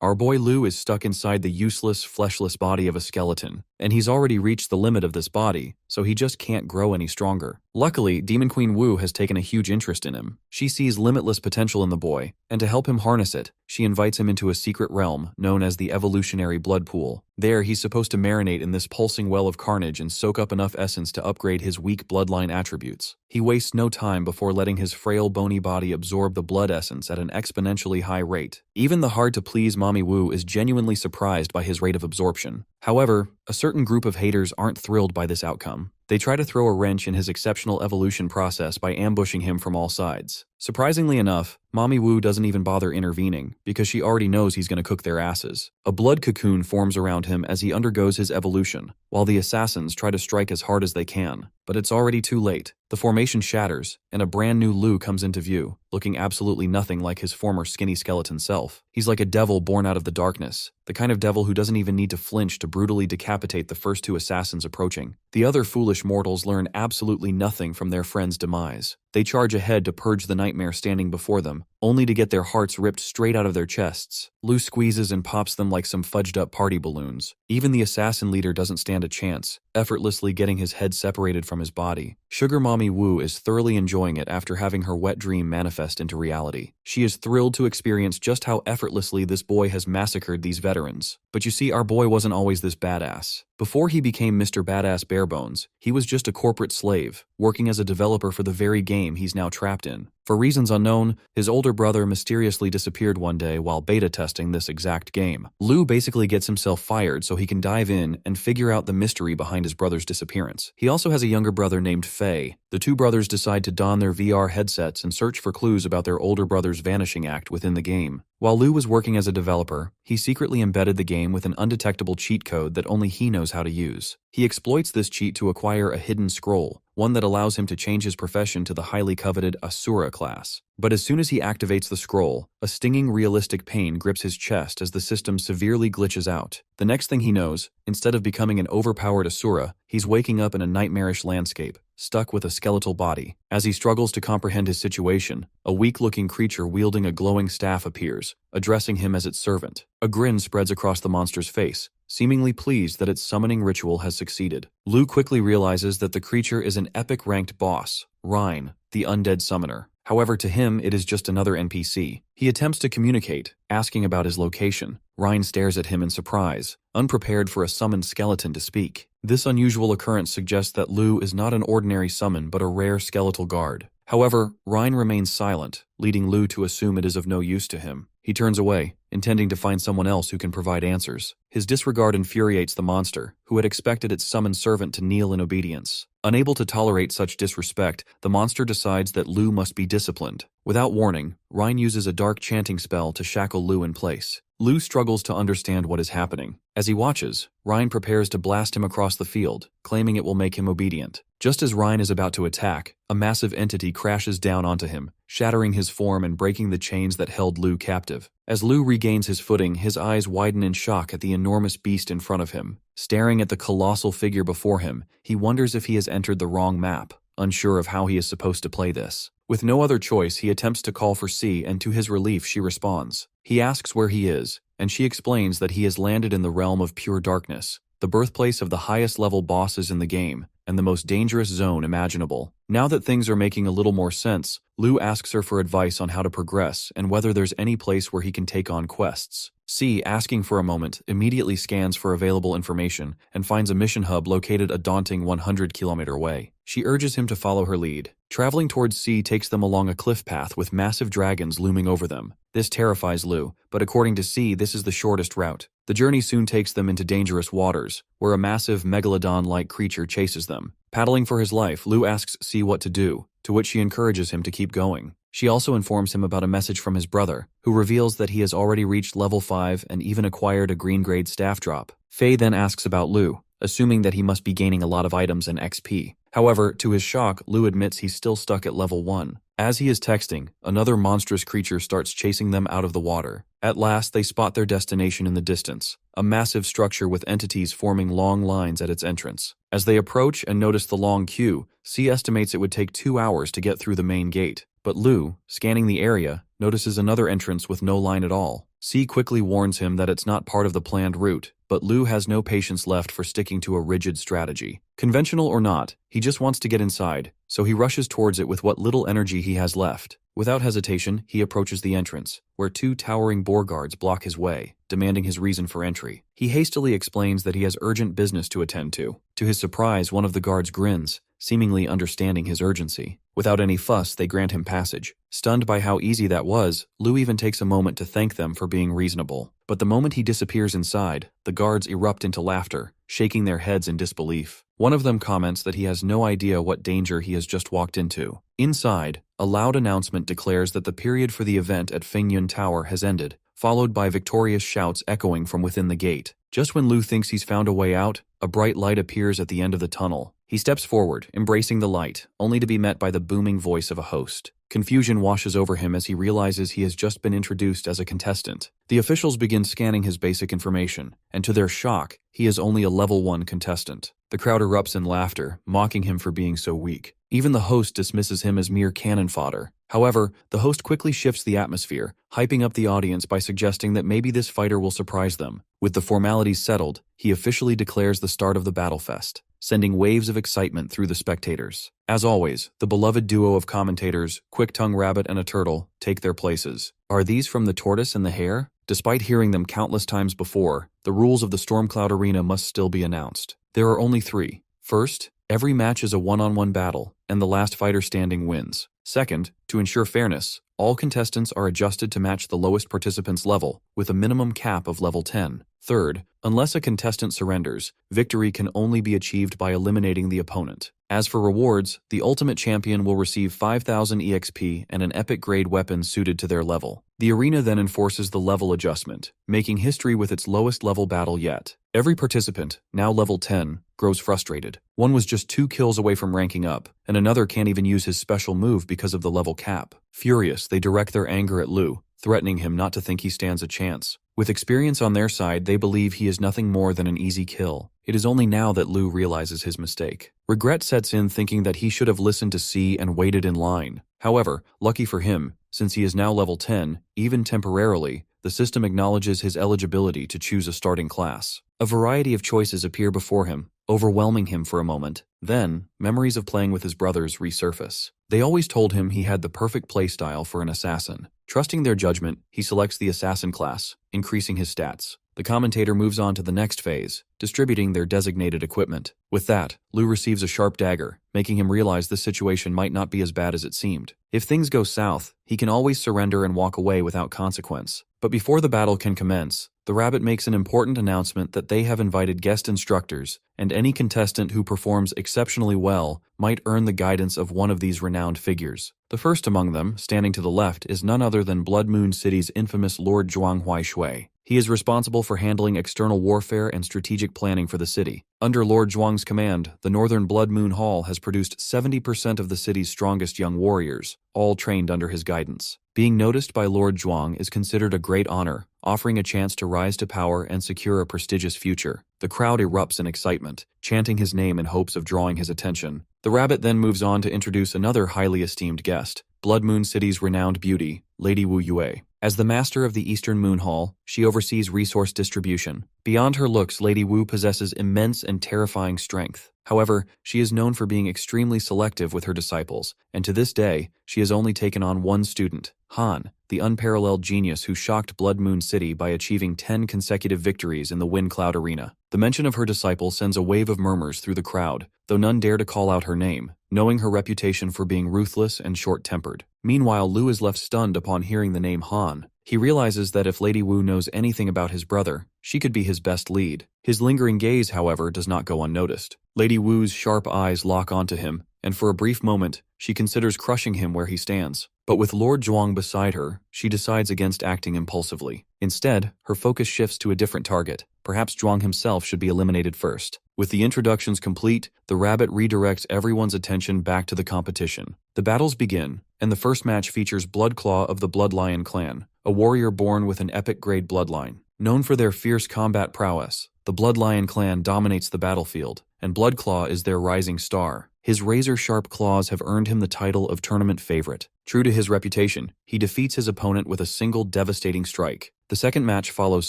Our boy Lu is stuck inside the useless, fleshless body of a skeleton, and he's already reached the limit of this body, so he just can't grow any stronger. Luckily, Demon Queen Wu has taken a huge interest in him. She sees limitless potential in the boy, and to help him harness it, she invites him into a secret realm known as the evolutionary blood pool. There, he's supposed to marinate in this pulsing well of carnage and soak up enough essence to upgrade his weak bloodline attributes. He wastes no time before letting his frail bony body absorb the blood essence at an exponentially high rate. Even the hard-to-please Mommy Wu is genuinely surprised by his rate of absorption. However, a certain group of haters aren't thrilled by this outcome. They try to throw a wrench in his exceptional evolution process by ambushing him from all sides. Surprisingly enough, Mommy Wu doesn't even bother intervening, because she already knows he's going to cook their asses. A blood cocoon forms around him as he undergoes his evolution, while the assassins try to strike as hard as they can. But it's already too late. The formation shatters, and a brand new Lu comes into view, looking absolutely nothing like his former skinny skeleton self. He's like a devil born out of the darkness, the kind of devil who doesn't even need to flinch to brutally decapitate the first two assassins approaching. The other foolish mortals learn absolutely nothing from their friend's demise. They charge ahead to purge the nightmare standing before them, only to get their hearts ripped straight out of their chests. Lu squeezes and pops them like some fudged-up party balloons. Even the assassin leader doesn't stand a chance, effortlessly getting his head separated from his body. Sugar Mommy Wu is thoroughly enjoying it after having her wet dream manifest into reality. She is thrilled to experience just how effortlessly this boy has massacred these veterans. But you see, our boy wasn't always this badass. Before he became Mr. Badass Barebones, he was just a corporate slave, working as a developer for the very game he's now trapped in. For reasons unknown, his older brother mysteriously disappeared one day while beta testing this exact game. Lu basically gets himself fired so he can dive in and figure out the mystery behind his brother's disappearance. He also has a younger brother named Fei. The two brothers decide to don their VR headsets and search for clues about their older brother's vanishing act within the game. While Lu was working as a developer, he secretly embedded the game with an undetectable cheat code that only he knows how to use. He exploits this cheat to acquire a hidden scroll, one that allows him to change his profession to the highly coveted Asura class. But as soon as he activates the scroll, a stinging realistic pain grips his chest as the system severely glitches out. The next thing he knows, instead of becoming an overpowered Asura, he's waking up in a nightmarish landscape, stuck with a skeletal body. As he struggles to comprehend his situation, a weak-looking creature wielding a glowing staff appears, addressing him as its servant. A grin spreads across the monster's face, seemingly pleased that its summoning ritual has succeeded. Lu quickly realizes that the creature is an epic-ranked boss, Rhine, the undead summoner. However, to him, it is just another NPC. He attempts to communicate, asking about his location. Rhine stares at him in surprise, unprepared for a summoned skeleton to speak. This unusual occurrence suggests that Lu is not an ordinary summon but a rare skeletal guard. However, Rhine remains silent, leading Lu to assume it is of no use to him. He turns away, intending to find someone else who can provide answers. His disregard infuriates the monster, who had expected its summoned servant to kneel in obedience. Unable to tolerate such disrespect, the monster decides that Lu must be disciplined. Without warning, Rhine uses a dark chanting spell to shackle Lu in place. Lu struggles to understand what is happening. As he watches, Rhine prepares to blast him across the field, claiming it will make him obedient. Just as Rhine is about to attack, a massive entity crashes down onto him, shattering his form and breaking the chains that held Lu captive. As Lu regains his footing, his eyes widen in shock at the enormous beast in front of him. Staring at the colossal figure before him, he wonders if he has entered the wrong map, unsure of how he is supposed to play this. With no other choice, he attempts to call for C, and to his relief, she responds. He asks where he is, and she explains that he has landed in the realm of pure darkness, the birthplace of the highest level bosses in the game, and the most dangerous zone imaginable. Now that things are making a little more sense, Lu asks her for advice on how to progress and whether there's any place where he can take on quests. C, asking for a moment, immediately scans for available information and finds a mission hub located a daunting 100-kilometer away. She urges him to follow her lead. Traveling towards C takes them along a cliff path with massive dragons looming over them. This terrifies Lu, but according to C, this is the shortest route. The journey soon takes them into dangerous waters, where a massive megalodon-like creature chases them. Paddling for his life, Lu asks C what to do, to which she encourages him to keep going. She also informs him about a message from his brother, who reveals that he has already reached level 5 and even acquired a green-grade staff drop. Fei then asks about Lu, assuming that he must be gaining a lot of items and XP. However, to his shock, Lu admits he's still stuck at level 1. As he is texting, another monstrous creature starts chasing them out of the water. At last, they spot their destination in the distance, a massive structure with entities forming long lines at its entrance. As they approach and notice the long queue, C estimates it would take 2 hours to get through the main gate. But Lu, scanning the area, notices another entrance with no line at all. C quickly warns him that it's not part of the planned route, but Lu has no patience left for sticking to a rigid strategy. Conventional or not, he just wants to get inside, so he rushes towards it with what little energy he has left. Without hesitation, he approaches the entrance, where two towering boar guards block his way, demanding his reason for entry. He hastily explains that he has urgent business to attend to. To his surprise, one of the guards grins, seemingly understanding his urgency. Without any fuss, they grant him passage. Stunned by how easy that was, Lu even takes a moment to thank them for being reasonable. But the moment he disappears inside, the guards erupt into laughter, shaking their heads in disbelief. One of them comments that he has no idea what danger he has just walked into. Inside, a loud announcement declares that the period for the event at Fengyun Tower has ended, followed by victorious shouts echoing from within the gate. Just when Lu thinks he's found a way out, a bright light appears at the end of the tunnel. He steps forward, embracing the light, only to be met by the booming voice of a host. Confusion washes over him as he realizes he has just been introduced as a contestant. The officials begin scanning his basic information, and to their shock, he is only a level 1 contestant. The crowd erupts in laughter, mocking him for being so weak. Even the host dismisses him as mere cannon fodder. However, the host quickly shifts the atmosphere, hyping up the audience by suggesting that maybe this fighter will surprise them. With the formalities settled, he officially declares the start of the Battlefest, sending waves of excitement through the spectators. As always, the beloved duo of commentators, Quick-Tongue Rabbit and a Turtle, take their places. Are these from the Tortoise and the Hare? Despite hearing them countless times before, the rules of the Stormcloud Arena must still be announced. There are only 3. First, every match is a one-on-one battle, and the last fighter standing wins. Second, to ensure fairness, all contestants are adjusted to match the lowest participant's level, with a minimum cap of level 10. Third, unless a contestant surrenders, victory can only be achieved by eliminating the opponent. As for rewards, the ultimate champion will receive 5,000 EXP and an epic grade weapon suited to their level. The arena then enforces the level adjustment, making history with its lowest level battle yet. Every participant, now level 10, grows frustrated. One was just 2 kills away from ranking up, and another can't even use his special move because of the level cap. Furious, they direct their anger at Lu, threatening him not to think he stands a chance. With experience on their side, they believe he is nothing more than an easy kill. It is only now that Lu realizes his mistake. Regret sets in, thinking that he should have listened to C and waited in line. However, lucky for him, since he is now level 10, even temporarily, the system acknowledges his eligibility to choose a starting class. A variety of choices appear before him, overwhelming him for a moment. Then, memories of playing with his brothers resurface. They always told him he had the perfect playstyle for an assassin. Trusting their judgment, he selects the assassin class, increasing his stats. The commentator moves on to the next phase, distributing their designated equipment. With that, Lu receives a sharp dagger, making him realize the situation might not be as bad as it seemed. If things go south, he can always surrender and walk away without consequence. But before the battle can commence, the rabbit makes an important announcement that they have invited guest instructors, and any contestant who performs exceptionally well might earn the guidance of one of these renowned figures. The first among them, standing to the left, is none other than Blood Moon City's infamous Lord Zhuang Huaishui. He is responsible for handling external warfare and strategic planning for the city. Under Lord Zhuang's command, the Northern Blood Moon Hall has produced 70% of the city's strongest young warriors, all trained under his guidance. Being noticed by Lord Zhuang is considered a great honor, offering a chance to rise to power and secure a prestigious future. The crowd erupts in excitement, chanting his name in hopes of drawing his attention. The rabbit then moves on to introduce another highly esteemed guest, Blood Moon City's renowned beauty, Lady Wu Yue. As the master of the Eastern Moon Hall, she oversees resource distribution. Beyond her looks, Lady Wu possesses immense and terrifying strength. However, she is known for being extremely selective with her disciples, and to this day, she has only taken on one student, Han, the unparalleled genius who shocked Blood Moon City by achieving 10 consecutive victories in the Wind Cloud Arena. The mention of her disciple sends a wave of murmurs through the crowd, though none dare to call out her name, knowing her reputation for being ruthless and short-tempered. Meanwhile, Lu is left stunned upon hearing the name Han. He realizes that if Lady Wu knows anything about his brother, she could be his best lead. His lingering gaze, however, does not go unnoticed. Lady Wu's sharp eyes lock onto him, and for a brief moment, she considers crushing him where he stands. But with Lord Zhuang beside her, she decides against acting impulsively. Instead, her focus shifts to a different target. Perhaps Zhuang himself should be eliminated first. With the introductions complete, the rabbit redirects everyone's attention back to the competition. The battles begin, and the first match features Bloodclaw of the Blood Lion clan, a warrior born with an epic-grade bloodline. Known for their fierce combat prowess, the Blood Lion clan dominates the battlefield, and Bloodclaw is their rising star. His razor-sharp claws have earned him the title of tournament favorite. True to his reputation, he defeats his opponent with a single devastating strike. The second match follows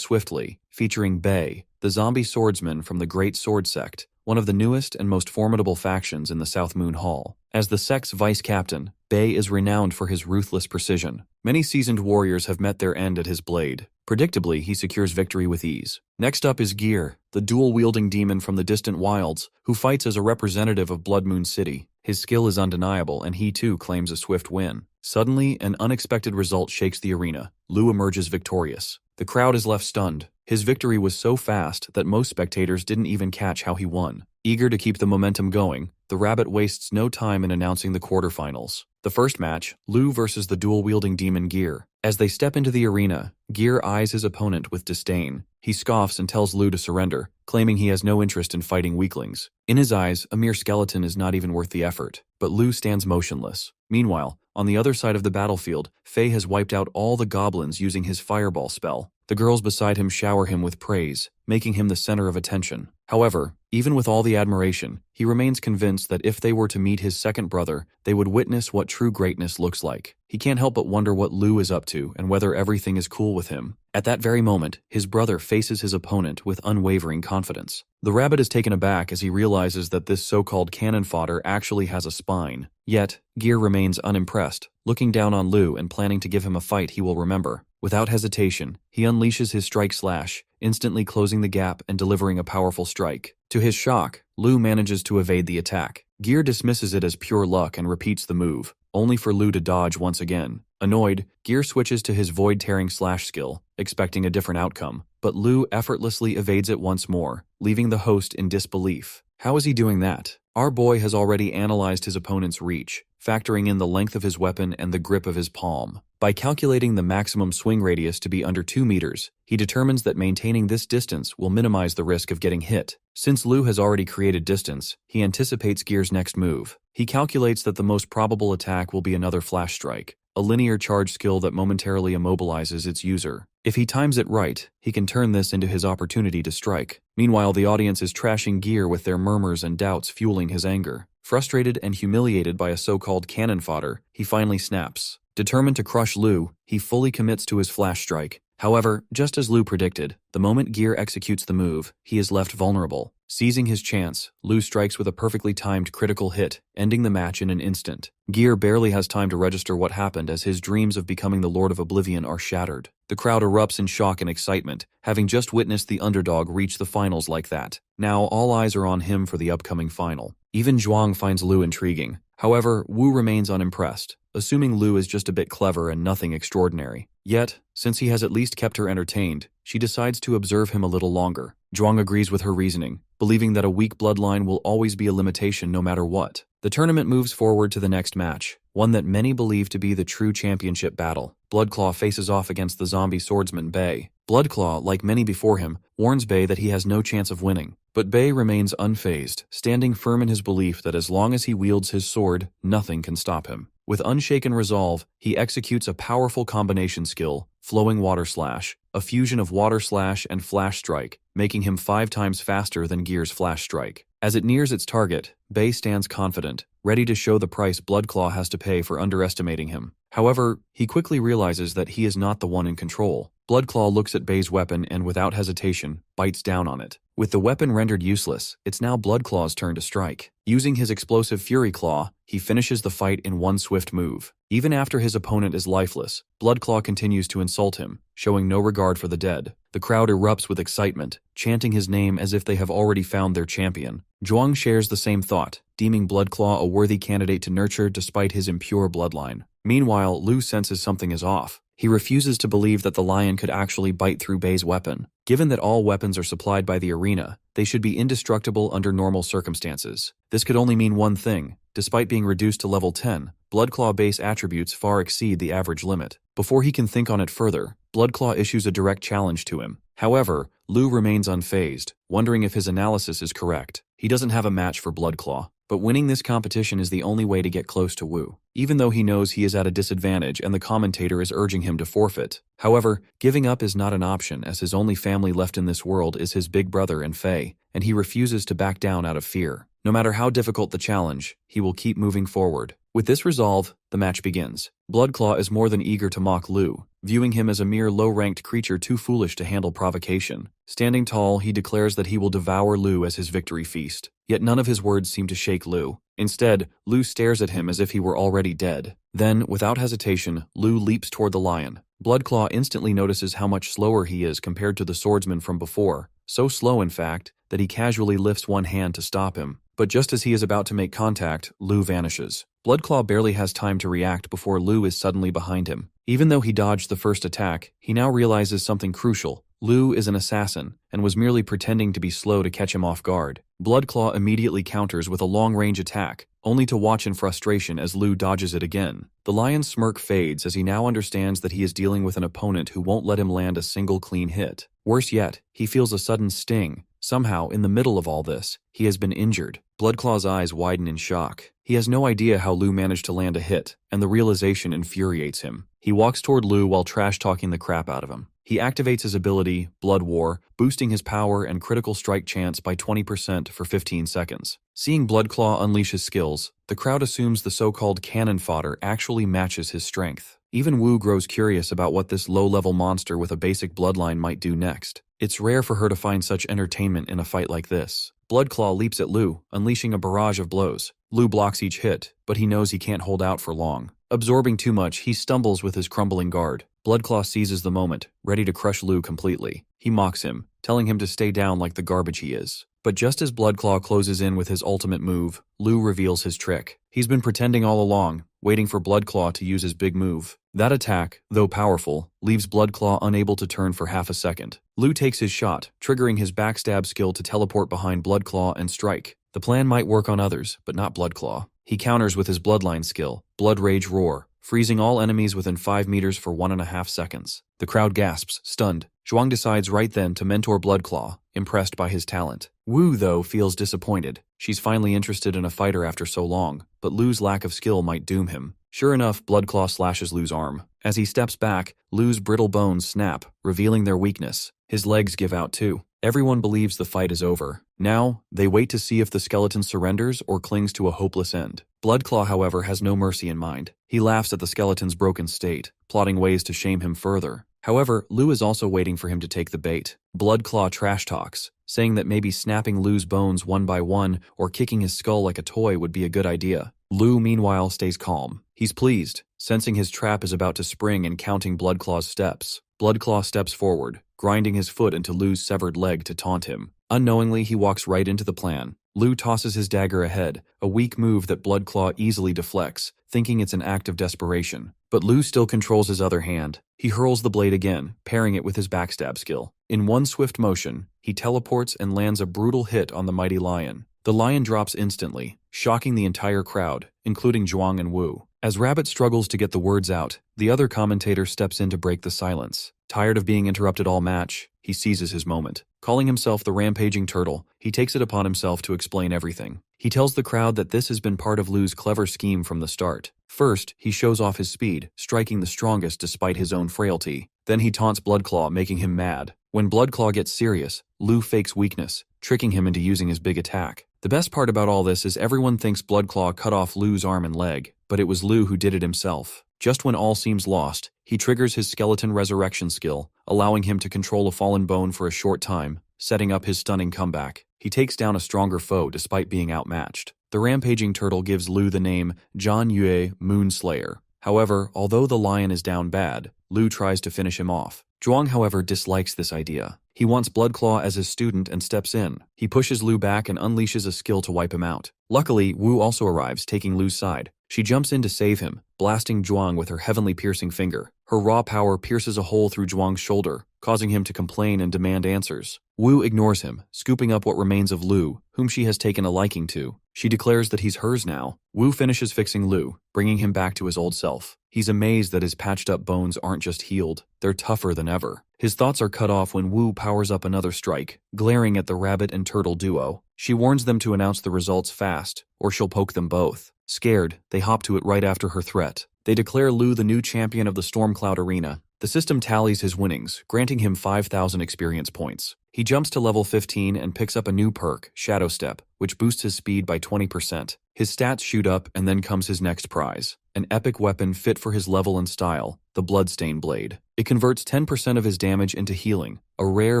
swiftly, featuring Bei, the zombie swordsman from the Great Sword Sect, one of the newest and most formidable factions in the South Moon Hall. As the sect's vice-captain, Bei is renowned for his ruthless precision. Many seasoned warriors have met their end at his blade. Predictably, he secures victory with ease. Next up is Gear, the dual-wielding demon from the distant wilds, who fights as a representative of Blood Moon City. His skill is undeniable, and he too claims a swift win. Suddenly, an unexpected result shakes the arena. Lu emerges victorious. The crowd is left stunned. His victory was so fast that most spectators didn't even catch how he won. Eager to keep the momentum going, the rabbit wastes no time in announcing the quarterfinals. The first match, Lu versus the dual-wielding demon Gear. As they step into the arena, Gear eyes his opponent with disdain. He scoffs and tells Lu to surrender, claiming he has no interest in fighting weaklings. In his eyes, a mere skeleton is not even worth the effort. But Lu stands motionless. Meanwhile, on the other side of the battlefield, Fei has wiped out all the goblins using his fireball spell. The girls beside him shower him with praise, making him the center of attention. However, even with all the admiration, he remains convinced that if they were to meet his second brother, they would witness what true greatness looks like. He can't help but wonder what Lu is up to and whether everything is cool with him. At that very moment, his brother faces his opponent with unwavering confidence. The rabbit is taken aback as he realizes that this so-called cannon fodder actually has a spine. Yet, Gear remains unimpressed, looking down on Lu and planning to give him a fight he will remember. Without hesitation, he unleashes his strike slash, instantly closing the gap and delivering a powerful strike. To his shock, Lu manages to evade the attack. Gear dismisses it as pure luck and repeats the move, only for Lu to dodge once again. Annoyed, Gear switches to his void-tearing slash skill, expecting a different outcome, but Lu effortlessly evades it once more, leaving the host in disbelief. How is he doing that? Our boy has already analyzed his opponent's reach, factoring in the length of his weapon and the grip of his palm. By calculating the maximum swing radius to be under 2 meters, he determines that maintaining this distance will minimize the risk of getting hit. Since Lu has already created distance, he anticipates Gear's next move. He calculates that the most probable attack will be another flash strike, a linear charge skill that momentarily immobilizes its user. If he times it right, he can turn this into his opportunity to strike. Meanwhile, the audience is trashing Gear with their murmurs and doubts fueling his anger. Frustrated and humiliated by a so-called cannon fodder, he finally snaps. Determined to crush Lu, he fully commits to his flash strike. However, just as Lu predicted, the moment Gear executes the move, he is left vulnerable. Seizing his chance, Lu strikes with a perfectly timed critical hit, ending the match in an instant. Gear barely has time to register what happened as his dreams of becoming the Lord of Oblivion are shattered. The crowd erupts in shock and excitement, having just witnessed the underdog reach the finals like that. Now all eyes are on him for the upcoming final. Even Zhuang finds Lu intriguing. However, Wu remains unimpressed, assuming Lu is just a bit clever and nothing extraordinary. Yet, since he has at least kept her entertained, she decides to observe him a little longer. Zhuang agrees with her reasoning, believing that a weak bloodline will always be a limitation no matter what. The tournament moves forward to the next match, one that many believe to be the true championship battle. Bloodclaw faces off against the zombie swordsman Bei. Bloodclaw, like many before him, warns Bei that he has no chance of winning. But Bei remains unfazed, standing firm in his belief that as long as he wields his sword, nothing can stop him. With unshaken resolve, he executes a powerful combination skill, Flowing Water Slash, a fusion of Water Slash and Flash Strike, making him 5 times faster than Gear's Flash Strike. As it nears its target, Bei stands confident, ready to show the price Bloodclaw has to pay for underestimating him. However, he quickly realizes that he is not the one in control. Bloodclaw looks at Bei's weapon and without hesitation, bites down on it. With the weapon rendered useless, it's now Bloodclaw's turn to strike. Using his explosive Fury Claw, he finishes the fight in one swift move. Even after his opponent is lifeless, Bloodclaw continues to insult him, showing no regard for the dead. The crowd erupts with excitement, chanting his name as if they have already found their champion. Zhuang shares the same thought, deeming Bloodclaw a worthy candidate to nurture despite his impure bloodline. Meanwhile, Lu senses something is off. He refuses to believe that the lion could actually bite through Bei's weapon. Given that all weapons are supplied by the arena, they should be indestructible under normal circumstances. This could only mean one thing. Despite being reduced to level 10, Bloodclaw base attributes far exceed the average limit. Before he can think on it further, Bloodclaw issues a direct challenge to him. However, Lu remains unfazed, wondering if his analysis is correct. He doesn't have a match for Bloodclaw, but winning this competition is the only way to get close to Wu, even though he knows he is at a disadvantage and the commentator is urging him to forfeit. However, giving up is not an option as his only family left in this world is his big brother and Fei, and he refuses to back down out of fear. No matter how difficult the challenge, he will keep moving forward. With this resolve, the match begins. Bloodclaw is more than eager to mock Lu, viewing him as a mere low-ranked creature too foolish to handle provocation. Standing tall, he declares that he will devour Lu as his victory feast. Yet none of his words seem to shake Lu. Instead, Lu stares at him as if he were already dead. Then, without hesitation, Lu leaps toward the lion. Bloodclaw instantly notices how much slower he is compared to the swordsman from before. So slow, in fact, that he casually lifts one hand to stop him. But just as he is about to make contact, Lu vanishes. Bloodclaw barely has time to react before Lu is suddenly behind him. Even though he dodged the first attack, he now realizes something crucial. Lu is an assassin, and was merely pretending to be slow to catch him off guard. Bloodclaw immediately counters with a long-range attack, only to watch in frustration as Lu dodges it again. The lion's smirk fades as he now understands that he is dealing with an opponent who won't let him land a single clean hit. Worse yet, he feels a sudden sting. Somehow, in the middle of all this, he has been injured. Bloodclaw's eyes widen in shock. He has no idea how Lu managed to land a hit, and the realization infuriates him. He walks toward Lu while trash-talking the crap out of him. He activates his ability, Blood War, boosting his power and critical strike chance by 20% for 15 seconds. Seeing Bloodclaw unleash his skills, the crowd assumes the so-called cannon fodder actually matches his strength. Even Wu grows curious about what this low-level monster with a basic bloodline might do next. It's rare for her to find such entertainment in a fight like this. Bloodclaw leaps at Lu, unleashing a barrage of blows. Lu blocks each hit, but he knows he can't hold out for long. Absorbing too much, he stumbles with his crumbling guard. Bloodclaw seizes the moment, ready to crush Lu completely. He mocks him, telling him to stay down like the garbage he is. But just as Bloodclaw closes in with his ultimate move, Lu reveals his trick. He's been pretending all along, waiting for Bloodclaw to use his big move. That attack, though powerful, leaves Bloodclaw unable to turn for half a second. Lu takes his shot, triggering his backstab skill to teleport behind Bloodclaw and strike. The plan might work on others, but not Bloodclaw. He counters with his Bloodline skill, Blood Rage Roar, freezing all enemies within 5 meters for 1.5 seconds. The crowd gasps, stunned. Zhuang decides right then to mentor Bloodclaw, impressed by his talent. Wu, though, feels disappointed. She's finally interested in a fighter after so long, but Lu's lack of skill might doom him. Sure enough, Bloodclaw slashes Lu's arm. As he steps back, Lu's brittle bones snap, revealing their weakness. His legs give out too. Everyone believes the fight is over. Now, they wait to see if the skeleton surrenders or clings to a hopeless end. Bloodclaw, however, has no mercy in mind. He laughs at the skeleton's broken state, plotting ways to shame him further. However, Lu is also waiting for him to take the bait. Bloodclaw trash talks, saying that maybe snapping Lu's bones one by one or kicking his skull like a toy would be a good idea. Lu, meanwhile, stays calm. He's pleased, sensing his trap is about to spring and counting Bloodclaw's steps. Bloodclaw steps forward, grinding his foot into Lu's severed leg to taunt him. Unknowingly, he walks right into the plan. Lu tosses his dagger ahead, a weak move that Bloodclaw easily deflects, thinking it's an act of desperation. But Lu still controls his other hand. He hurls the blade again, pairing it with his backstab skill. In one swift motion, he teleports and lands a brutal hit on the mighty lion. The lion drops instantly, shocking the entire crowd, including Zhuang and Wu. As Rabbit struggles to get the words out, the other commentator steps in to break the silence. Tired of being interrupted all match, he seizes his moment. Calling himself the Rampaging Turtle, he takes it upon himself to explain everything. He tells the crowd that this has been part of Lu's clever scheme from the start. First, he shows off his speed, striking the strongest despite his own frailty. Then he taunts Bloodclaw, making him mad. When Bloodclaw gets serious, Lu fakes weakness, tricking him into using his big attack. The best part about all this is everyone thinks Bloodclaw cut off Lu's arm and leg, but it was Lu who did it himself. Just when all seems lost, he triggers his skeleton resurrection skill, allowing him to control a fallen bone for a short time, setting up his stunning comeback. He takes down a stronger foe despite being outmatched. The Rampaging Turtle gives Lu the name Zhan Yue Moonslayer. However, although the lion is down bad, Lu tries to finish him off. Zhuang, however, dislikes this idea. He wants Bloodclaw as his student and steps in. He pushes Lu back and unleashes a skill to wipe him out. Luckily, Wu also arrives, taking Lu's side. She jumps in to save him, blasting Zhuang with her heavenly piercing finger. Her raw power pierces a hole through Zhuang's shoulder, causing him to complain and demand answers. Wu ignores him, scooping up what remains of Lu, whom she has taken a liking to. She declares that he's hers now. Wu finishes fixing Lu, bringing him back to his old self. He's amazed that his patched-up bones aren't just healed, they're tougher than ever. His thoughts are cut off when Wu powers up another strike, glaring at the rabbit and turtle duo. She warns them to announce the results fast, or she'll poke them both. Scared, they hop to it right after her threat. They declare Lu the new champion of the Stormcloud Arena. The system tallies his winnings, granting him 5,000 experience points. He jumps to level 15 and picks up a new perk, Shadow Step, which boosts his speed by 20%. His stats shoot up, and then comes his next prize. An epic weapon fit for his level and style, the Bloodstain Blade. It converts 10% of his damage into healing, a rare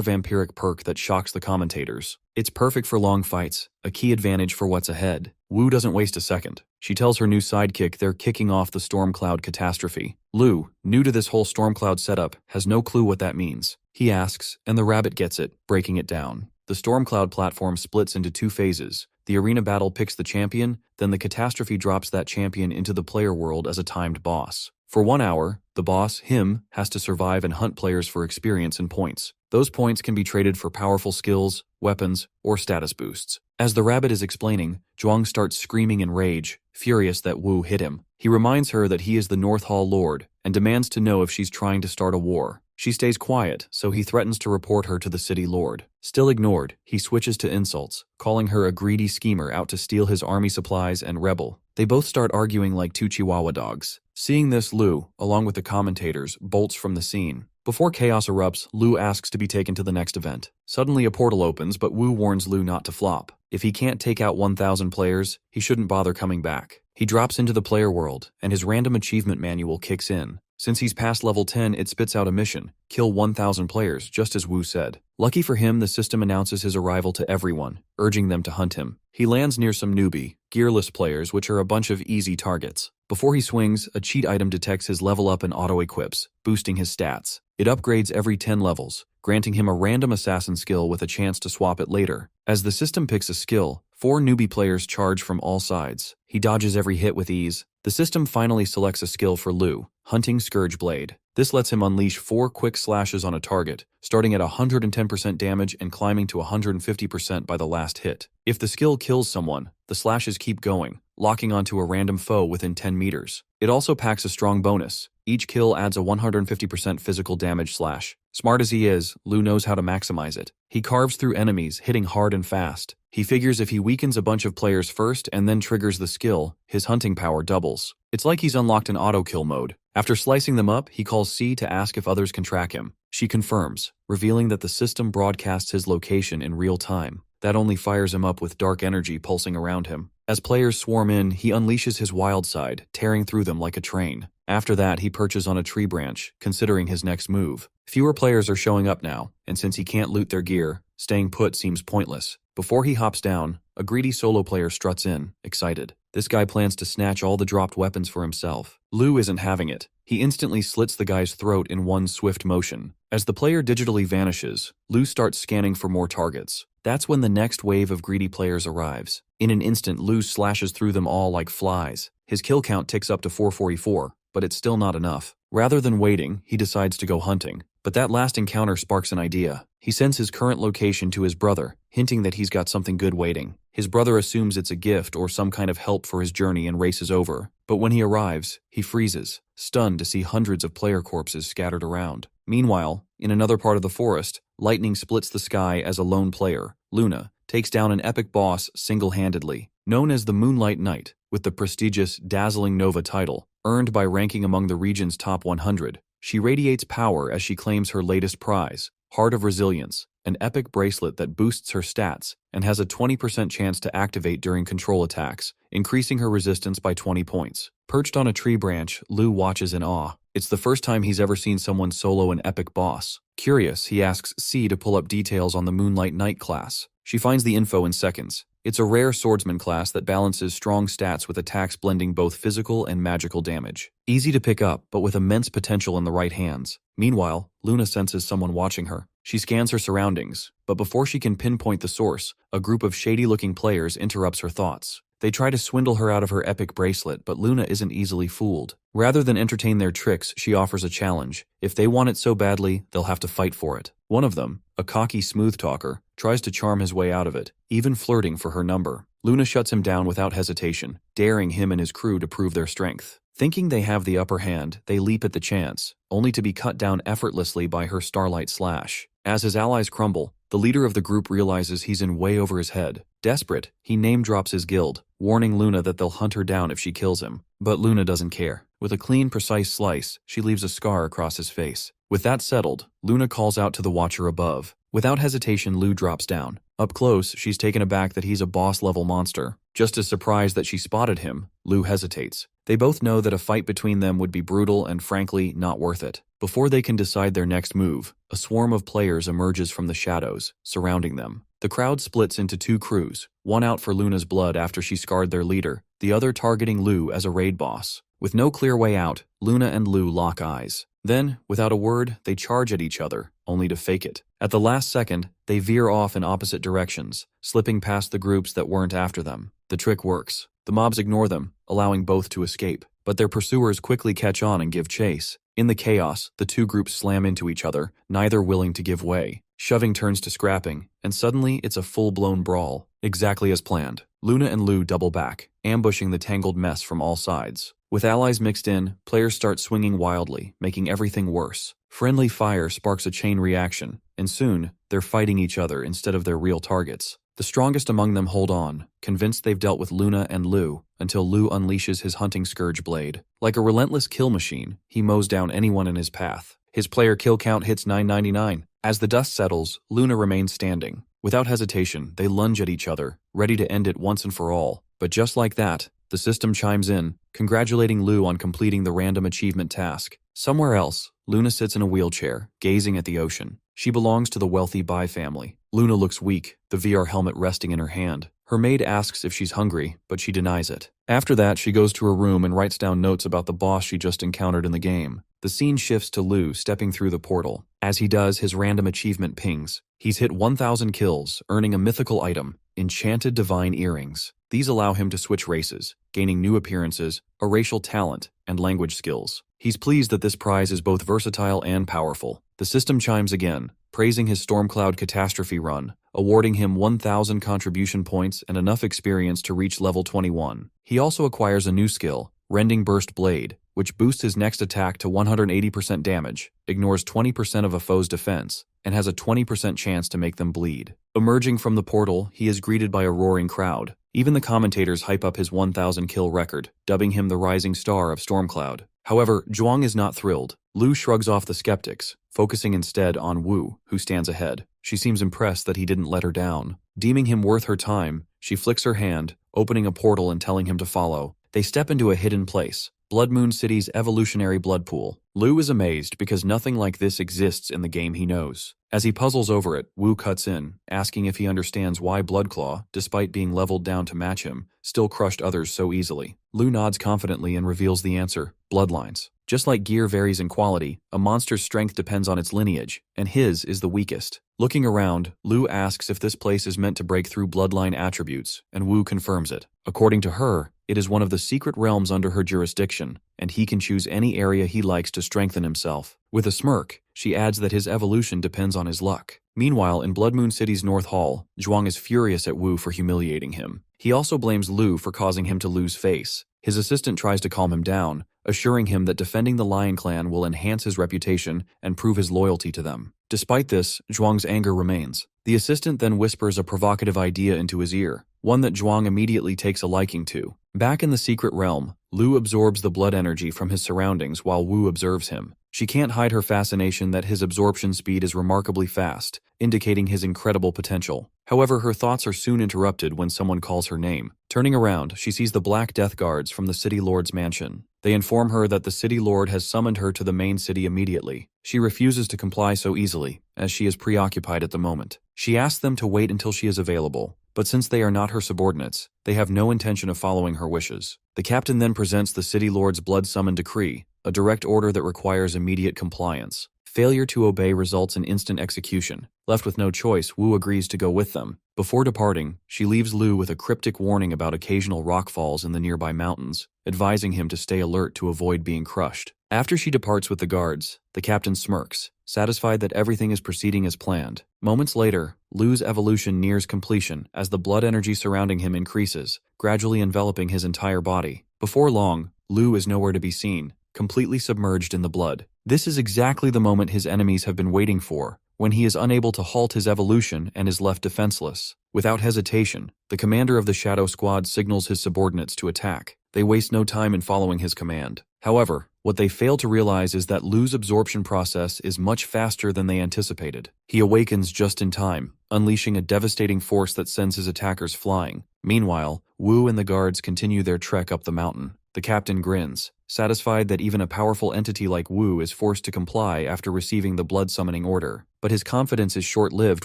vampiric perk that shocks the commentators. It's perfect for long fights, a key advantage for what's ahead. Wu doesn't waste a second. She tells her new sidekick they're kicking off the Stormcloud catastrophe. Lu, new to this whole Stormcloud setup, has no clue what that means. He asks, and the rabbit gets it, breaking it down. The Stormcloud platform splits into 2 phases. The arena battle picks the champion, then the catastrophe drops that champion into the player world as a timed boss. For 1 hour, the boss, him, has to survive and hunt players for experience and points. Those points can be traded for powerful skills, weapons, or status boosts. As the rabbit is explaining, Zhuang starts screaming in rage, furious that Wu hit him. He reminds her that he is the North Hall Lord, and demands to know if she's trying to start a war. She stays quiet, so he threatens to report her to the city lord. Still ignored, he switches to insults, calling her a greedy schemer out to steal his army supplies and rebel. They both start arguing like 2 Chihuahua dogs. Seeing this, Lu, along with the commentators, bolts from the scene. Before chaos erupts, Lu asks to be taken to the next event. Suddenly a portal opens, but Wu warns Lu not to flop. If he can't take out 1,000 players, he shouldn't bother coming back. He drops into the player world, and his random achievement manual kicks in. Since he's past level 10, it spits out a mission: kill 1,000 players, just as Wu said. Lucky for him, the system announces his arrival to everyone, urging them to hunt him. He lands near some newbie, gearless players, which are a bunch of easy targets. Before he swings, a cheat item detects his level up and auto-equips, boosting his stats. It upgrades every 10 levels, granting him a random assassin skill with a chance to swap it later. As the system picks a skill, 4 newbie players charge from all sides. He dodges every hit with ease. The system finally selects a skill for Lu, Hunting Scourge Blade. This lets him unleash 4 quick slashes on a target, starting at 110% damage and climbing to 150% by the last hit. If the skill kills someone, the slashes keep going, locking onto a random foe within 10 meters. It also packs a strong bonus. Each kill adds a 150% physical damage slash. Smart as he is, Lu knows how to maximize it. He carves through enemies, hitting hard and fast. He figures if he weakens a bunch of players first and then triggers the skill, his hunting power doubles. It's like he's unlocked an auto-kill mode. After slicing them up, he calls C to ask if others can track him. She confirms, revealing that the system broadcasts his location in real time. That only fires him up with dark energy pulsing around him. As players swarm in, he unleashes his wild side, tearing through them like a train. After that, he perches on a tree branch, considering his next move. Fewer players are showing up now, and since he can't loot their gear, staying put seems pointless. Before he hops down, a greedy solo player struts in, excited. This guy plans to snatch all the dropped weapons for himself. Lu isn't having it. He instantly slits the guy's throat in one swift motion. As the player digitally vanishes, Lu starts scanning for more targets. That's when the next wave of greedy players arrives. In an instant, Lu slashes through them all like flies. His kill count ticks up to 444, but it's still not enough. Rather than waiting, he decides to go hunting. But that last encounter sparks an idea. He sends his current location to his brother, hinting that he's got something good waiting. His brother assumes it's a gift or some kind of help for his journey and races over. But when he arrives, he freezes, stunned to see hundreds of player corpses scattered around. Meanwhile, in another part of the forest, lightning splits the sky as a lone player, Luna, takes down an epic boss single-handedly. Known as the Moonlight Knight, with the prestigious Dazzling Nova title, earned by ranking among the region's top 100. She radiates power as she claims her latest prize, Heart of Resilience, an epic bracelet that boosts her stats and has a 20% chance to activate during control attacks, increasing her resistance by 20 points. Perched on a tree branch, Lu watches in awe. It's the first time he's ever seen someone solo an epic boss. Curious, he asks C to pull up details on the Moonlight Knight class. She finds the info in seconds. It's a rare swordsman class that balances strong stats with attacks blending both physical and magical damage. Easy to pick up, but with immense potential in the right hands. Meanwhile, Luna senses someone watching her. She scans her surroundings, but before she can pinpoint the source, a group of shady-looking players interrupts her thoughts. They try to swindle her out of her epic bracelet, but Luna isn't easily fooled. Rather than entertain their tricks, she offers a challenge. If they want it so badly, they'll have to fight for it. One of them, a cocky smooth talker, tries to charm his way out of it, even flirting for her number. Luna shuts him down without hesitation, daring him and his crew to prove their strength. Thinking they have the upper hand, they leap at the chance, only to be cut down effortlessly by her starlight slash. As his allies crumble, the leader of the group realizes he's in way over his head. Desperate, he name-drops his guild, warning Luna that they'll hunt her down if she kills him. But Luna doesn't care. With a clean, precise slice, she leaves a scar across his face. With that settled, Luna calls out to the watcher above. Without hesitation, Lu drops down. Up close, she's taken aback that he's a boss-level monster. Just as surprised that she spotted him, Lu hesitates. They both know that a fight between them would be brutal and frankly not worth it. Before they can decide their next move, a swarm of players emerges from the shadows, surrounding them. The crowd splits into two crews, one out for Luna's blood after she scarred their leader, the other targeting Lu as a raid boss. With no clear way out, Luna and Lu lock eyes. Then, without a word, they charge at each other, only to fake it. At the last second, they veer off in opposite directions, slipping past the groups that weren't after them. The trick works. The mobs ignore them, allowing both to escape. But their pursuers quickly catch on and give chase. In the chaos, the two groups slam into each other, neither willing to give way. Shoving turns to scrapping, and suddenly it's a full-blown brawl. Exactly as planned. Luna and Lu double back, ambushing the tangled mess from all sides. With allies mixed in, players start swinging wildly, making everything worse. Friendly fire sparks a chain reaction, and soon, they're fighting each other instead of their real targets. The strongest among them hold on, convinced they've dealt with Luna and Lu, until Lu unleashes his hunting scourge blade. Like a relentless kill machine, he mows down anyone in his path. His player kill count hits 999. As the dust settles, Luna remains standing. Without hesitation, they lunge at each other, ready to end it once and for all. But just like that, the system chimes in, congratulating Lu on completing the random achievement task. Somewhere else, Luna sits in a wheelchair, gazing at the ocean. She belongs to the wealthy Bai family. Luna looks weak, the VR helmet resting in her hand. Her maid asks if she's hungry, but she denies it. After that, she goes to her room and writes down notes about the boss she just encountered in the game. The scene shifts to Lu stepping through the portal. As he does, his random achievement pings. He's hit 1,000 kills, earning a mythical item, Enchanted Divine Earrings. These allow him to switch races, gaining new appearances, a racial talent, and language skills. He's pleased that this prize is both versatile and powerful. The system chimes again, praising his Stormcloud Catastrophe run, awarding him 1,000 contribution points and enough experience to reach level 21. He also acquires a new skill, Rending Burst Blade, which boosts his next attack to 180% damage, ignores 20% of a foe's defense, and has a 20% chance to make them bleed. Emerging from the portal, he is greeted by a roaring crowd. Even the commentators hype up his 1,000 kill record, dubbing him the rising star of Stormcloud. However, Zhuang is not thrilled. Lu shrugs off the skeptics, focusing instead on Wu, who stands ahead. She seems impressed that he didn't let her down. Deeming him worth her time, she flicks her hand, opening a portal and telling him to follow. They step into a hidden place, Blood Moon City's evolutionary blood pool. Lu is amazed because nothing like this exists in the game he knows. As he puzzles over it, Wu cuts in, asking if he understands why Bloodclaw, despite being leveled down to match him, still crushed others so easily. Lu nods confidently and reveals the answer: bloodlines. Just like gear varies in quality, a monster's strength depends on its lineage, and his is the weakest. Looking around, Lu asks if this place is meant to break through bloodline attributes, and Wu confirms it. According to her, it is one of the secret realms under her jurisdiction, and he can choose any area he likes to strengthen himself. With a smirk, she adds that his evolution depends on his luck. Meanwhile, in Blood Moon City's North Hall, Zhuang is furious at Wu for humiliating him. He also blames Lu for causing him to lose face. His assistant tries to calm him down, assuring him that defending the Lion Clan will enhance his reputation and prove his loyalty to them. Despite this, Zhuang's anger remains. The assistant then whispers a provocative idea into his ear, one that Zhuang immediately takes a liking to. Back in the secret realm, Lu absorbs the blood energy from his surroundings while Wu observes him. She can't hide her fascination that his absorption speed is remarkably fast, indicating his incredible potential. However, her thoughts are soon interrupted when someone calls her name. Turning around, she sees the Black Death Guards from the City Lord's mansion. They inform her that the City Lord has summoned her to the main city immediately. She refuses to comply so easily, as she is preoccupied at the moment. She asks them to wait until she is available, but since they are not her subordinates, they have no intention of following her wishes. The captain then presents the City Lord's blood summon decree, a direct order that requires immediate compliance. Failure to obey results in instant execution. Left with no choice, Wu agrees to go with them. Before departing, she leaves Lu with a cryptic warning about occasional rockfalls in the nearby mountains, advising him to stay alert to avoid being crushed. After she departs with the guards, the captain smirks, satisfied that everything is proceeding as planned. Moments later, Lu's evolution nears completion as the blood energy surrounding him increases, gradually enveloping his entire body. Before long, Lu is nowhere to be seen, completely submerged in the blood. This is exactly the moment his enemies have been waiting for, when he is unable to halt his evolution and is left defenseless. Without hesitation, the commander of the Shadow Squad signals his subordinates to attack. They waste no time in following his command. However, what they fail to realize is that Lu's absorption process is much faster than they anticipated. He awakens just in time, unleashing a devastating force that sends his attackers flying. Meanwhile, Wu and the guards continue their trek up the mountain. The The captain grins, satisfied that even a powerful entity like Wu is forced to comply after receiving the blood summoning order. But his confidence is short-lived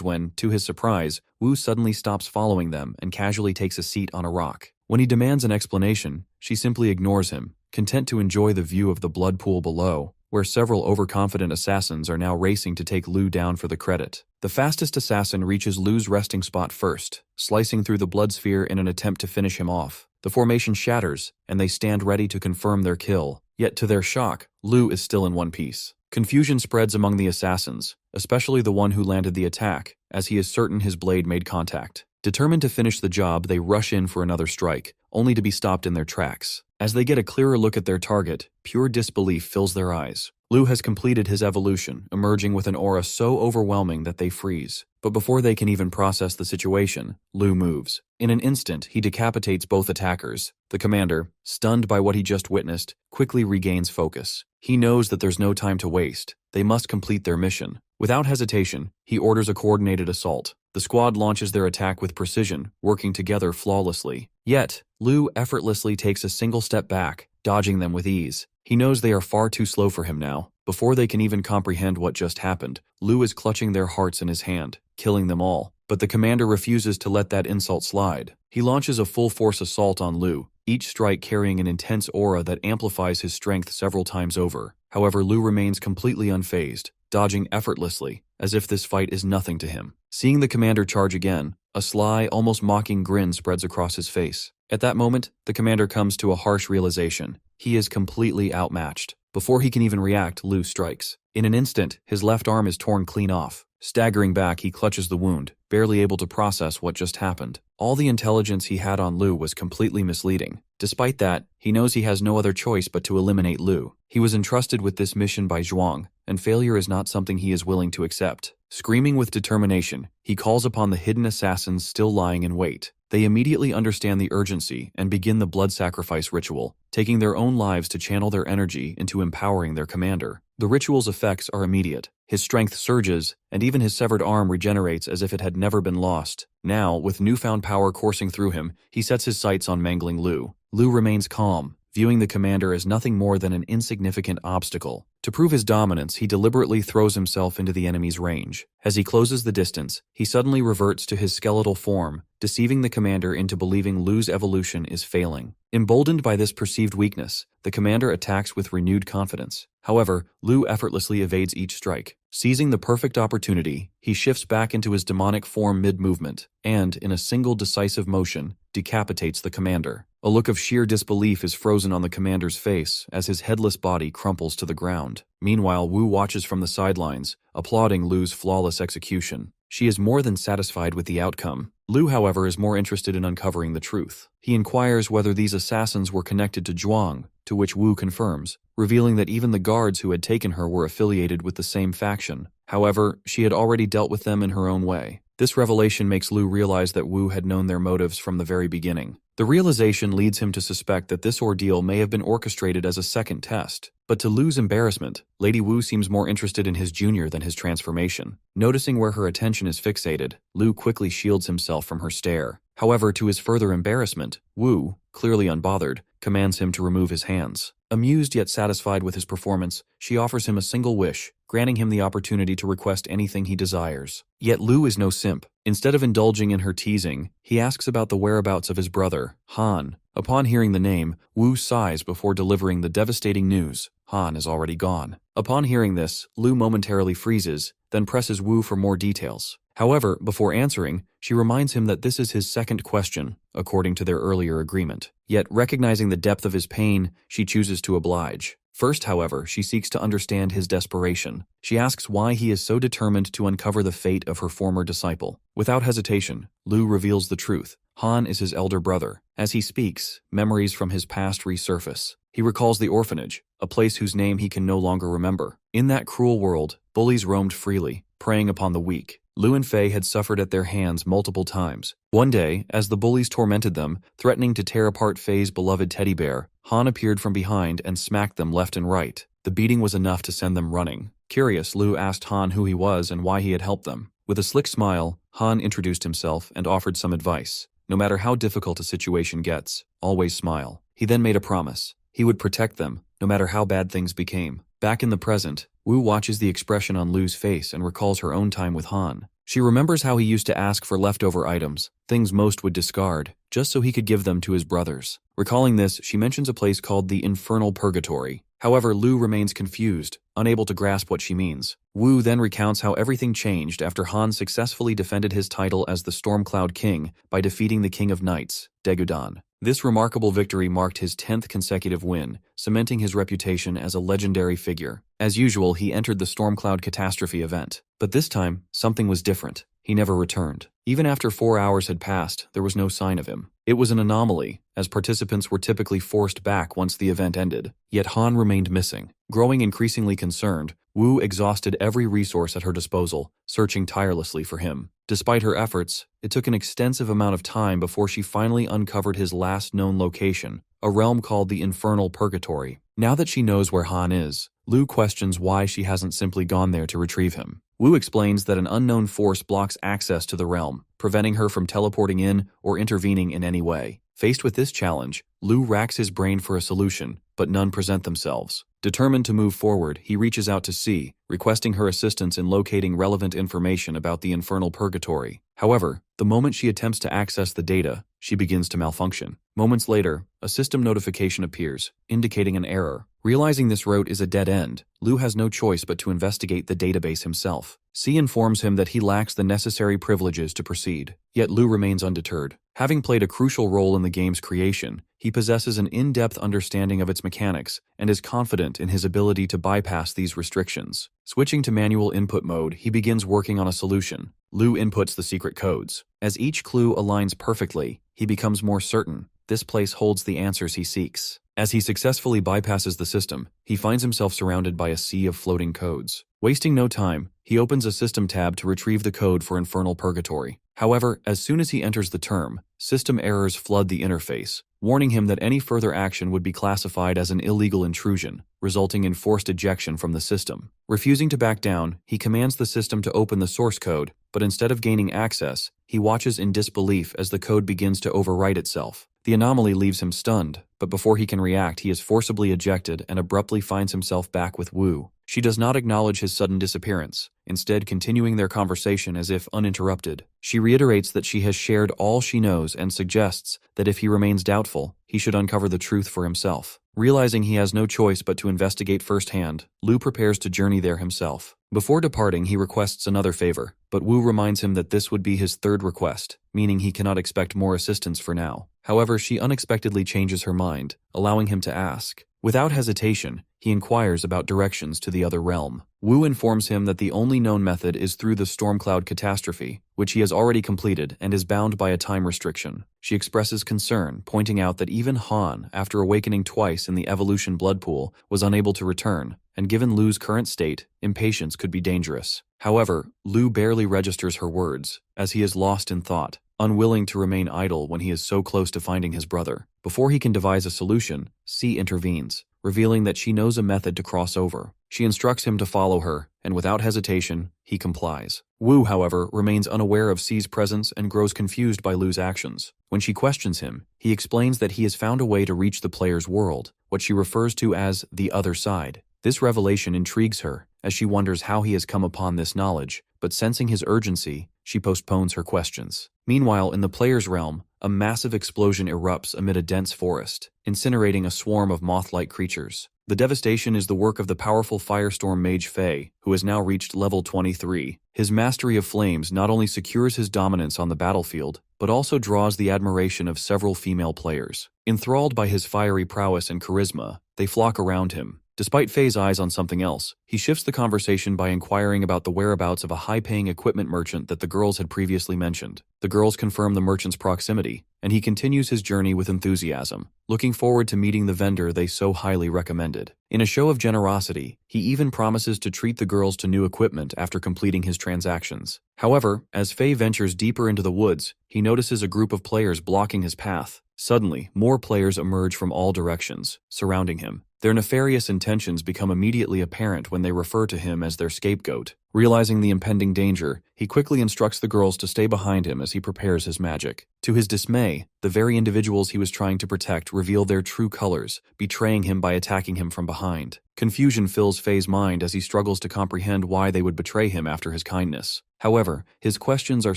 when, to his surprise, Wu suddenly stops following them and casually takes a seat on a rock. When he demands an explanation, she simply ignores him, content to enjoy the view of the blood pool below, where several overconfident assassins are now racing to take Lu down for the credit. The fastest assassin reaches Lu's resting spot first, slicing through the blood sphere in an attempt to finish him off. The formation shatters, and they stand ready to confirm their kill. Yet to their shock, Lu is still in one piece. Confusion spreads among the assassins, especially the one who landed the attack, as he is certain his blade made contact. Determined to finish the job, they rush in for another strike, only to be stopped in their tracks. As they get a clearer look at their target, pure disbelief fills their eyes. Lu has completed his evolution, emerging with an aura so overwhelming that they freeze. But before they can even process the situation, Lu moves. In an instant, he decapitates both attackers. The commander, stunned by what he just witnessed, quickly regains focus. He knows that there's no time to waste. They must complete their mission. Without hesitation, he orders a coordinated assault. The squad launches their attack with precision, working together flawlessly. Yet, Lu effortlessly takes a single step back, dodging them with ease. He knows they are far too slow for him now. Before they can even comprehend what just happened, Lu is clutching their hearts in his hand, killing them all. But the commander refuses to let that insult slide. He launches a full-force assault on Lu, each strike carrying an intense aura that amplifies his strength several times over. However, Lu remains completely unfazed, dodging effortlessly, as if this fight is nothing to him. Seeing the commander charge again, a sly, almost mocking grin spreads across his face. At that moment, the commander comes to a harsh realization. He is completely outmatched. Before he can even react, Lu strikes. In an instant, his left arm is torn clean off. Staggering back, he clutches the wound, barely able to process what just happened. All the intelligence he had on Lu was completely misleading. Despite that, he knows he has no other choice but to eliminate Lu. He was entrusted with this mission by Zhuang, and failure is not something he is willing to accept. Screaming with determination, he calls upon the hidden assassins still lying in wait. They immediately understand the urgency and begin the blood sacrifice ritual, taking their own lives to channel their energy into empowering their commander. The ritual's effects are immediate. His strength surges, and even his severed arm regenerates as if it had never been lost. Now, with newfound power coursing through him, he sets his sights on mangling Lu. Lu remains calm, viewing the commander as nothing more than an insignificant obstacle. To prove his dominance, he deliberately throws himself into the enemy's range. As he closes the distance, he suddenly reverts to his skeletal form, deceiving the commander into believing Lu's evolution is failing. Emboldened by this perceived weakness, the commander attacks with renewed confidence. However, Lu effortlessly evades each strike. Seizing the perfect opportunity, he shifts back into his demonic form mid-movement, and, in a single decisive motion, decapitates the commander. A look of sheer disbelief is frozen on the commander's face as his headless body crumples to the ground. Meanwhile, Wu watches from the sidelines, applauding Lu's flawless execution. She is more than satisfied with the outcome. Lu, however, is more interested in uncovering the truth. He inquires whether these assassins were connected to Zhuang, to which Wu confirms, revealing that even the guards who had taken her were affiliated with the same faction. However, she had already dealt with them in her own way. This revelation makes Lu realize that Wu had known their motives from the very beginning. The realization leads him to suspect that this ordeal may have been orchestrated as a second test. But to Lu's embarrassment, Lady Wu seems more interested in his junior than his transformation. Noticing where her attention is fixated, Lu quickly shields himself from her stare. However, to his further embarrassment, Wu, clearly unbothered, commands him to remove his hands. Amused yet satisfied with his performance, she offers him a single wish, granting him the opportunity to request anything he desires. Yet Lu is no simp. Instead of indulging in her teasing, he asks about the whereabouts of his brother, Han. Upon hearing the name, Wu sighs before delivering the devastating news. Han is already gone. Upon hearing this, Lu momentarily freezes, then presses Wu for more details. However, before answering, she reminds him that this is his second question, according to their earlier agreement. Yet, recognizing the depth of his pain, she chooses to oblige. First, however, she seeks to understand his desperation. She asks why he is so determined to uncover the fate of her former disciple. Without hesitation, Lu reveals the truth. Han is his elder brother. As he speaks, memories from his past resurface. He recalls the orphanage, a place whose name he can no longer remember. In that cruel world, bullies roamed freely, preying upon the weak. Lu and Fei had suffered at their hands multiple times. One day, as the bullies tormented them, threatening to tear apart Fei's beloved teddy bear, Han appeared from behind and smacked them left and right. The beating was enough to send them running. Curious, Lu asked Han who he was and why he had helped them. With a slick smile, Han introduced himself and offered some advice. No matter how difficult a situation gets, always smile. He then made a promise. He would protect them, no matter how bad things became. Back in the present, Wu watches the expression on Lu's face and recalls her own time with Han. She remembers how he used to ask for leftover items, things most would discard, just so he could give them to his brothers. Recalling this, she mentions a place called the Infernal Purgatory. However, Lu remains confused, unable to grasp what she means. Wu then recounts how everything changed after Han successfully defended his title as the Stormcloud King by defeating the King of Knights, Daegudan. This remarkable victory marked his 10th consecutive win, cementing his reputation as a legendary figure. As usual, he entered the Stormcloud Catastrophe event. But this time, something was different. He never returned. Even after 4 hours had passed, there was no sign of him. It was an anomaly, as participants were typically forced back once the event ended. Yet Han remained missing. Growing increasingly concerned, Wu exhausted every resource at her disposal, searching tirelessly for him. Despite her efforts, it took an extensive amount of time before she finally uncovered his last known location, a realm called the Infernal Purgatory. Now that she knows where Han is, Lu questions why she hasn't simply gone there to retrieve him. Wu explains that an unknown force blocks access to the realm, preventing her from teleporting in or intervening in any way. Faced with this challenge, Lu racks his brain for a solution, but none present themselves. Determined to move forward, he reaches out to C, requesting her assistance in locating relevant information about the Infernal Purgatory. However, the moment she attempts to access the data, she begins to malfunction. Moments later, a system notification appears, indicating an error. Realizing this route is a dead end, Lu has no choice but to investigate the database himself. C informs him that he lacks the necessary privileges to proceed, yet Lu remains undeterred. Having played a crucial role in the game's creation, he possesses an in-depth understanding of its mechanics and is confident in his ability to bypass these restrictions. Switching to manual input mode, he begins working on a solution. Lu inputs the secret codes. As each clue aligns perfectly, he becomes more certain this place holds the answers he seeks. As he successfully bypasses the system, he finds himself surrounded by a sea of floating codes. Wasting no time, he opens a system tab to retrieve the code for Infernal Purgatory. However, as soon as he enters the term, system errors flood the interface, warning him that any further action would be classified as an illegal intrusion, resulting in forced ejection from the system. Refusing to back down, he commands the system to open the source code, but instead of gaining access, he watches in disbelief as the code begins to overwrite itself. The anomaly leaves him stunned, but before he can react, he is forcibly ejected and abruptly finds himself back with Wu. She does not acknowledge his sudden disappearance, instead continuing their conversation as if uninterrupted. She reiterates that she has shared all she knows and suggests that if he remains doubtful, he should uncover the truth for himself. Realizing he has no choice but to investigate firsthand, Lu prepares to journey there himself. Before departing, he requests another favor, but Wu reminds him that this would be his third request, meaning he cannot expect more assistance for now. However, she unexpectedly changes her mind, allowing him to ask. Without hesitation, he inquires about directions to the other realm. Wu informs him that the only known method is through the Stormcloud Catastrophe, which he has already completed and is bound by a time restriction. She expresses concern, pointing out that even Han, after awakening twice in the Evolution blood pool, was unable to return, and given Lu's current state, impatience could be dangerous. However, Lu barely registers her words, as he is lost in thought, unwilling to remain idle when he is so close to finding his brother. Before he can devise a solution, C intervenes, revealing that she knows a method to cross over. She instructs him to follow her, and without hesitation, he complies. Wu, however, remains unaware of C's presence and grows confused by Lu's actions. When she questions him, he explains that he has found a way to reach the player's world, what she refers to as the other side. This revelation intrigues her, as she wonders how he has come upon this knowledge, but sensing his urgency, she postpones her questions. Meanwhile, in the player's realm, a massive explosion erupts amid a dense forest, incinerating a swarm of moth-like creatures. The devastation is the work of the powerful firestorm mage Fei, who has now reached level 23. His mastery of flames not only secures his dominance on the battlefield, but also draws the admiration of several female players. Enthralled by his fiery prowess and charisma, they flock around him. Despite Fei's eyes on something else, he shifts the conversation by inquiring about the whereabouts of a high-paying equipment merchant that the girls had previously mentioned. The girls confirm the merchant's proximity, and he continues his journey with enthusiasm, looking forward to meeting the vendor they so highly recommended. In a show of generosity, he even promises to treat the girls to new equipment after completing his transactions. However, as Fei ventures deeper into the woods, he notices a group of players blocking his path. Suddenly, more players emerge from all directions, surrounding him. Their nefarious intentions become immediately apparent when they refer to him as their scapegoat. Realizing the impending danger, he quickly instructs the girls to stay behind him as he prepares his magic. To his dismay, the very individuals he was trying to protect reveal their true colors, betraying him by attacking him from behind. Confusion fills Faye's mind as he struggles to comprehend why they would betray him after his kindness. However, his questions are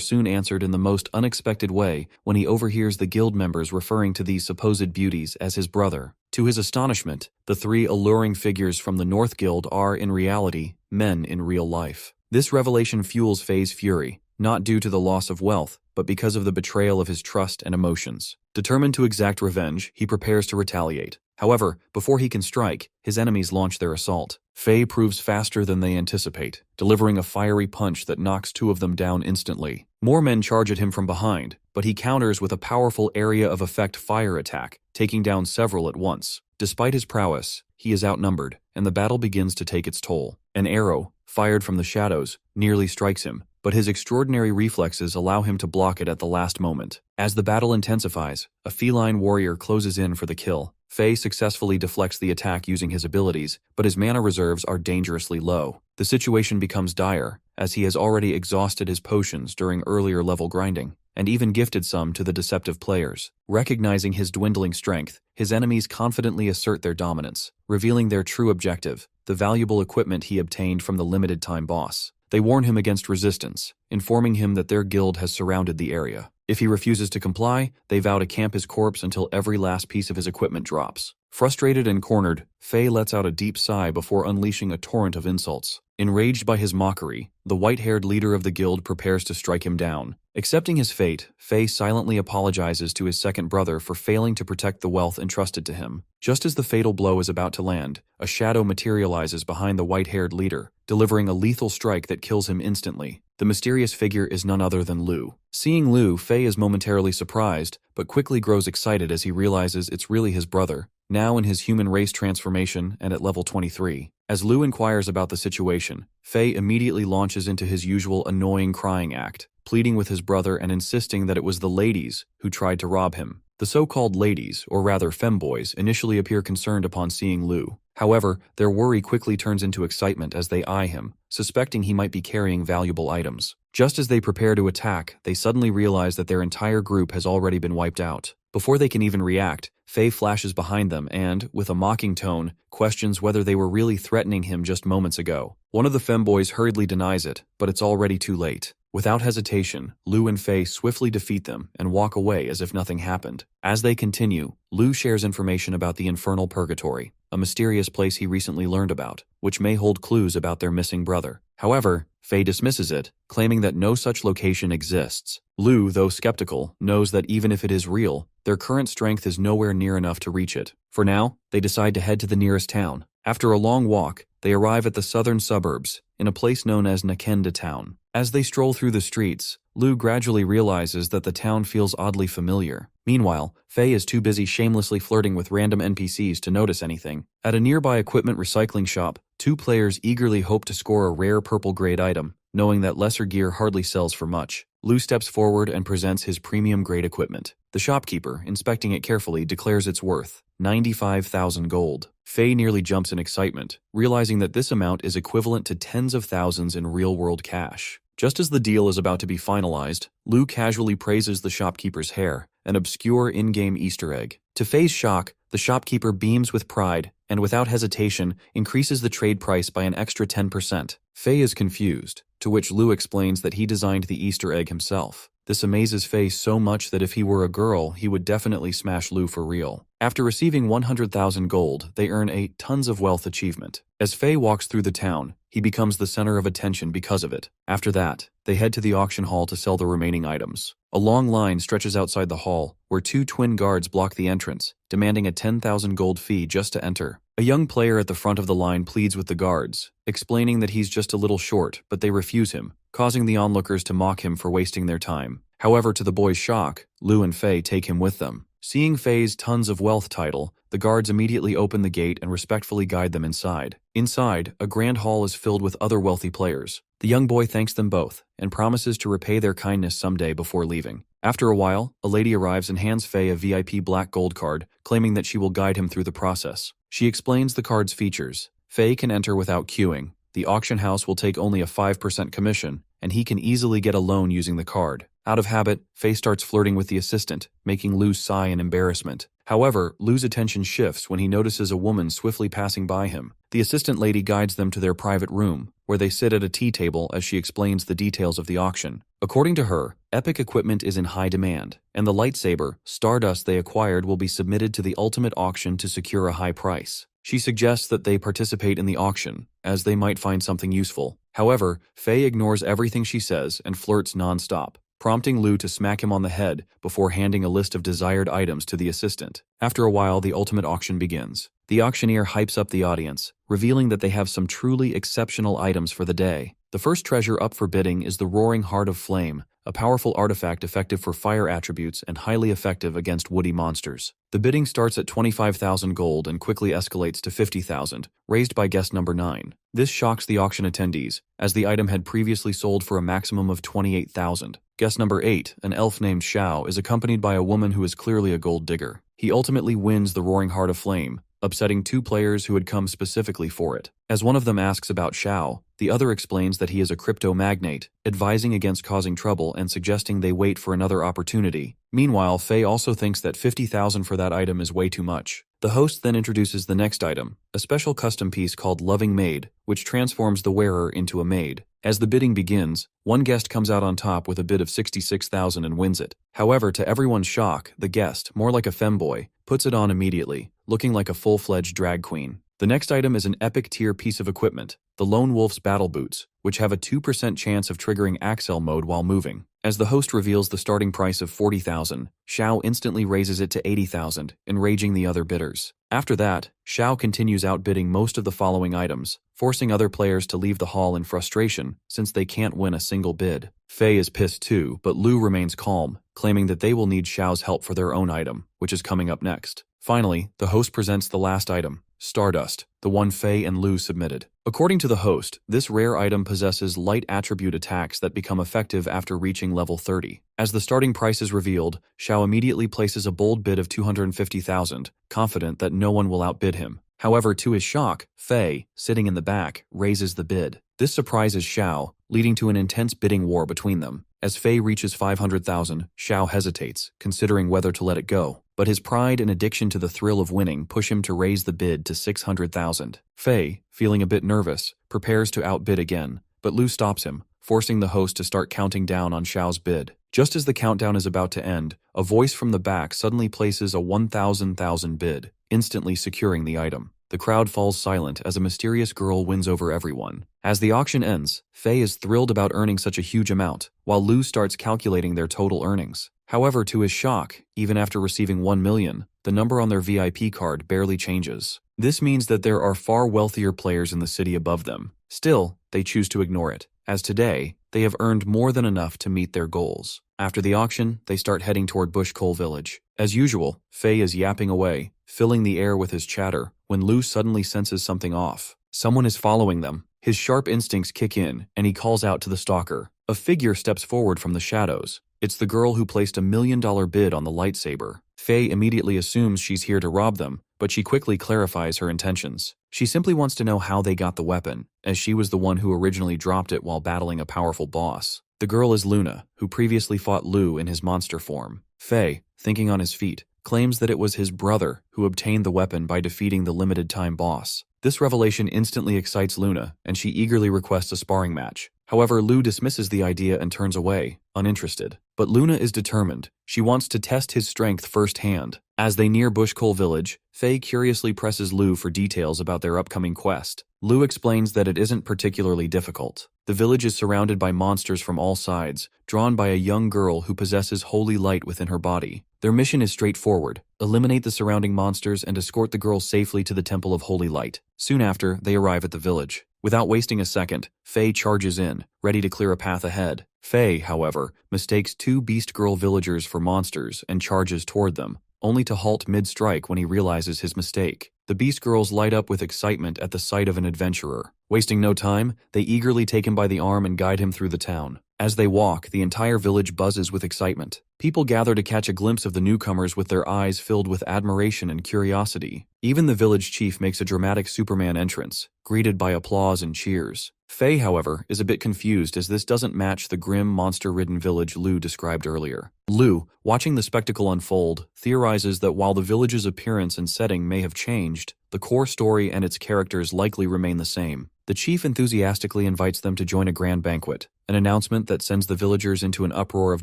soon answered in the most unexpected way when he overhears the guild members referring to these supposed beauties as his brother. To his astonishment, the three alluring figures from the North Guild are, in reality, men in real life. This revelation fuels Faye's fury, not due to the loss of wealth, but because of the betrayal of his trust and emotions. Determined to exact revenge, he prepares to retaliate. However, before he can strike, his enemies launch their assault. Faye proves faster than they anticipate, delivering a fiery punch that knocks two of them down instantly. More men charge at him from behind, but he counters with a powerful area of effect fire attack, taking down several at once. Despite his prowess, he is outnumbered, and the battle begins to take its toll. An arrow, fired from the shadows, nearly strikes him, but his extraordinary reflexes allow him to block it at the last moment. As the battle intensifies, a feline warrior closes in for the kill. Faye successfully deflects the attack using his abilities, but his mana reserves are dangerously low. The situation becomes dire, as he has already exhausted his potions during earlier level grinding, and even gifted some to the deceptive players. Recognizing his dwindling strength, his enemies confidently assert their dominance, revealing their true objective, the valuable equipment he obtained from the limited-time boss. They warn him against resistance, informing him that their guild has surrounded the area. If he refuses to comply, they vow to camp his corpse until every last piece of his equipment drops. Frustrated and cornered, Faye lets out a deep sigh before unleashing a torrent of insults. Enraged by his mockery, the white-haired leader of the guild prepares to strike him down. Accepting his fate, Faye silently apologizes to his second brother for failing to protect the wealth entrusted to him. Just as the fatal blow is about to land, a shadow materializes behind the white-haired leader, delivering a lethal strike that kills him instantly. The mysterious figure is none other than Lu. Seeing Lu, Faye is momentarily surprised, but quickly grows excited as he realizes it's really his brother, now in his human race transformation and at level 23. As Lu inquires about the situation, Faye immediately launches into his usual annoying crying act, pleading with his brother and insisting that it was the ladies who tried to rob him. The so-called ladies, or rather femboys, initially appear concerned upon seeing Lu. However, their worry quickly turns into excitement as they eye him, suspecting he might be carrying valuable items. Just as they prepare to attack, they suddenly realize that their entire group has already been wiped out. Before they can even react, Faye flashes behind them and, with a mocking tone, questions whether they were really threatening him just moments ago. One of the femboys hurriedly denies it, but it's already too late. Without hesitation, Lu and Faye swiftly defeat them and walk away as if nothing happened. As they continue, Lu shares information about the Infernal Purgatory, a mysterious place he recently learned about, which may hold clues about their missing brother. However, Faye dismisses it, claiming that no such location exists. Lu, though skeptical, knows that even if it is real, their current strength is nowhere near enough to reach it. For now, they decide to head to the nearest town. After a long walk, they arrive at the southern suburbs, in a place known as Nakenda Town. As they stroll through the streets, Lu gradually realizes that the town feels oddly familiar. Meanwhile, Faye is too busy shamelessly flirting with random NPCs to notice anything. At a nearby equipment recycling shop, two players eagerly hope to score a rare purple-grade item, knowing that lesser gear hardly sells for much. Lu steps forward and presents his premium-grade equipment. The shopkeeper, inspecting it carefully, declares its worth, 95,000 gold. Faye nearly jumps in excitement, realizing that this amount is equivalent to tens of thousands in real-world cash. Just as the deal is about to be finalized, Lu casually praises the shopkeeper's hair, an obscure in-game Easter egg. To Faye's shock, the shopkeeper beams with pride and without hesitation increases the trade price by an extra 10%. Faye is confused, to which Lu explains that he designed the Easter egg himself. This amazes Faye so much that if he were a girl, he would definitely smash Lu for real. After receiving 100,000 gold, they earn a tons of wealth achievement. As Faye walks through the town, he becomes the center of attention because of it. After that, they head to the auction hall to sell the remaining items. A long line stretches outside the hall, where two twin guards block the entrance, demanding a 10,000 gold fee just to enter. A young player at the front of the line pleads with the guards, explaining that he's just a little short, but they refuse him, causing the onlookers to mock him for wasting their time. However, to the boy's shock, Lu and Faye take him with them. Seeing Faye's tons of wealth title, the guards immediately open the gate and respectfully guide them inside. Inside, a grand hall is filled with other wealthy players. The young boy thanks them both, and promises to repay their kindness someday before leaving. After a while, a lady arrives and hands Faye a VIP black gold card, claiming that she will guide him through the process. She explains the card's features. Faye can enter without queuing. the auction house will take only a 5% commission, and he can easily get a loan using the card. Out of habit, Faye starts flirting with the assistant, making Lu sigh in embarrassment. However, Lu's attention shifts when he notices a woman swiftly passing by him. The assistant lady guides them to their private room, where they sit at a tea table as she explains the details of the auction. According to her, epic equipment is in high demand, and the lightsaber, Stardust, they acquired will be submitted to the ultimate auction to secure a high price. She suggests that they participate in the auction, as they might find something useful. However, Faye ignores everything she says and flirts non-stop, prompting Lu to smack him on the head before handing a list of desired items to the assistant. After a while, the ultimate auction begins. The auctioneer hypes up the audience, revealing that they have some truly exceptional items for the day. The first treasure up for bidding is the Roaring Heart of Flame, a powerful artifact effective for fire attributes and highly effective against woody monsters. The bidding starts at 25,000 gold and quickly escalates to 50,000, raised by guest number 9. This shocks the auction attendees, as the item had previously sold for a maximum of 28,000. Guest number 8, an elf named Shao, is accompanied by a woman who is clearly a gold digger. He ultimately wins the Roaring Heart of Flame, upsetting 2 players who had come specifically for it. As one of them asks about Shao, the other explains that he is a crypto magnate, advising against causing trouble and suggesting they wait for another opportunity. Meanwhile, Faye also thinks that 50,000 for that item is way too much. The host then introduces the next item, a special custom piece called Loving Maid, which transforms the wearer into a maid. As the bidding begins, one guest comes out on top with a bid of 66,000 and wins it. However, to everyone's shock, the guest, more like a femboy, puts it on immediately, looking like a full-fledged drag queen. The next item is an epic tier piece of equipment, the Lone Wolf's Battle Boots, which have a 2% chance of triggering Axel mode while moving. As the host reveals the starting price of 40,000, Shao instantly raises it to 80,000, enraging the other bidders. After that, Shao continues outbidding most of the following items, forcing other players to leave the hall in frustration since they can't win a single bid. Faye is pissed too, but Lu remains calm, claiming that they will need Shao's help for their own item, which is coming up next. Finally, the host presents the last item, Stardust, the one Faye and Lu submitted. According to the host, this rare item possesses light attribute attacks that become effective after reaching level 30. As the starting price is revealed, Shao immediately places a bold bid of 250,000, confident that no one will outbid him. However, to his shock, Faye, sitting in the back, raises the bid. This surprises Shao, leading to an intense bidding war between them. As Faye reaches 500,000, Shao hesitates, considering whether to let it go. But his pride and addiction to the thrill of winning push him to raise the bid to 600,000. Faye, feeling a bit nervous, prepares to outbid again, but Lu stops him, forcing the host to start counting down on Shao's bid. Just as the countdown is about to end, a voice from the back suddenly places a 1,000,000 bid, instantly securing the item. The crowd falls silent as a mysterious girl wins over everyone. As the auction ends, Faye is thrilled about earning such a huge amount, while Lu starts calculating their total earnings. However, to his shock, even after receiving 1 million, the number on their VIP card barely changes. This means that there are far wealthier players in the city above them. Still, they choose to ignore it, as today, they have earned more than enough to meet their goals. After the auction, they start heading toward Bush Coal Village. As usual, Faye is yapping away, filling the air with his chatter, when Lu suddenly senses something off. Someone is following them. His sharp instincts kick in, and he calls out to the stalker. A figure steps forward from the shadows. It's the girl who placed $1 million bid on the lightsaber. Faye immediately assumes she's here to rob them, but she quickly clarifies her intentions. She simply wants to know how they got the weapon, as she was the one who originally dropped it while battling a powerful boss. The girl is Luna, who previously fought Lu in his monster form. Faye, thinking on his feet, claims that it was his brother who obtained the weapon by defeating the limited-time boss. This revelation instantly excites Luna, and she eagerly requests a sparring match. However, Lu dismisses the idea and turns away, uninterested. But Luna is determined. She wants to test his strength firsthand. As they near Bush Coal Village, Faye curiously presses Lu for details about their upcoming quest. Lu explains that it isn't particularly difficult. The village is surrounded by monsters from all sides, drawn by a young girl who possesses holy light within her body. Their mission is straightforward: eliminate the surrounding monsters and escort the girl safely to the Temple of Holy Light. Soon after, they arrive at the village. Without wasting a second, Faye charges in, ready to clear a path ahead. Faye, however, mistakes 2 Beast Girl villagers for monsters and charges toward them, only to halt mid-strike when he realizes his mistake. The Beast Girls light up with excitement at the sight of an adventurer. Wasting no time, they eagerly take him by the arm and guide him through the town. As they walk, the entire village buzzes with excitement. People gather to catch a glimpse of the newcomers with their eyes filled with admiration and curiosity. Even the village chief makes a dramatic Superman entrance, greeted by applause and cheers. Faye, however, is a bit confused as this doesn't match the grim, monster-ridden village Lou described earlier. Lou, watching the spectacle unfold, theorizes that while the village's appearance and setting may have changed, the core story and its characters likely remain the same. The chief enthusiastically invites them to join a grand banquet, an announcement that sends the villagers into an uproar of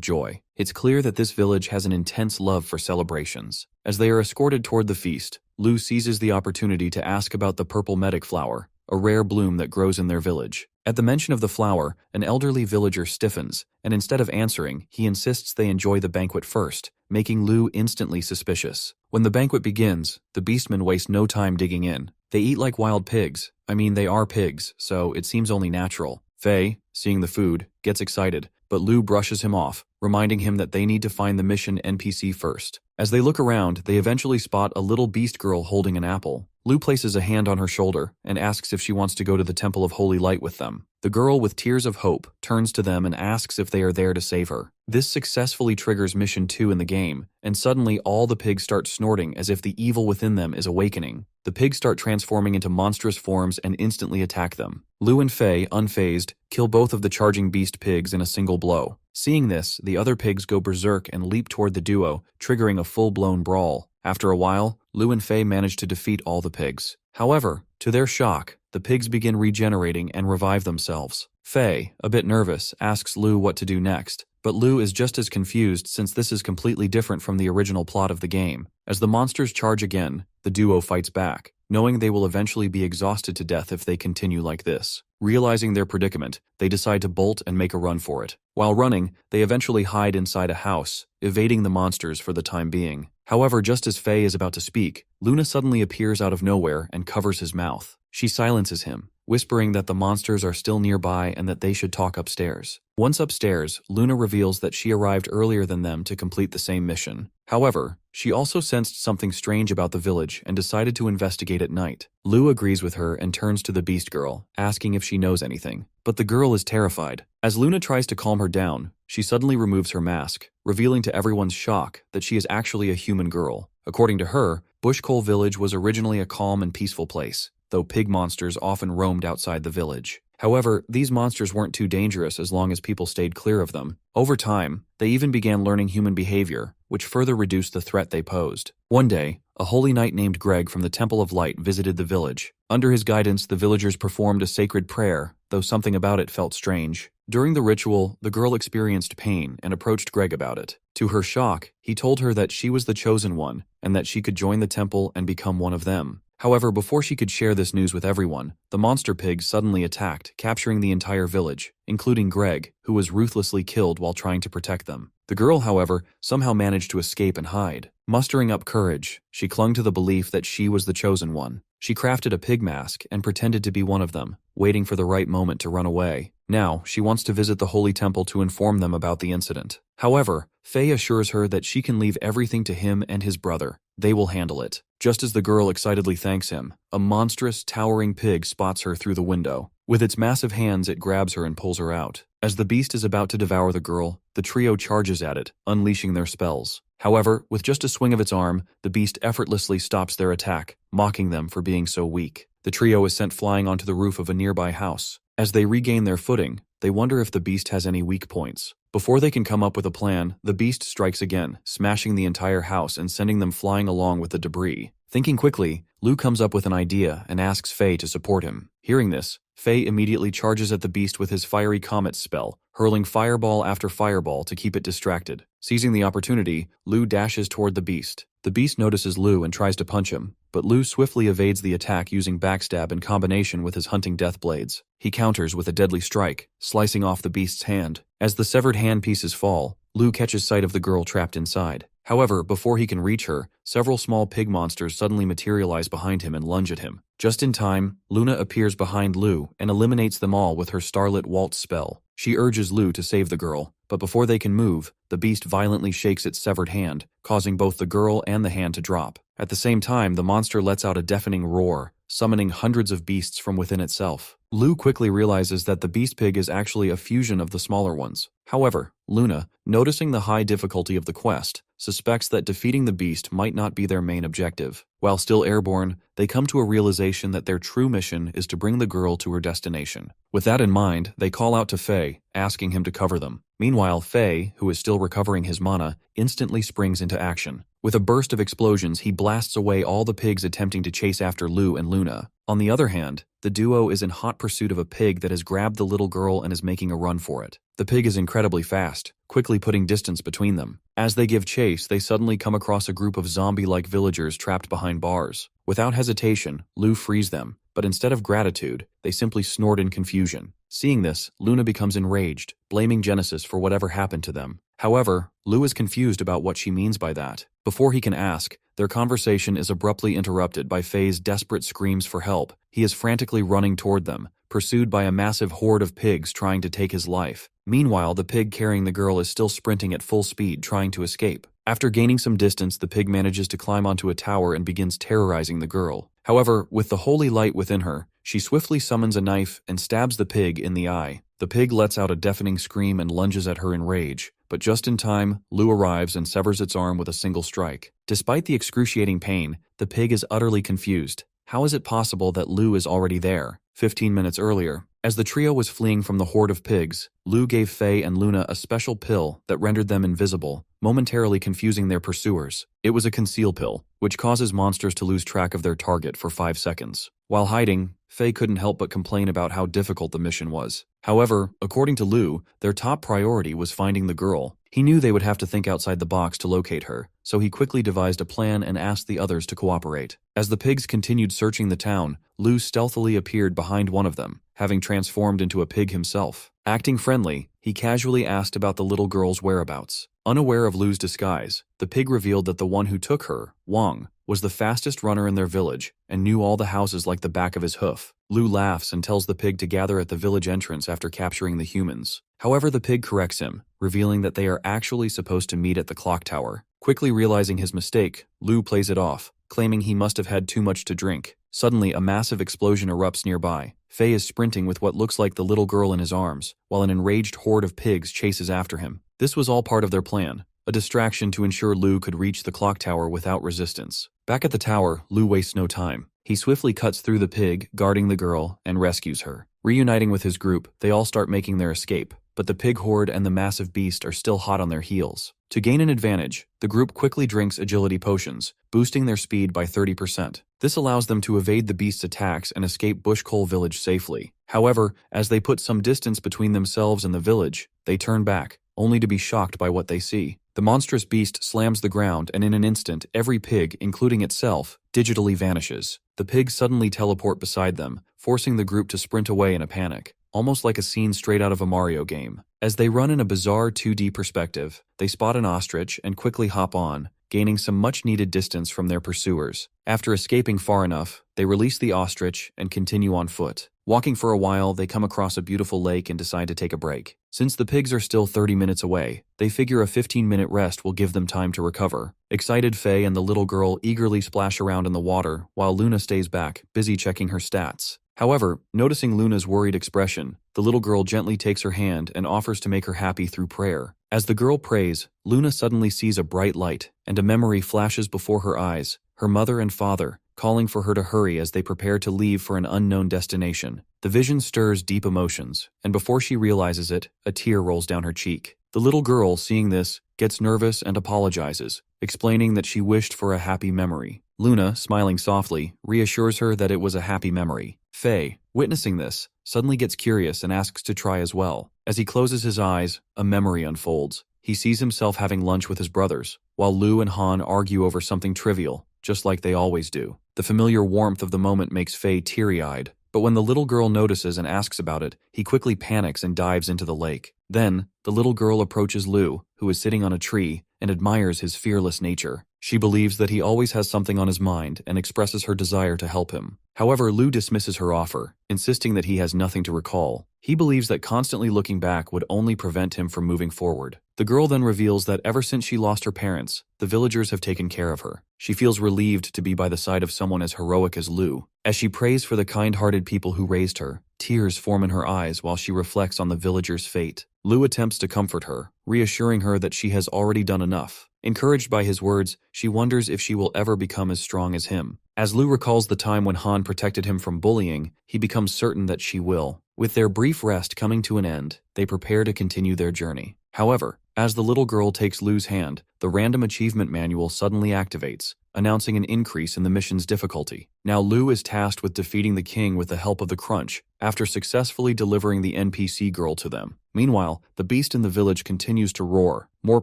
joy. It's clear that this village has an intense love for celebrations. As they are escorted toward the feast, Lou seizes the opportunity to ask about the purple medic flower, a rare bloom that grows in their village. At the mention of the flower, an elderly villager stiffens, and instead of answering, he insists they enjoy the banquet first, making Lou instantly suspicious. When the banquet begins, the beastmen waste no time digging in. They eat like wild pigs. I mean, they are pigs, so it seems only natural. Faye, seeing the food, gets excited, but Lou brushes him off, reminding him that they need to find the mission NPC first. As they look around, they eventually spot a little beast girl holding an apple. Lou places a hand on her shoulder and asks if she wants to go to the Temple of Holy Light with them. The girl, with tears of hope, turns to them and asks if they are there to save her. This successfully triggers Mission 2 in the game, and suddenly all the pigs start snorting as if the evil within them is awakening. The pigs start transforming into monstrous forms and instantly attack them. Lou and Faye, unfazed, kill both of the charging beast pigs in a single blow. Seeing this, the other pigs go berserk and leap toward the duo, triggering a full-blown brawl. After a while, Lou and Faye manage to defeat all the pigs. However, to their shock, the pigs begin regenerating and revive themselves. Faye, a bit nervous, asks Lou what to do next, but Lou is just as confused since this is completely different from the original plot of the game. As the monsters charge again, the duo fights back, knowing they will eventually be exhausted to death if they continue like this. Realizing their predicament, they decide to bolt and make a run for it. While running, they eventually hide inside a house, evading the monsters for the time being. However, just as Faye is about to speak, Luna suddenly appears out of nowhere and covers his mouth. She silences him, whispering that the monsters are still nearby and that they should talk upstairs. Once upstairs, Luna reveals that she arrived earlier than them to complete the same mission. However, she also sensed something strange about the village and decided to investigate at night. Lou agrees with her and turns to the beast girl, asking if she knows anything. But the girl is terrified. As Luna tries to calm her down, she suddenly removes her mask, revealing to everyone's shock that she is actually a human girl. According to her, Bushcoal Village was originally a calm and peaceful place, though pig monsters often roamed outside the village. However, these monsters weren't too dangerous as long as people stayed clear of them. Over time, they even began learning human behavior, which further reduced the threat they posed. One day, a holy knight named Greg from the Temple of Light visited the village. Under his guidance, the villagers performed a sacred prayer, though something about it felt strange. During the ritual, the girl experienced pain and approached Greg about it. To her shock, he told her that she was the chosen one and that she could join the temple and become one of them. However, before she could share this news with everyone, the monster pigs suddenly attacked, capturing the entire village, including Greg, who was ruthlessly killed while trying to protect them. The girl, however, somehow managed to escape and hide. Mustering up courage, she clung to the belief that she was the chosen one. She crafted a pig mask and pretended to be one of them, waiting for the right moment to run away. Now, she wants to visit the Holy Temple to inform them about the incident. However, Faye assures her that she can leave everything to him and his brother. They will handle it. Just as the girl excitedly thanks him, a monstrous, towering pig spots her through the window. With its massive hands, it grabs her and pulls her out. As the beast is about to devour the girl, the trio charges at it, unleashing their spells. However, with just a swing of its arm, the beast effortlessly stops their attack, mocking them for being so weak. The trio is sent flying onto the roof of a nearby house. As they regain their footing, they wonder if the beast has any weak points. Before they can come up with a plan, the beast strikes again, smashing the entire house and sending them flying along with the debris. Thinking quickly, Lou comes up with an idea and asks Faye to support him. Hearing this, Faye immediately charges at the beast with his fiery comet spell, hurling fireball after fireball to keep it distracted. Seizing the opportunity, Lou dashes toward the beast. The beast notices Lou and tries to punch him, but Lou swiftly evades the attack using backstab in combination with his hunting death blades. He counters with a deadly strike, slicing off the beast's hand. As the severed hand pieces fall, Lou catches sight of the girl trapped inside. However, before he can reach her, several small pig monsters suddenly materialize behind him and lunge at him. Just in time, Luna appears behind Lou and eliminates them all with her Starlit Waltz spell. She urges Lou to save the girl, but before they can move, the beast violently shakes its severed hand, causing both the girl and the hand to drop. At the same time, the monster lets out a deafening roar, summoning hundreds of beasts from within itself. Lu quickly realizes that the beast pig is actually a fusion of the smaller ones. However, Luna, noticing the high difficulty of the quest, suspects that defeating the beast might not be their main objective. While still airborne, they come to a realization that their true mission is to bring the girl to her destination. With that in mind, they call out to Faye, asking him to cover them. Meanwhile, Faye, who is still recovering his mana, instantly springs into action. With a burst of explosions, he blasts away all the pigs attempting to chase after Lu and Luna. On the other hand, the duo is in hot pursuit of a pig that has grabbed the little girl and is making a run for it. The pig is incredibly fast, quickly putting distance between them. As they give chase, they suddenly come across a group of zombie-like villagers trapped behind bars. Without hesitation, Lu frees them, but instead of gratitude, they simply snort in confusion. Seeing this, Luna becomes enraged, blaming Genesis for whatever happened to them. However, Lu is confused about what she means by that. Before he can ask, their conversation is abruptly interrupted by Faye's desperate screams for help. He is frantically running toward them, pursued by a massive horde of pigs trying to take his life. Meanwhile, the pig carrying the girl is still sprinting at full speed, trying to escape. After gaining some distance, the pig manages to climb onto a tower and begins terrorizing the girl. However, with the holy light within her, she swiftly summons a knife and stabs the pig in the eye. The pig lets out a deafening scream and lunges at her in rage. But just in time, Lu arrives and severs its arm with a single strike. Despite the excruciating pain, the pig is utterly confused. How is it possible that Lu is already there? 15 minutes earlier, as the trio was fleeing from the horde of pigs, Lu gave Faye and Luna a special pill that rendered them invisible, momentarily confusing their pursuers. It was a conceal pill, which causes monsters to lose track of their target for 5 seconds. While hiding, Faye couldn't help but complain about how difficult the mission was. However, according to Lu, their top priority was finding the girl. He knew they would have to think outside the box to locate her, so he quickly devised a plan and asked the others to cooperate. As the pigs continued searching the town, Lu stealthily appeared behind one of them, having transformed into a pig himself. Acting friendly, he casually asked about the little girl's whereabouts. Unaware of Lu's disguise, the pig revealed that the one who took her, Wang, was the fastest runner in their village and knew all the houses like the back of his hoof. Lu laughs and tells the pig to gather at the village entrance after capturing the humans. However, the pig corrects him, revealing that they are actually supposed to meet at the clock tower. Quickly realizing his mistake, Lu plays it off, claiming he must have had too much to drink. Suddenly, a massive explosion erupts nearby. Faye is sprinting with what looks like the little girl in his arms, while an enraged horde of pigs chases after him. This was all part of their plan, a distraction to ensure Lu could reach the clock tower without resistance. Back at the tower, Lu wastes no time. He swiftly cuts through the pig, guarding the girl, and rescues her. Reuniting with his group, they all start making their escape, but the pig horde and the massive beast are still hot on their heels. To gain an advantage, the group quickly drinks agility potions, boosting their speed by 30%. This allows them to evade the beast's attacks and escape Bushcoal village safely. However, as they put some distance between themselves and the village, they turn back, only to be shocked by what they see. The monstrous beast slams the ground, and in an instant, every pig, including itself, digitally vanishes. The pigs suddenly teleport beside them, forcing the group to sprint away in a panic, almost like a scene straight out of a Mario game. As they run in a bizarre 2D perspective, they spot an ostrich and quickly hop on, gaining some much-needed distance from their pursuers. After escaping far enough, they release the ostrich and continue on foot. Walking for a while, they come across a beautiful lake and decide to take a break. Since the pigs are still 30 minutes away, they figure a 15-minute rest will give them time to recover. Excited Faye and the little girl eagerly splash around in the water, while Luna stays back, busy checking her stats. However, noticing Luna's worried expression, the little girl gently takes her hand and offers to make her happy through prayer. As the girl prays, Luna suddenly sees a bright light, and a memory flashes before her eyes, her mother and father, calling for her to hurry as they prepare to leave for an unknown destination. The vision stirs deep emotions, and before she realizes it, a tear rolls down her cheek. The little girl, seeing this, gets nervous and apologizes, explaining that she wished for a happy memory. Luna, smiling softly, reassures her that it was a happy memory. Faye, witnessing this, suddenly gets curious and asks to try as well. As he closes his eyes, a memory unfolds. He sees himself having lunch with his brothers, while Lu and Han argue over something trivial, just like they always do. The familiar warmth of the moment makes Faye teary-eyed, but when the little girl notices and asks about it, he quickly panics and dives into the lake. Then, the little girl approaches Lu, who is sitting on a tree, and admires his fearless nature. She believes that he always has something on his mind and expresses her desire to help him. However, Lu dismisses her offer, insisting that he has nothing to recall. He believes that constantly looking back would only prevent him from moving forward. The girl then reveals that ever since she lost her parents, the villagers have taken care of her. She feels relieved to be by the side of someone as heroic as Lu. As she prays for the kind-hearted people who raised her, tears form in her eyes while she reflects on the villagers' fate. Lu attempts to comfort her, reassuring her that she has already done enough. Encouraged by his words, she wonders if she will ever become as strong as him. As Lu recalls the time when Han protected him from bullying, he becomes certain that she will. With their brief rest coming to an end, they prepare to continue their journey. However, as the little girl takes Lu's hand, the random achievement manual suddenly activates, announcing an increase in the mission's difficulty. Now Lu is tasked with defeating the king with the help of the Crunch, after successfully delivering the NPC girl to them. Meanwhile, the beast in the village continues to roar, more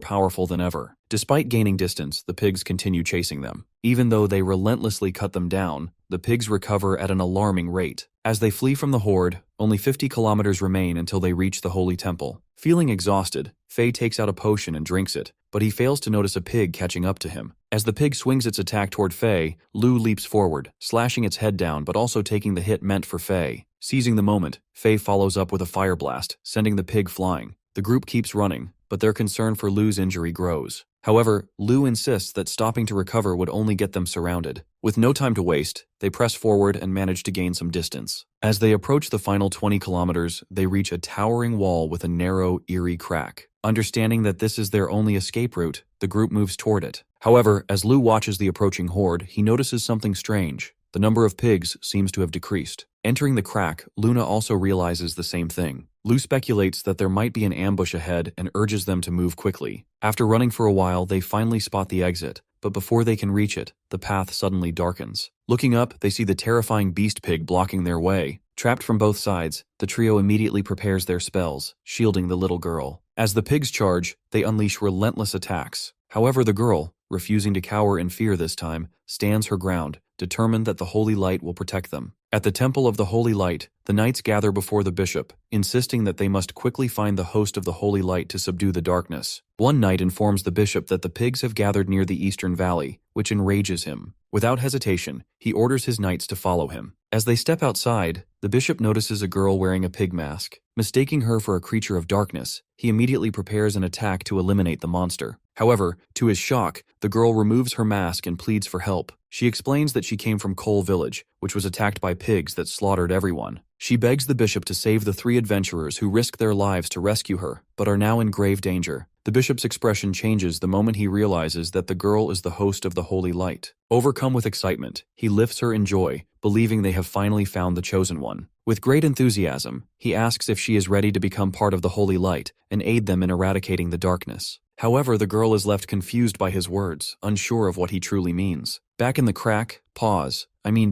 powerful than ever. Despite gaining distance, the pigs continue chasing them. Even though they relentlessly cut them down, the pigs recover at an alarming rate. As they flee from the horde, only 50 kilometers remain until they reach the holy temple. Feeling exhausted, Fei takes out a potion and drinks it, but he fails to notice a pig catching up to him. As the pig swings its attack toward Fei, Lu leaps forward, slashing its head down but also taking the hit meant for Fei. Seizing the moment, Fei follows up with a fire blast, sending the pig flying. The group keeps running, but their concern for Lu's injury grows. However, Lu insists that stopping to recover would only get them surrounded. With no time to waste, they press forward and manage to gain some distance. As they approach the final 20 kilometers, they reach a towering wall with a narrow, eerie crack. Understanding that this is their only escape route, the group moves toward it. However, as Lu watches the approaching horde, he notices something strange. The number of pigs seems to have decreased. Entering the crack, Luna also realizes the same thing. Lu speculates that there might be an ambush ahead and urges them to move quickly. After running for a while, they finally spot the exit, but before they can reach it, the path suddenly darkens. Looking up, they see the terrifying beast pig blocking their way. Trapped from both sides, the trio immediately prepares their spells, shielding the little girl. As the pigs charge, they unleash relentless attacks. However, the girl, refusing to cower in fear this time, stands her ground, determined that the holy light will protect them. At the Temple of the Holy Light, the knights gather before the bishop, insisting that they must quickly find the host of the Holy Light to subdue the darkness. One knight informs the bishop that the pigs have gathered near the eastern valley, which enrages him. Without hesitation, he orders his knights to follow him. As they step outside, the bishop notices a girl wearing a pig mask. Mistaking her for a creature of darkness, he immediately prepares an attack to eliminate the monster. However, to his shock, the girl removes her mask and pleads for help. She explains that she came from Cole Village, which was attacked by pigs that slaughtered everyone. She begs the bishop to save the three adventurers who risked their lives to rescue her, but are now in grave danger. The bishop's expression changes the moment he realizes that the girl is the host of the Holy Light. Overcome with excitement, he lifts her in joy, believing they have finally found the chosen one. With great enthusiasm, he asks if she is ready to become part of the Holy Light and aid them in eradicating the darkness. However, the girl is left confused by his words, unsure of what he truly means. Back in the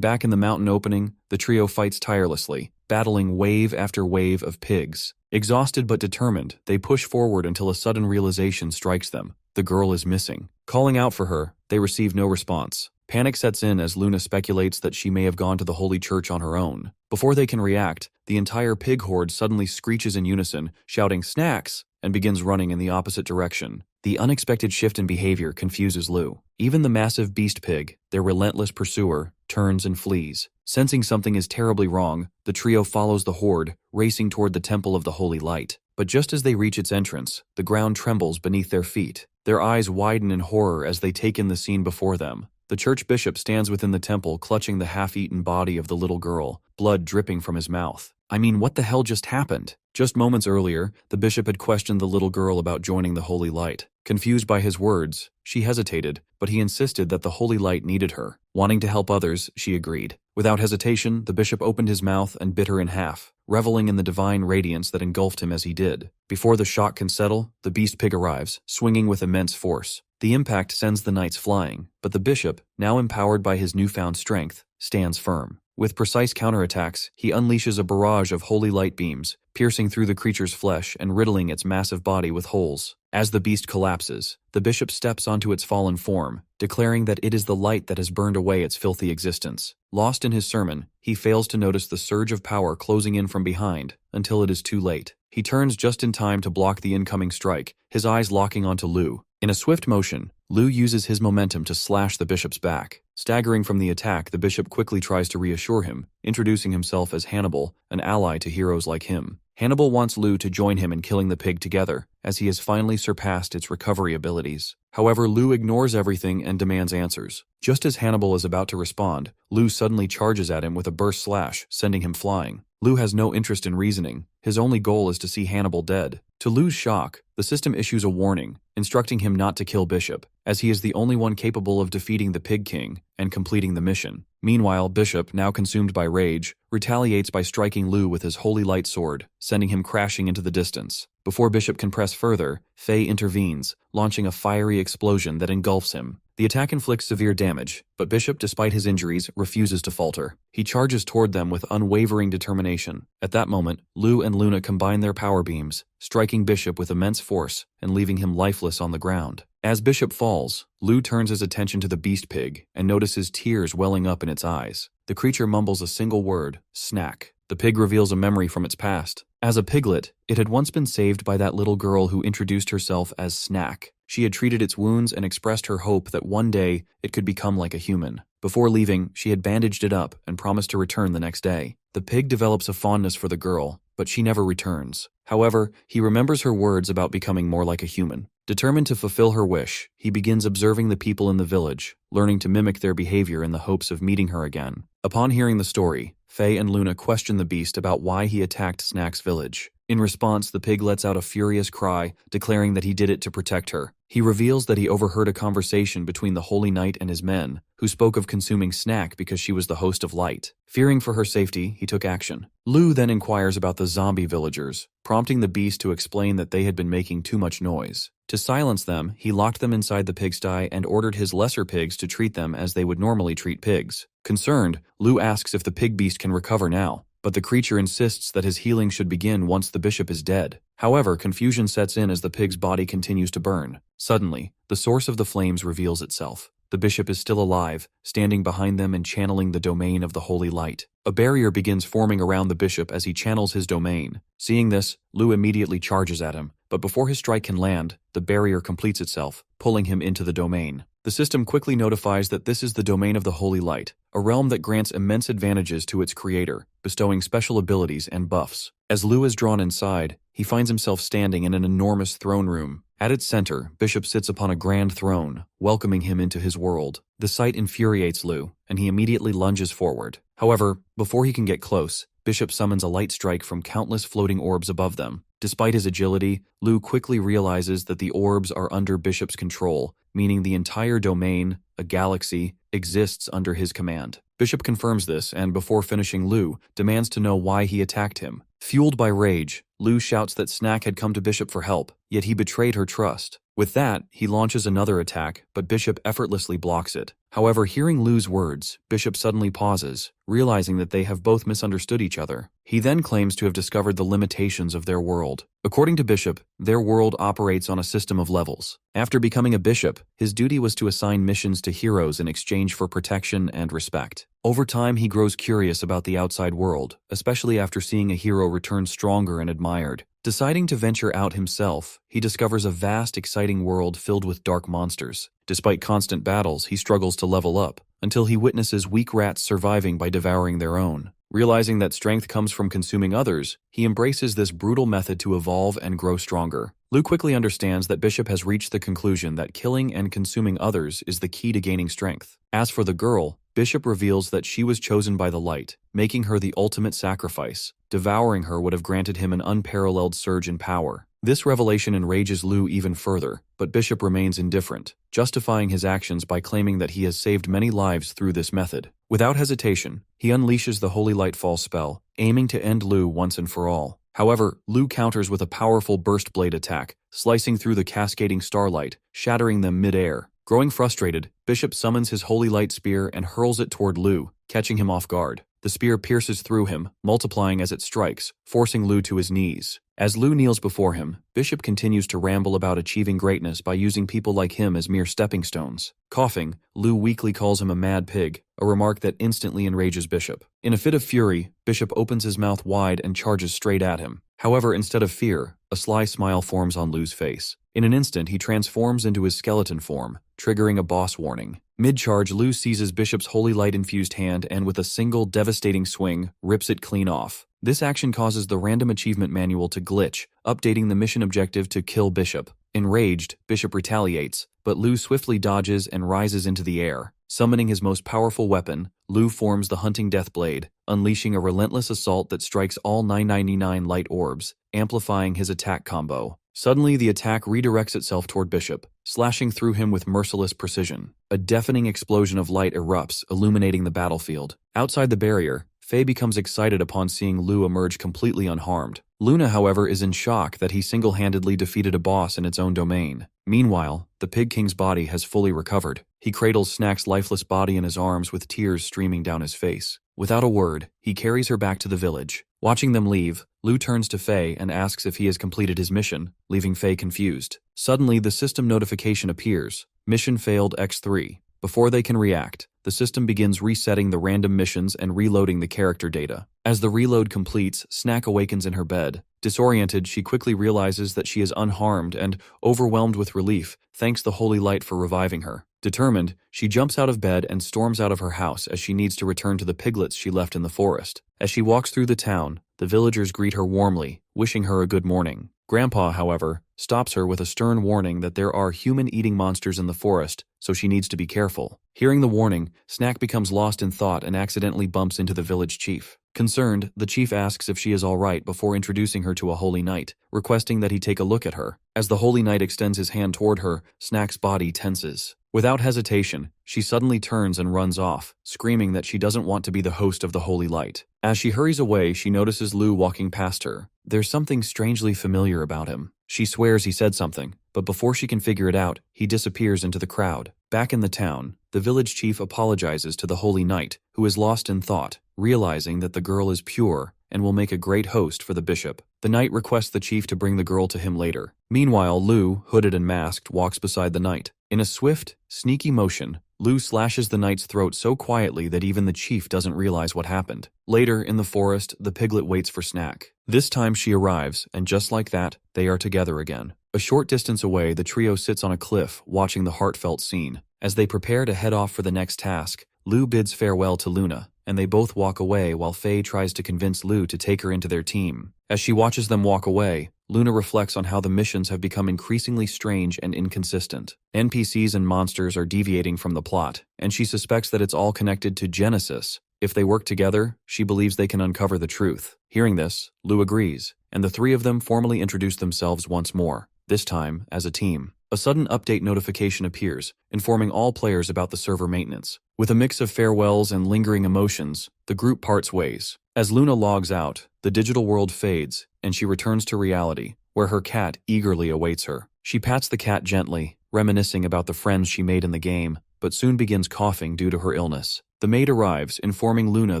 back in the mountain opening, the trio fights tirelessly, battling wave after wave of pigs. Exhausted but determined, they push forward until a sudden realization strikes them. The girl is missing. Calling out for her, they receive no response. Panic sets in as Luna speculates that she may have gone to the Holy Church on her own. Before they can react, the entire pig horde suddenly screeches in unison, shouting "Snacks!" and begins running in the opposite direction. The unexpected shift in behavior confuses Lu. Even the massive beast pig, their relentless pursuer, turns and flees. Sensing something is terribly wrong, the trio follows the horde, racing toward the Temple of the Holy Light. But just as they reach its entrance, the ground trembles beneath their feet. Their eyes widen in horror as they take in the scene before them. The church bishop stands within the temple clutching the half-eaten body of the little girl, blood dripping from his mouth. I mean, what the hell just happened? Just moments earlier, the bishop had questioned the little girl about joining the Holy Light. Confused by his words, she hesitated, but he insisted that the Holy Light needed her. Wanting to help others, she agreed. Without hesitation, the bishop opened his mouth and bit her in half, reveling in the divine radiance that engulfed him as he did. Before the shock can settle, the beast pig arrives, swinging with immense force. The impact sends the knights flying, but the bishop, now empowered by his newfound strength, stands firm. With precise counterattacks, he unleashes a barrage of holy light beams, piercing through the creature's flesh and riddling its massive body with holes. As the beast collapses, the bishop steps onto its fallen form, declaring that it is the light that has burned away its filthy existence. Lost in his sermon, he fails to notice the surge of power closing in from behind, until it is too late. He turns just in time to block the incoming strike, his eyes locking onto Lu. In a swift motion, Lu uses his momentum to slash the bishop's back. Staggering from the attack, the bishop quickly tries to reassure him, introducing himself as Hannibal, an ally to heroes like him. Hannibal wants Lu to join him in killing the pig together, as he has finally surpassed its recovery abilities. However, Lu ignores everything and demands answers. Just as Hannibal is about to respond, Lu suddenly charges at him with a burst slash, sending him flying. Lu has no interest in reasoning. His only goal is to see Hannibal dead. To Lu's shock, the system issues a warning, instructing him not to kill Bishop, as he is the only one capable of defeating the Pig King and completing the mission. Meanwhile, Bishop, now consumed by rage, retaliates by striking Lu with his holy light sword, sending him crashing into the distance. Before Bishop can press further, Faye intervenes, launching a fiery explosion that engulfs him. The attack inflicts severe damage, but Bishop, despite his injuries, refuses to falter. He charges toward them with unwavering determination. At that moment, Lu and Luna combine their power beams, striking Bishop with immense force and leaving him lifeless on the ground. As Bishop falls, Lu turns his attention to the beast pig and notices tears welling up in its eyes. The creature mumbles a single word, snack. The pig reveals a memory from its past. As a piglet, it had once been saved by that little girl who introduced herself as Snack. She had treated its wounds and expressed her hope that one day it could become like a human. Before leaving, she had bandaged it up and promised to return the next day. The pig develops a fondness for the girl, but she never returns. However, he remembers her words about becoming more like a human. Determined to fulfill her wish, he begins observing the people in the village, learning to mimic their behavior in the hopes of meeting her again. Upon hearing the story, Faye and Luna question the beast about why he attacked Snack's village. In response, the pig lets out a furious cry, declaring that he did it to protect her. He reveals that he overheard a conversation between the Holy Knight and his men, who spoke of consuming Snack because she was the host of light. Fearing for her safety, he took action. Lu then inquires about the zombie villagers, prompting the beast to explain that they had been making too much noise. To silence them, he locked them inside the pigsty and ordered his lesser pigs to treat them as they would normally treat pigs. Concerned, Lu asks if the pig beast can recover now, but the creature insists that his healing should begin once the bishop is dead. However, confusion sets in as the pig's body continues to burn. Suddenly, the source of the flames reveals itself. The bishop is still alive, standing behind them and channeling the domain of the holy light. A barrier begins forming around the bishop as he channels his domain. Seeing this, Lu immediately charges at him, but before his strike can land, the barrier completes itself, pulling him into the domain. The system quickly notifies that this is the domain of the holy light, a realm that grants immense advantages to its creator, bestowing special abilities and buffs. As Lu is drawn inside, he finds himself standing in an enormous throne room. At its center, Bishop sits upon a grand throne, welcoming him into his world. The sight infuriates Lu, and he immediately lunges forward. However, before he can get close, Bishop summons a light strike from countless floating orbs above them. Despite his agility, Lu quickly realizes that the orbs are under Bishop's control, meaning the entire domain, a galaxy, exists under his command. Bishop confirms this and, before finishing Lu, demands to know why he attacked him. Fueled by rage, Lu shouts that Snack had come to Bishop for help, yet he betrayed her trust. With that, he launches another attack, but Bishop effortlessly blocks it. However, hearing Lu's words, Bishop suddenly pauses, realizing that they have both misunderstood each other. He then claims to have discovered the limitations of their world. According to Bishop, their world operates on a system of levels. After becoming a bishop, his duty was to assign missions to heroes in exchange for protection and respect. Over time, he grows curious about the outside world, especially after seeing a hero return stronger and admired. Deciding to venture out himself, he discovers a vast, exciting world filled with dark monsters. Despite constant battles, he struggles to level up, until he witnesses weak rats surviving by devouring their own. Realizing that strength comes from consuming others, he embraces this brutal method to evolve and grow stronger. Lu quickly understands that Bishop has reached the conclusion that killing and consuming others is the key to gaining strength. As for the girl, Bishop reveals that she was chosen by the light, making her the ultimate sacrifice. Devouring her would have granted him an unparalleled surge in power. This revelation enrages Lu even further, but Bishop remains indifferent, justifying his actions by claiming that he has saved many lives through this method. Without hesitation, he unleashes the Holy Lightfall spell, aiming to end Lu once and for all. However, Lu counters with a powerful burst blade attack, slicing through the cascading starlight, shattering them mid-air. Growing frustrated, Bishop summons his Holy Light Spear and hurls it toward Lu, catching him off guard. The spear pierces through him, multiplying as it strikes, forcing Lu to his knees. As Lu kneels before him, Bishop continues to ramble about achieving greatness by using people like him as mere stepping stones. Coughing, Lu weakly calls him a mad pig, a remark that instantly enrages Bishop. In a fit of fury, Bishop opens his mouth wide and charges straight at him. However, instead of fear, a sly smile forms on Lu's face. In an instant, he transforms into his skeleton form, triggering a boss warning. Mid-charge, Lu seizes Bishop's holy light-infused hand and with a single devastating swing, rips it clean off. This action causes the random achievement manual to glitch, updating the mission objective to kill Bishop. Enraged, Bishop retaliates, but Lu swiftly dodges and rises into the air. Summoning his most powerful weapon, Lu forms the Hunting Death Blade, unleashing a relentless assault that strikes all 999 light orbs, amplifying his attack combo. Suddenly, the attack redirects itself toward Bishop, slashing through him with merciless precision. A deafening explosion of light erupts, illuminating the battlefield. Outside the barrier, Faye becomes excited upon seeing Lu emerge completely unharmed. Luna, however, is in shock that he single-handedly defeated a boss in its own domain. Meanwhile, the Pig King's body has fully recovered. He cradles Snack's lifeless body in his arms with tears streaming down his face. Without a word, he carries her back to the village. Watching them leave, Lu turns to Faye and asks if he has completed his mission, leaving Faye confused. Suddenly, the system notification appears. Mission failed X3. Before they can react, the system begins resetting the random missions and reloading the character data. As the reload completes, Snack awakens in her bed. Disoriented, she quickly realizes that she is unharmed and, overwhelmed with relief, thanks the holy light for reviving her. Determined, she jumps out of bed and storms out of her house as she needs to return to the piglets she left in the forest. As she walks through the town, the villagers greet her warmly, wishing her a good morning. Grandpa, however, stops her with a stern warning that there are human-eating monsters in the forest, so she needs to be careful. Hearing the warning, Snack becomes lost in thought and accidentally bumps into the village chief. Concerned, the chief asks if she is all right before introducing her to a holy knight, requesting that he take a look at her. As the holy knight extends his hand toward her, Snack's body tenses. Without hesitation, she suddenly turns and runs off, screaming that she doesn't want to be the host of the holy light. As she hurries away, she notices Lu walking past her. There's something strangely familiar about him. She swears he said something, but before she can figure it out, he disappears into the crowd. Back in the town, the village chief apologizes to the holy knight, who is lost in thought, realizing that the girl is pure and will make a great host for the bishop. The knight requests the chief to bring the girl to him later. Meanwhile, Lu, hooded and masked, walks beside the knight. In a swift, sneaky motion, Lu slashes the knight's throat so quietly that even the chief doesn't realize what happened. Later, in the forest, the piglet waits for Snack. This time she arrives, and just like that, they are together again. A short distance away, the trio sits on a cliff, watching the heartfelt scene. As they prepare to head off for the next task, Lu bids farewell to Luna, and they both walk away while Faye tries to convince Lu to take her into their team. As she watches them walk away, Luna reflects on how the missions have become increasingly strange and inconsistent. NPCs and monsters are deviating from the plot, and she suspects that it's all connected to Genesis. If they work together, she believes they can uncover the truth. Hearing this, Lu agrees, and the three of them formally introduce themselves once more, this time as a team. A sudden update notification appears, informing all players about the server maintenance. With a mix of farewells and lingering emotions, the group parts ways. As Luna logs out, the digital world fades, and she returns to reality, where her cat eagerly awaits her. She pats the cat gently, reminiscing about the friends she made in the game, but soon begins coughing due to her illness. The maid arrives, informing Luna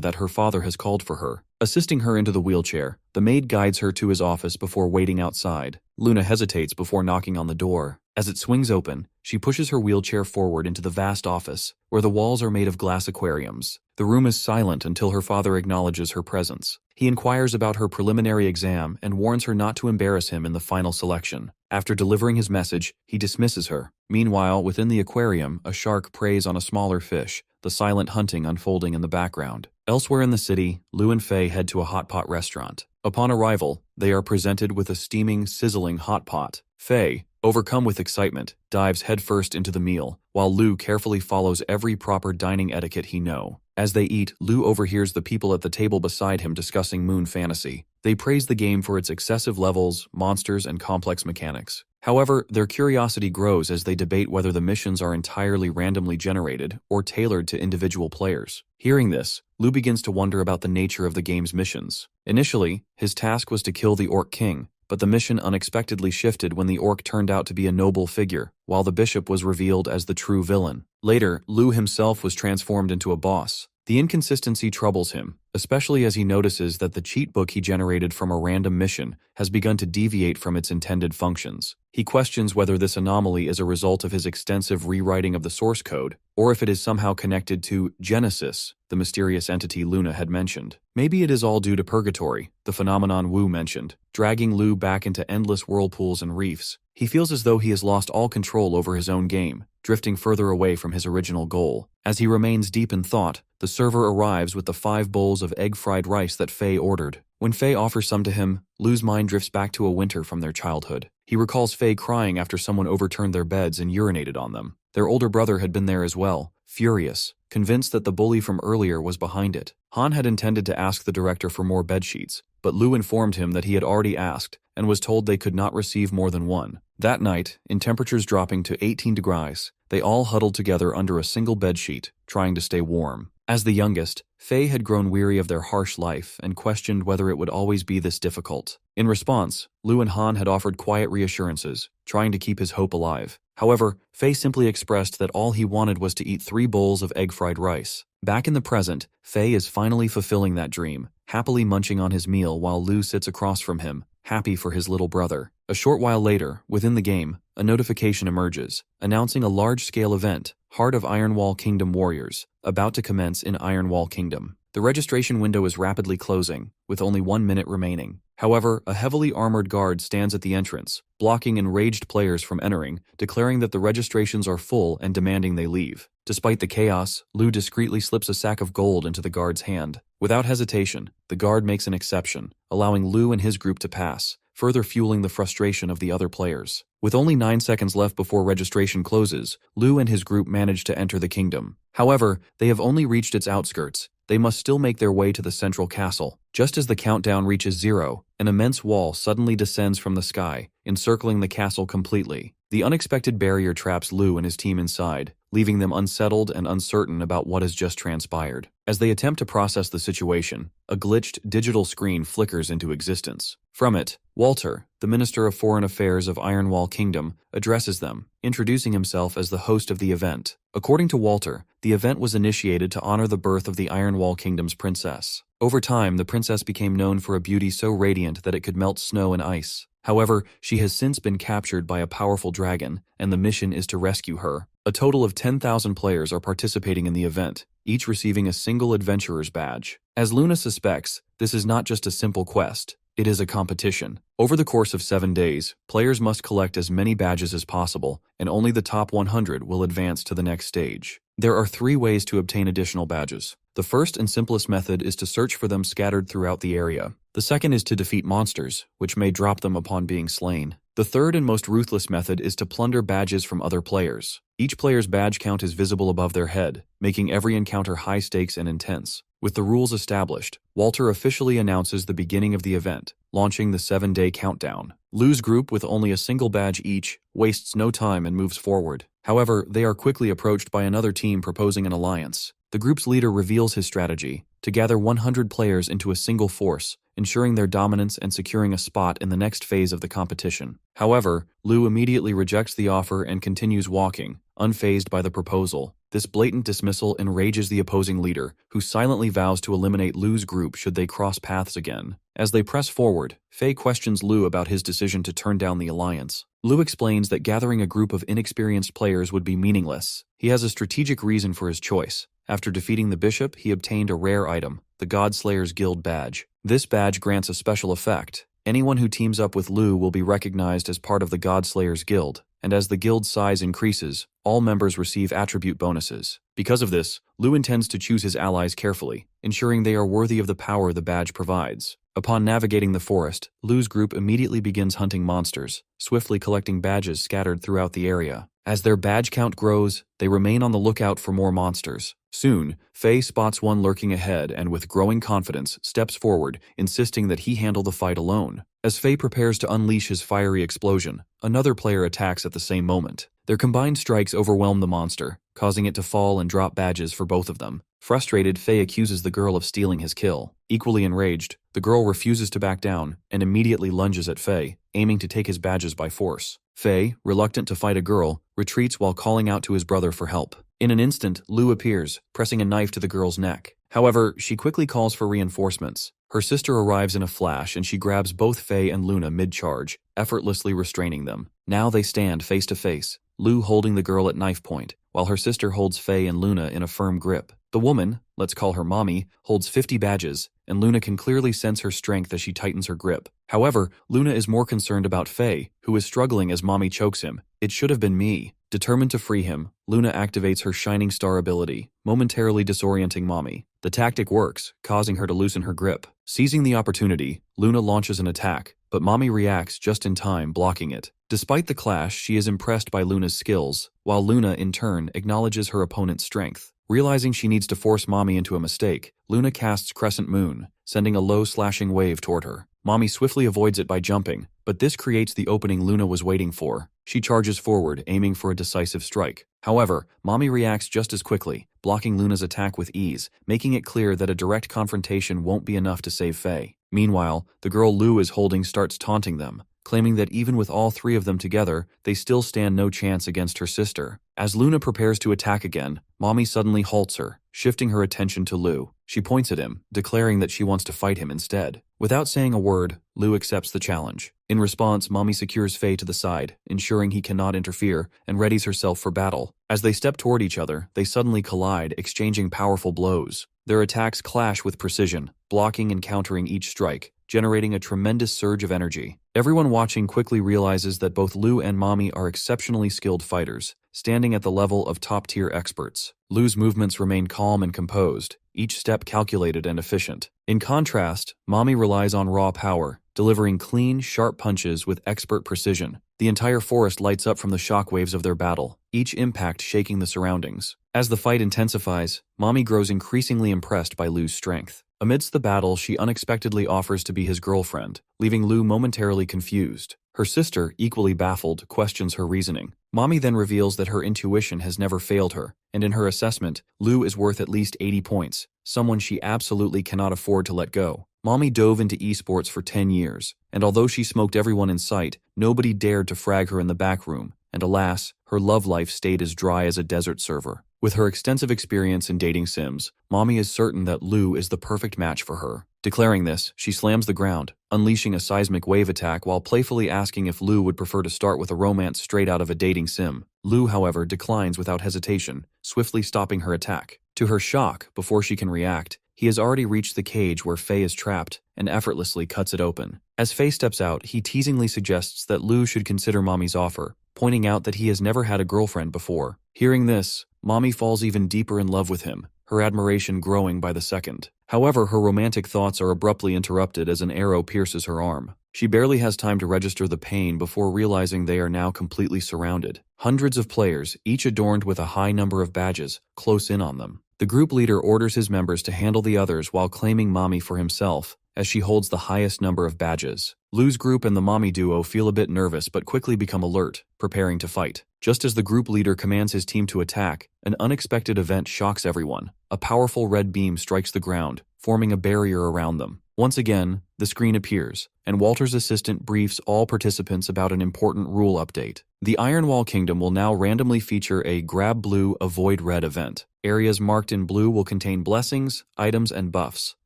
that her father has called for her. Assisting her into the wheelchair, the maid guides her to his office before waiting outside. Luna hesitates before knocking on the door. As it swings open, she pushes her wheelchair forward into the vast office, where the walls are made of glass aquariums. The room is silent until her father acknowledges her presence. He inquires about her preliminary exam and warns her not to embarrass him in the final selection. After delivering his message, he dismisses her. Meanwhile, within the aquarium, a shark preys on a smaller fish, the silent hunting unfolding in the background. Elsewhere in the city, Lu and Faye head to a hot pot restaurant. Upon arrival, they are presented with a steaming, sizzling hot pot. Faye, overcome with excitement, dives headfirst into the meal, while Lu carefully follows every proper dining etiquette he knows. As they eat, Lu overhears the people at the table beside him discussing Moon Fantasy. They praise the game for its excessive levels, monsters, and complex mechanics. However, their curiosity grows as they debate whether the missions are entirely randomly generated or tailored to individual players. Hearing this, Lu begins to wonder about the nature of the game's missions. Initially, his task was to kill the Orc King, but the mission unexpectedly shifted when the orc turned out to be a noble figure, while the bishop was revealed as the true villain. Later, Lu himself was transformed into a boss. The inconsistency troubles him, especially as he notices that the cheat book he generated from a random mission has begun to deviate from its intended functions. He questions whether this anomaly is a result of his extensive rewriting of the source code, or if it is somehow connected to Genesis, the mysterious entity Luna had mentioned. Maybe it is all due to purgatory, the phenomenon Wu mentioned, dragging Lu back into endless whirlpools and reefs. He feels as though he has lost all control over his own game, drifting further away from his original goal. As he remains deep in thought, the server arrives with the 5 bowls of egg-fried rice that Faye ordered. When Faye offers some to him, Lu's mind drifts back to a winter from their childhood. He recalls Faye crying after someone overturned their beds and urinated on them. Their older brother had been there as well, furious, convinced that the bully from earlier was behind it. Han had intended to ask the director for more bedsheets, but Lu informed him that he had already asked and was told they could not receive more than one. That night, in temperatures dropping to 18 degrees, they all huddled together under a single bedsheet, trying to stay warm. As the youngest, Faye had grown weary of their harsh life and questioned whether it would always be this difficult. In response, Lu and Han had offered quiet reassurances, trying to keep his hope alive. However, Faye simply expressed that all he wanted was to eat 3 bowls of egg-fried rice. Back in the present, Faye is finally fulfilling that dream, happily munching on his meal while Lu sits across from him, happy for his little brother. A short while later, within the game, a notification emerges, announcing a large-scale event, Heart of Ironwall Kingdom Warriors, about to commence in Ironwall Kingdom. The registration window is rapidly closing, with only 1 minute remaining. However, a heavily armored guard stands at the entrance, blocking enraged players from entering, declaring that the registrations are full and demanding they leave. Despite the chaos, Lu discreetly slips a sack of gold into the guard's hand. Without hesitation, the guard makes an exception, allowing Lu and his group to pass, further fueling the frustration of the other players. With only 9 seconds left before registration closes, Lu and his group manage to enter the kingdom. However, they have only reached its outskirts. They must still make their way to the central castle. Just as the countdown reaches 0, an immense wall suddenly descends from the sky, encircling the castle completely. The unexpected barrier traps Lu and his team inside, leaving them unsettled and uncertain about what has just transpired. As they attempt to process the situation, a glitched digital screen flickers into existence. From it, Walter, the Minister of Foreign Affairs of Ironwall Kingdom, addresses them, introducing himself as the host of the event. According to Walter, the event was initiated to honor the birth of the Ironwall Kingdom's princess. Over time, the princess became known for a beauty so radiant that it could melt snow and ice. However, she has since been captured by a powerful dragon, and the mission is to rescue her. A total of 10,000 players are participating in the event, each receiving a single adventurer's badge. As Luna suspects, this is not just a simple quest. It is a competition. Over the course of 7 days, players must collect as many badges as possible, and only the top 100 will advance to the next stage. There are 3 ways to obtain additional badges. The first and simplest method is to search for them scattered throughout the area. The second is to defeat monsters, which may drop them upon being slain. The third and most ruthless method is to plunder badges from other players. Each player's badge count is visible above their head, making every encounter high stakes and intense. With the rules established, Walter officially announces the beginning of the event, launching the 7-day countdown. Lu's group, with only a single badge each, wastes no time and moves forward. However, they are quickly approached by another team proposing an alliance. The group's leader reveals his strategy, to gather 100 players into a single force, ensuring their dominance and securing a spot in the next phase of the competition. However, Lu immediately rejects the offer and continues walking, unfazed by the proposal. This blatant dismissal enrages the opposing leader, who silently vows to eliminate Lu's group should they cross paths again. As they press forward, Faye questions Lu about his decision to turn down the alliance. Lu explains that gathering a group of inexperienced players would be meaningless. He has a strategic reason for his choice. After defeating the bishop, he obtained a rare item, the Godslayer's Guild badge. This badge grants a special effect. Anyone who teams up with Lu will be recognized as part of the Godslayer's Guild, and as the guild's size increases, all members receive attribute bonuses. Because of this, Lu intends to choose his allies carefully, ensuring they are worthy of the power the badge provides. Upon navigating the forest, Lu's group immediately begins hunting monsters, swiftly collecting badges scattered throughout the area. As their badge count grows, they remain on the lookout for more monsters. Soon, Faye spots one lurking ahead and with growing confidence steps forward, insisting that he handle the fight alone. As Faye prepares to unleash his fiery explosion, another player attacks at the same moment. Their combined strikes overwhelm the monster, causing it to fall and drop badges for both of them. Frustrated, Faye accuses the girl of stealing his kill. Equally enraged, the girl refuses to back down and immediately lunges at Faye, aiming to take his badges by force. Faye, reluctant to fight a girl, retreats while calling out to his brother for help. In an instant, Lu appears, pressing a knife to the girl's neck. However, she quickly calls for reinforcements. Her sister arrives in a flash and she grabs both Faye and Luna mid-charge, effortlessly restraining them. Now they stand face to face, Lu holding the girl at knife point, while her sister holds Faye and Luna in a firm grip. The woman, let's call her Mommy, holds 50 badges, and Luna can clearly sense her strength as she tightens her grip. However, Luna is more concerned about Faye, who is struggling as Mommy chokes him. It should have been me. Determined to free him, Luna activates her Shining Star ability, momentarily disorienting Mami. The tactic works, causing her to loosen her grip. Seizing the opportunity, Luna launches an attack, but Mami reacts just in time, blocking it. Despite the clash, she is impressed by Luna's skills, while Luna, in turn, acknowledges her opponent's strength. Realizing she needs to force Mami into a mistake, Luna casts Crescent Moon, sending a low slashing wave toward her. Mami swiftly avoids it by jumping, but this creates the opening Luna was waiting for. She charges forward, aiming for a decisive strike. However, Mami reacts just as quickly, blocking Luna's attack with ease, making it clear that a direct confrontation won't be enough to save Faye. Meanwhile, the girl Lu is holding starts taunting them, claiming that even with all three of them together, they still stand no chance against her sister. As Luna prepares to attack again, Mami suddenly halts her, shifting her attention to Lu. She points at him, declaring that she wants to fight him instead. Without saying a word, Lu accepts the challenge. In response, Mami secures Faye to the side, ensuring he cannot interfere, and readies herself for battle. As they step toward each other, they suddenly collide, exchanging powerful blows. Their attacks clash with precision, blocking and countering each strike, generating a tremendous surge of energy. Everyone watching quickly realizes that both Lu and Mami are exceptionally skilled fighters, standing at the level of top-tier experts. Lu's movements remain calm and composed, each step calculated and efficient. In contrast, Mami relies on raw power, delivering clean, sharp punches with expert precision. The entire forest lights up from the shockwaves of their battle, each impact shaking the surroundings. As the fight intensifies, Mami grows increasingly impressed by Lu's strength. Amidst the battle, she unexpectedly offers to be his girlfriend, leaving Lu momentarily confused. Her sister, equally baffled, questions her reasoning. Mami then reveals that her intuition has never failed her, and in her assessment, Lu is worth at least 80 points, someone she absolutely cannot afford to let go. Mami dove into esports for 10 years, and although she smoked everyone in sight, nobody dared to frag her in the back room, and alas, her love life stayed as dry as a desert server. With her extensive experience in dating sims, Mami is certain that Lu is the perfect match for her. Declaring this, she slams the ground, unleashing a seismic wave attack while playfully asking if Lu would prefer to start with a romance straight out of a dating sim. Lu, however, declines without hesitation, swiftly stopping her attack. To her shock, before she can react, he has already reached the cage where Faye is trapped and effortlessly cuts it open. As Faye steps out, he teasingly suggests that Lu should consider Mami's offer, pointing out that he has never had a girlfriend before. Hearing this, Mami falls even deeper in love with him, her admiration growing by the second. However, her romantic thoughts are abruptly interrupted as an arrow pierces her arm. She barely has time to register the pain before realizing they are now completely surrounded. Hundreds of players, each adorned with a high number of badges, close in on them. The group leader orders his members to handle the others while claiming Mami for himself, as she holds the highest number of badges. Lu's group and the Mami duo feel a bit nervous but quickly become alert, preparing to fight. Just as the group leader commands his team to attack, an unexpected event shocks everyone. A powerful red beam strikes the ground, forming a barrier around them. Once again, the screen appears, and Walter's assistant briefs all participants about an important rule update. The Ironwall Kingdom will now randomly feature a Grab Blue, Avoid Red event. Areas marked in blue will contain blessings, items, and buffs,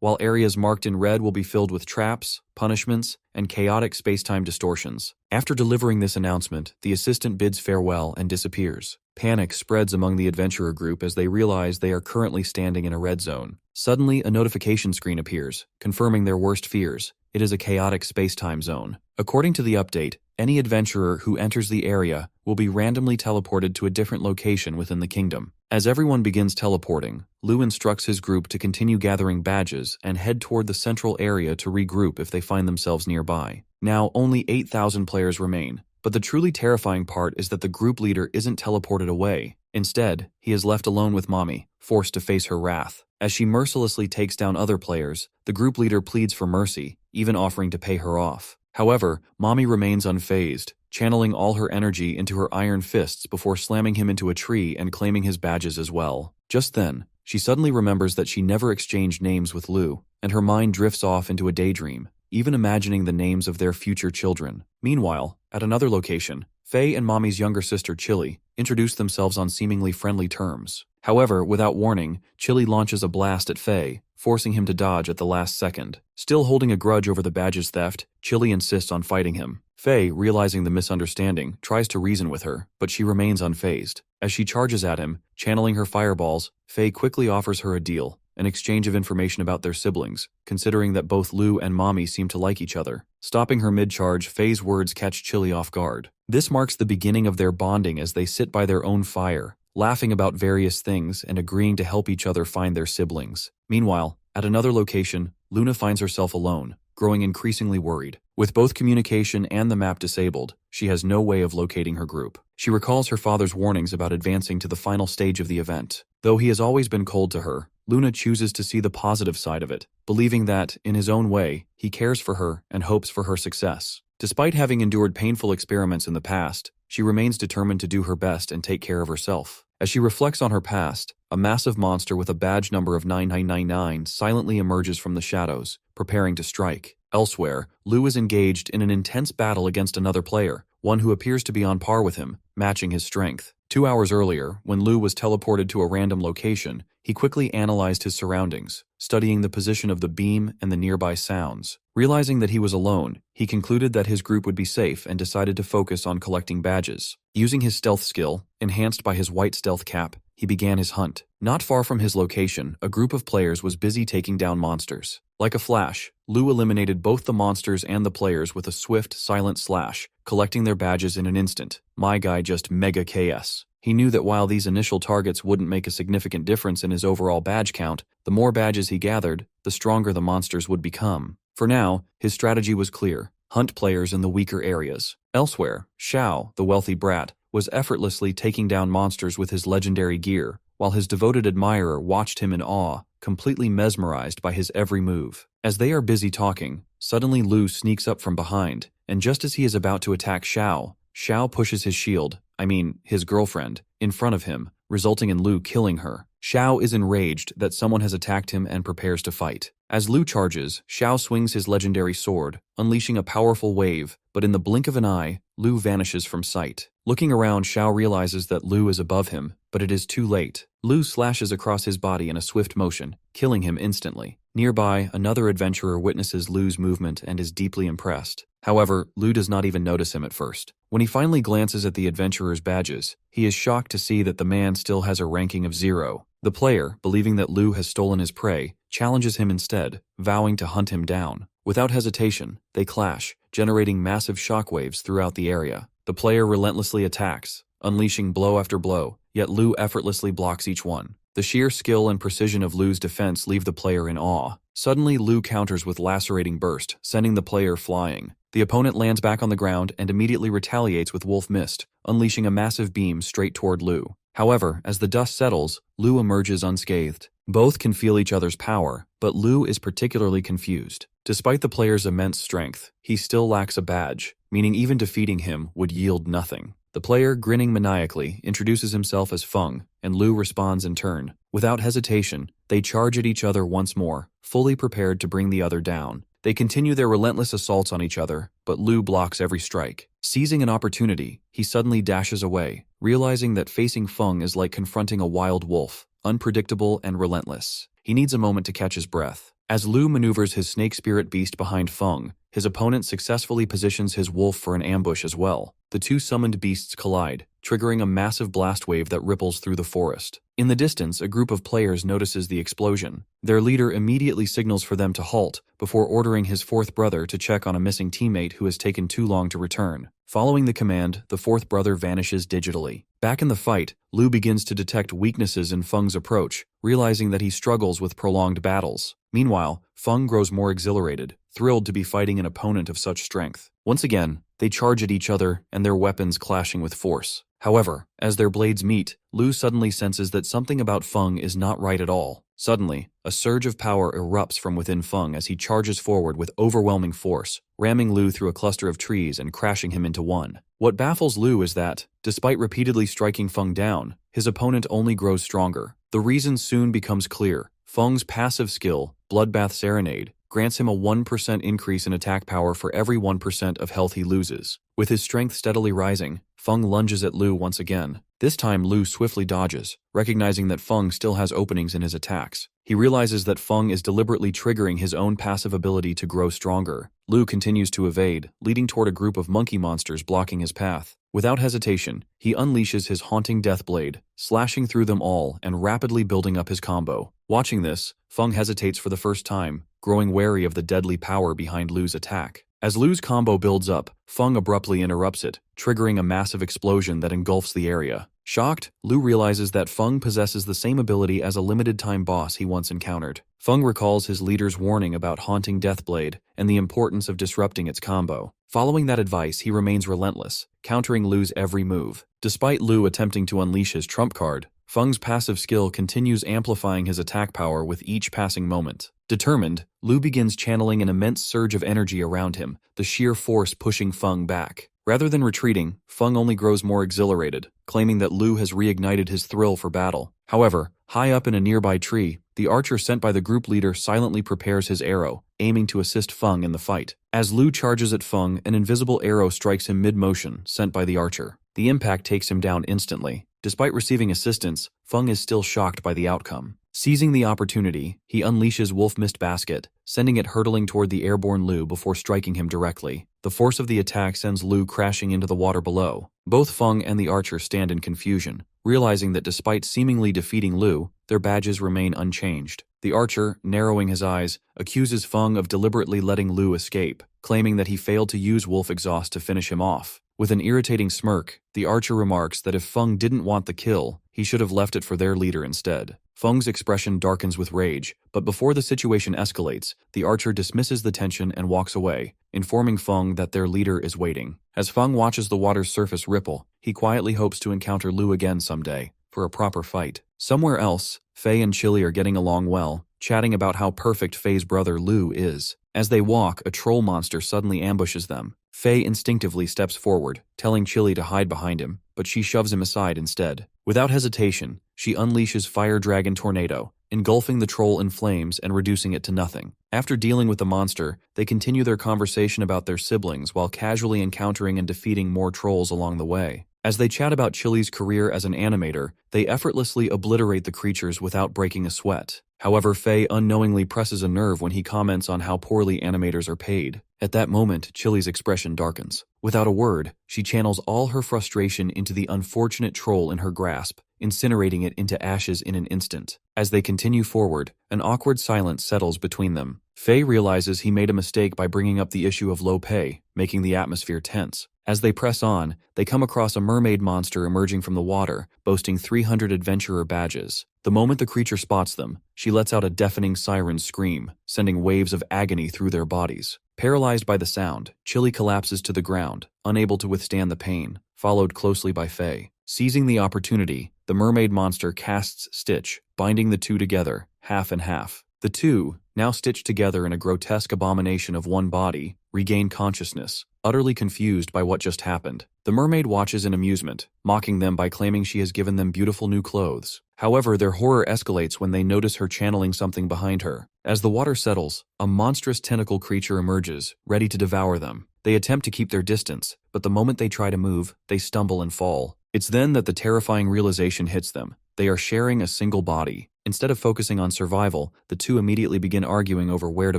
while areas marked in red will be filled with traps, punishments, and chaotic space-time distortions. After delivering this announcement, the assistant bids farewell and disappears. Panic spreads among the adventurer group as they realize they are currently standing in a red zone. Suddenly, a notification screen appears, confirming their worst fears. It is a chaotic space-time zone. According to the update, any adventurer who enters the area will be randomly teleported to a different location within the kingdom. As everyone begins teleporting, Lu instructs his group to continue gathering badges and head toward the central area to regroup if they find themselves nearby. Now, only 8,000 players remain, but the truly terrifying part is that the group leader isn't teleported away. Instead, he is left alone with Mami, forced to face her wrath. As she mercilessly takes down other players, the group leader pleads for mercy, even offering to pay her off. However, Mami remains unfazed, channeling all her energy into her iron fists before slamming him into a tree and claiming his badges as well. Just then, she suddenly remembers that she never exchanged names with Lu, and her mind drifts off into a daydream, even imagining the names of their future children. Meanwhile, at another location, Faye and Mami's younger sister Chili introduce themselves on seemingly friendly terms. However, without warning, Chili launches a blast at Faye, forcing him to dodge at the last second. Still holding a grudge over the badge's theft, Chili insists on fighting him. Faye, realizing the misunderstanding, tries to reason with her, but she remains unfazed. As she charges at him, channeling her fireballs, Faye quickly offers her a deal, an exchange of information about their siblings, considering that both Lu and Mami seem to like each other. Stopping her mid-charge, Faye's words catch Chili off guard. This marks the beginning of their bonding as they sit by their own fire, laughing about various things and agreeing to help each other find their siblings. Meanwhile, at another location, Luna finds herself alone, growing increasingly worried. With both communication and the map disabled, she has no way of locating her group. She recalls her father's warnings about advancing to the final stage of the event. Though he has always been cold to her, Luna chooses to see the positive side of it, believing that, in his own way, he cares for her and hopes for her success. Despite having endured painful experiments in the past, she remains determined to do her best and take care of herself. As she reflects on her past, a massive monster with a badge number of 9999 silently emerges from the shadows, preparing to strike. Elsewhere, Lu is engaged in an intense battle against another player, one who appears to be on par with him, matching his strength. 2 hours earlier, when Lu was teleported to a random location, he quickly analyzed his surroundings, studying the position of the beam and the nearby sounds. Realizing that he was alone, he concluded that his group would be safe and decided to focus on collecting badges. Using his stealth skill, enhanced by his white stealth cap, he began his hunt. Not far from his location, a group of players was busy taking down monsters. Like a flash, Lu eliminated both the monsters and the players with a swift, silent slash, collecting their badges in an instant. My guy just mega KS. He knew that while these initial targets wouldn't make a significant difference in his overall badge count, the more badges he gathered, the stronger the monsters would become. For now, his strategy was clear: hunt players in the weaker areas. Elsewhere, Xiao, the wealthy brat, was effortlessly taking down monsters with his legendary gear, while his devoted admirer watched him in awe, completely mesmerized by his every move. As they are busy talking, suddenly Lu sneaks up from behind, and just as he is about to attack Xiao, Xiao pushes his girlfriend, in front of him, resulting in Lu killing her. Xiao is enraged that someone has attacked him and prepares to fight. As Lu charges, Xiao swings his legendary sword, unleashing a powerful wave, but in the blink of an eye, Lu vanishes from sight. Looking around, Xiao realizes that Lu is above him, but it is too late. Lu slashes across his body in a swift motion, killing him instantly. Nearby, another adventurer witnesses Lu's movement and is deeply impressed. However, Lu does not even notice him at first. When he finally glances at the adventurer's badges, he is shocked to see that the man still has a ranking of 0. The player, believing that Lu has stolen his prey, challenges him instead, vowing to hunt him down. Without hesitation, they clash, generating massive shockwaves throughout the area. The player relentlessly attacks, unleashing blow after blow, yet Lu effortlessly blocks each one. The sheer skill and precision of Lu's defense leave the player in awe. Suddenly, Lu counters with lacerating burst, sending the player flying. The opponent lands back on the ground and immediately retaliates with Wolf Mist, unleashing a massive beam straight toward Lu. However, as the dust settles, Lu emerges unscathed. Both can feel each other's power, but Lu is particularly confused. Despite the player's immense strength, he still lacks a badge, meaning even defeating him would yield nothing. The player, grinning maniacally, introduces himself as Feng, and Lu responds in turn. Without hesitation, they charge at each other once more, fully prepared to bring the other down. They continue their relentless assaults on each other, but Lu blocks every strike. Seizing an opportunity, he suddenly dashes away, realizing that facing Feng is like confronting a wild wolf, unpredictable and relentless. He needs a moment to catch his breath. As Lu maneuvers his snake spirit beast behind Feng, his opponent successfully positions his wolf for an ambush as well. The two summoned beasts collide, triggering a massive blast wave that ripples through the forest. In the distance, a group of players notices the explosion. Their leader immediately signals for them to halt, before ordering his fourth brother to check on a missing teammate who has taken too long to return. Following the command, the fourth brother vanishes digitally. Back in the fight, Lu begins to detect weaknesses in Feng's approach, realizing that he struggles with prolonged battles. Meanwhile, Feng grows more exhilarated, thrilled to be fighting an opponent of such strength. Once again, they charge at each other and their weapons clashing with force. However, as their blades meet, Lu suddenly senses that something about Feng is not right at all. Suddenly, a surge of power erupts from within Feng as he charges forward with overwhelming force, ramming Lu through a cluster of trees and crashing him into one. What baffles Lu is that, despite repeatedly striking Feng down, his opponent only grows stronger. The reason soon becomes clear. Feng's passive skill, Bloodbath Serenade, grants him a 1% increase in attack power for every 1% of health he loses. With his strength steadily rising, Feng lunges at Lu once again. This time Lu swiftly dodges, recognizing that Feng still has openings in his attacks. He realizes that Feng is deliberately triggering his own passive ability to grow stronger. Lu continues to evade, leading toward a group of monkey monsters blocking his path. Without hesitation, he unleashes his haunting death blade, slashing through them all and rapidly building up his combo. Watching this, Feng hesitates for the first time, growing wary of the deadly power behind Lu's attack. As Lu's combo builds up, Feng abruptly interrupts it, triggering a massive explosion that engulfs the area. Shocked, Lu realizes that Feng possesses the same ability as a limited-time boss he once encountered. Feng recalls his leader's warning about haunting Deathblade and the importance of disrupting its combo. Following that advice, he remains relentless, countering Lu's every move. Despite Lu attempting to unleash his trump card, Feng's passive skill continues amplifying his attack power with each passing moment. Determined, Lu begins channeling an immense surge of energy around him, the sheer force pushing Feng back. Rather than retreating, Feng only grows more exhilarated, claiming that Lu has reignited his thrill for battle. However, high up in a nearby tree, the archer sent by the group leader silently prepares his arrow, aiming to assist Feng in the fight. As Lu charges at Feng, an invisible arrow strikes him mid-motion, sent by the archer. The impact takes him down instantly. Despite receiving assistance, Feng is still shocked by the outcome. Seizing the opportunity, he unleashes Wolf Mist Basket, sending it hurtling toward the airborne Lu before striking him directly. The force of the attack sends Lu crashing into the water below. Both Feng and the archer stand in confusion, realizing that despite seemingly defeating Lu, their badges remain unchanged. The archer, narrowing his eyes, accuses Feng of deliberately letting Lu escape, claiming that he failed to use Wolf Exhaust to finish him off. With an irritating smirk, the archer remarks that if Feng didn't want the kill, he should have left it for their leader instead. Feng's expression darkens with rage, but before the situation escalates, the archer dismisses the tension and walks away, informing Feng that their leader is waiting. As Feng watches the water's surface ripple, he quietly hopes to encounter Lu again someday, for a proper fight. Somewhere else, Fei and Chili are getting along well, chatting about how perfect Fei's brother Lu is. As they walk, a troll monster suddenly ambushes them. Fei instinctively steps forward, telling Chili to hide behind him, but she shoves him aside instead. Without hesitation, she unleashes Fire Dragon Tornado, engulfing the troll in flames and reducing it to nothing. After dealing with the monster, they continue their conversation about their siblings while casually encountering and defeating more trolls along the way. As they chat about Chili's career as an animator, they effortlessly obliterate the creatures without breaking a sweat. However, Fei unknowingly presses a nerve when he comments on how poorly animators are paid. At that moment, Chili's expression darkens. Without a word, she channels all her frustration into the unfortunate troll in her grasp, incinerating it into ashes in an instant. As they continue forward, an awkward silence settles between them. Fei realizes he made a mistake by bringing up the issue of low pay, making the atmosphere tense. As they press on, they come across a mermaid monster emerging from the water, boasting 300 adventurer badges. The moment the creature spots them, she lets out a deafening siren scream, sending waves of agony through their bodies. Paralyzed by the sound, Chili collapses to the ground, unable to withstand the pain, followed closely by Fei. Seizing the opportunity, the mermaid monster casts Stitch, binding the two together, half and half. The two, now stitched together in a grotesque abomination of one body, regain consciousness, utterly confused by what just happened. The mermaid watches in amusement, mocking them by claiming she has given them beautiful new clothes. However, their horror escalates when they notice her channeling something behind her. As the water settles, a monstrous tentacle creature emerges, ready to devour them. They attempt to keep their distance, but the moment they try to move, they stumble and fall. It's then that the terrifying realization hits them. They are sharing a single body. Instead of focusing on survival, the two immediately begin arguing over where to